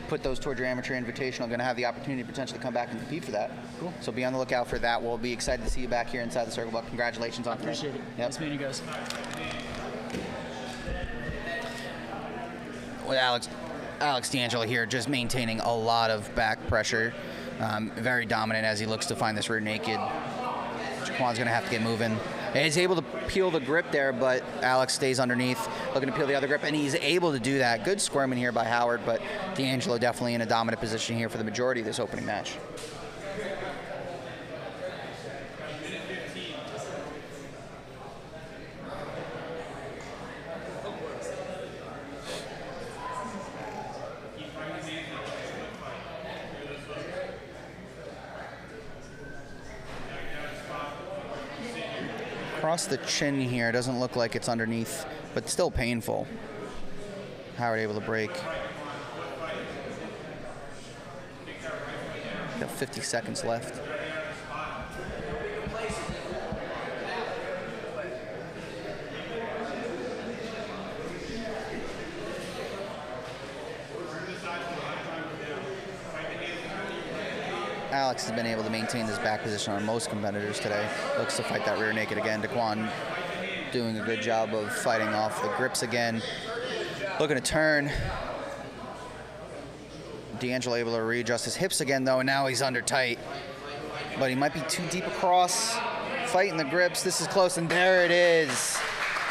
Put those towards your amateur invitational. Going to have the opportunity to potentially come back and compete for that. Cool. So be on the lookout for that. We'll be excited to see you back here inside the circle. But congratulations on today. Appreciate it. Yep. Nice meeting you guys. With Alex D'Angelo here, just maintaining a lot of back pressure. Very dominant as he looks to find this rear naked. Jaquan's going to have to get moving. He's able to peel the grip there, but Alex stays underneath, looking to peel the other grip, and he's able to do that. Good squirming here by Howard, but D'Angelo definitely in a dominant position here for the majority of this opening match. across the chin here. Doesn't look like it's underneath, but still painful. Howard able to break. Got 50 seconds left. Alex has been able to maintain this back position on most competitors today. Looks to fight that rear naked again. Daquan doing a good job of fighting off the grips again. Looking to turn. D'Angelo able to readjust his hips again, though, and now he's under tight. But he might be too deep across. Fighting the grips. This is close, and there it is.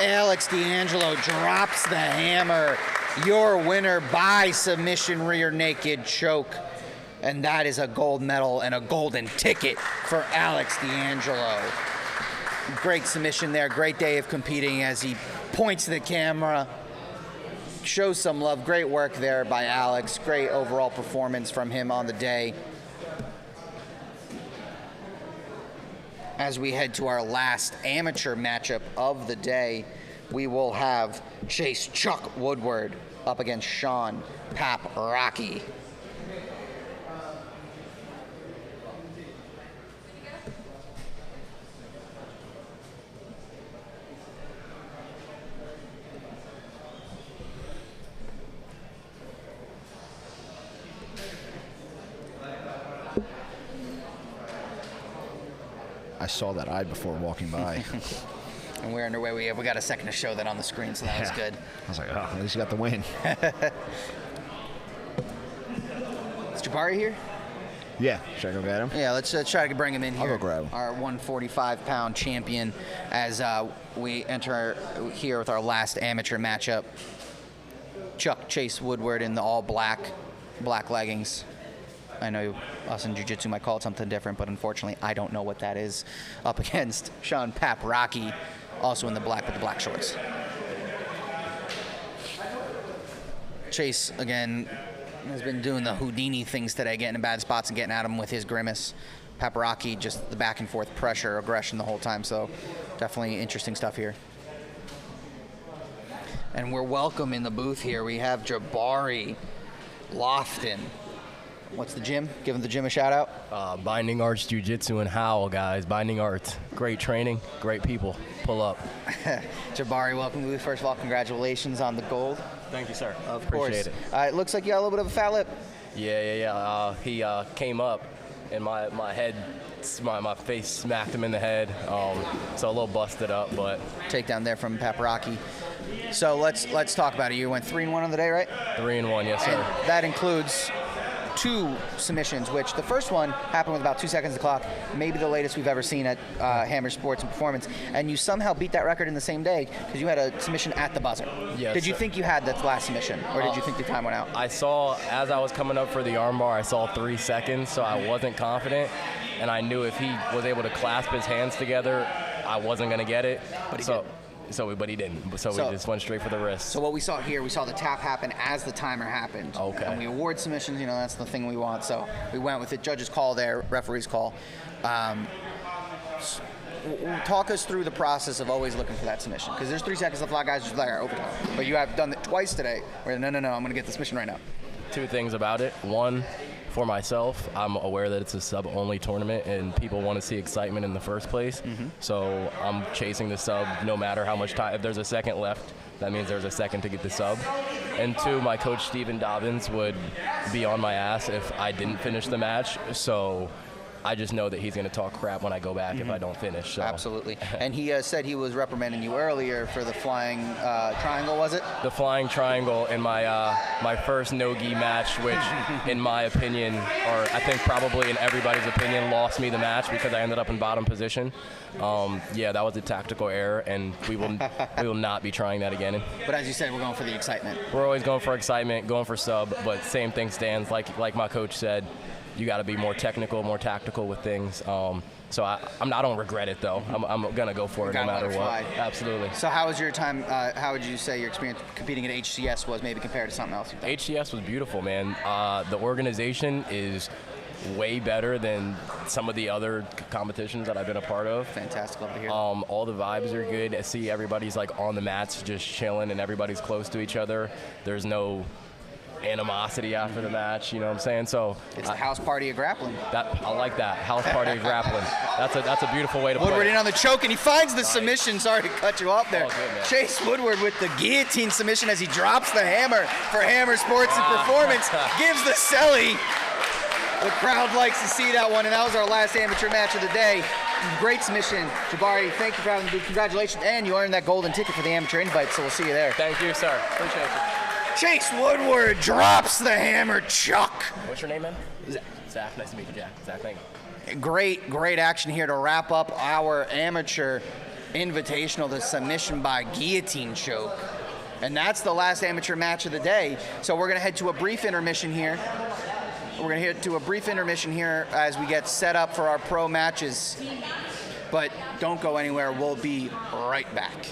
Alex D'Angelo drops the hammer. Your winner by submission rear naked choke. And that is a gold medal and a golden ticket for Alex D'Angelo. Great submission there. Great day of competing as he points to the camera. Shows some love. Great work there by Alex. Great overall performance from him on the day. As we head to our last amateur matchup of the day, we will have Chase Chuck Woodward up against Sean Pap Rocky. I saw that eye before walking by. And we're underway. We got a second to show that on the screen, so that was good. I was like, oh, at least you got the win. Is Jabari here? Yeah, should I go get him? Yeah, let's try to bring him in here. I'll go grab him. Our 145-pound champion as we enter here with our last amateur matchup. Chuck Chase Woodward in the all black leggings. I know us in jiu-jitsu might call it something different, but unfortunately I don't know what that is. Up against Sean Pap Rocky, also in the black with the black shorts. Chase, again, has been doing the Houdini things today, getting in bad spots and getting at him with his grimace. Pap Rocky, just the back and forth pressure, aggression the whole time, so definitely interesting stuff here. And we're welcome in the booth here. We have Jabari Lofton. What's the gym? Giving the gym a shout out. Binding Arts Jiu-Jitsu in Howell, guys. Binding Arts. Great training, great people. Pull up. Jabari, welcome to the booth. First of all, congratulations on the gold. Thank you, sir. Of Appreciate course. it. It looks like you got a little bit of a fat lip. Yeah. He came up, and my head, my face smacked him in the head. So a little busted up, but Takedown there from Paparaki. So let's talk about it. You went 3-1 on the day, right? 3-1, yes, sir. And that includes 2 submissions, which the first one happened with about 2 seconds of the clock, maybe the latest we've ever seen at Hammer Sports and Performance, and you somehow beat that record in the same day because you had a submission at the buzzer. Yes, did you sir. think you had that last submission, or did you think the time went out? I saw, as I was coming up for the armbar, I saw 3 seconds, so I wasn't confident, and I knew if he was able to clasp his hands together, I wasn't going to get it. But he did. But he didn't. So we just went straight for the wrist. So what we saw here, we saw the tap happen as the timer happened. Okay. And we award submissions, that's the thing we want. So we went with it. Judge's call there, referee's call. Talk us through the process of always looking for that submission. Because there's 3 seconds left, a lot of guys just like, overtime. But you have done it twice today, where no, I'm going to get the submission right now. 2 things about it. One, for myself, I'm aware that it's a sub-only tournament and people want to see excitement in the first place. Mm-hmm. So I'm chasing the sub no matter how much time. If there's a second left, that means there's a second to get the sub. And 2, my coach, Steven Dobbins, would be on my ass if I didn't finish the match. So I just know that he's going to talk crap when I go back if I don't finish. So. Absolutely. And he said he was reprimanding you earlier for the flying triangle, was it? The flying triangle in my first no-gi match, which in my opinion, or I think probably in everybody's opinion, lost me the match because I ended up in bottom position. That was a tactical error, and we will not be trying that again. But as you said, we're going for the excitement. We're always going for excitement, going for sub, but same thing stands. Like my coach said, you got to be more technical, more tactical with things. So I don't regret it though. I'm gonna go for it no matter what. Absolutely. So how was your time? How would you say your experience competing at HCS was, maybe compared to something else you've done? HCS was beautiful, man. The organization is way better than some of the other competitions that I've been a part of. Fantastic, love to hear. All the vibes are good. I see everybody's like on the mats just chilling and everybody's close to each other. There's no animosity after the match, you know what I'm saying? So It's the house party of grappling. I like that. House party of grappling. That's a beautiful way to Woodward put it. in on the choke, and he finds the submission. Sorry to cut you off there. Oh, good, man. Chase Woodward with the guillotine submission as he drops the hammer for Hammer Sports and Performance. Gives the celly. The crowd likes to see that one, and that was our last amateur match of the day. Great submission. Jabari, thank you for having me. Congratulations, and you earned that golden ticket for the amateur invite, so we'll see you there. Thank you, sir. Appreciate you. Chase Woodward drops the hammer, Chuck. What's your name, man? Zach. Nice to meet you, Jack. Zach, thank you. Great action here to wrap up our amateur invitational, the submission by guillotine choke. And that's the last amateur match of the day. So we're going to head to a brief intermission here. As we get set up for our pro matches. But don't go anywhere. We'll be right back.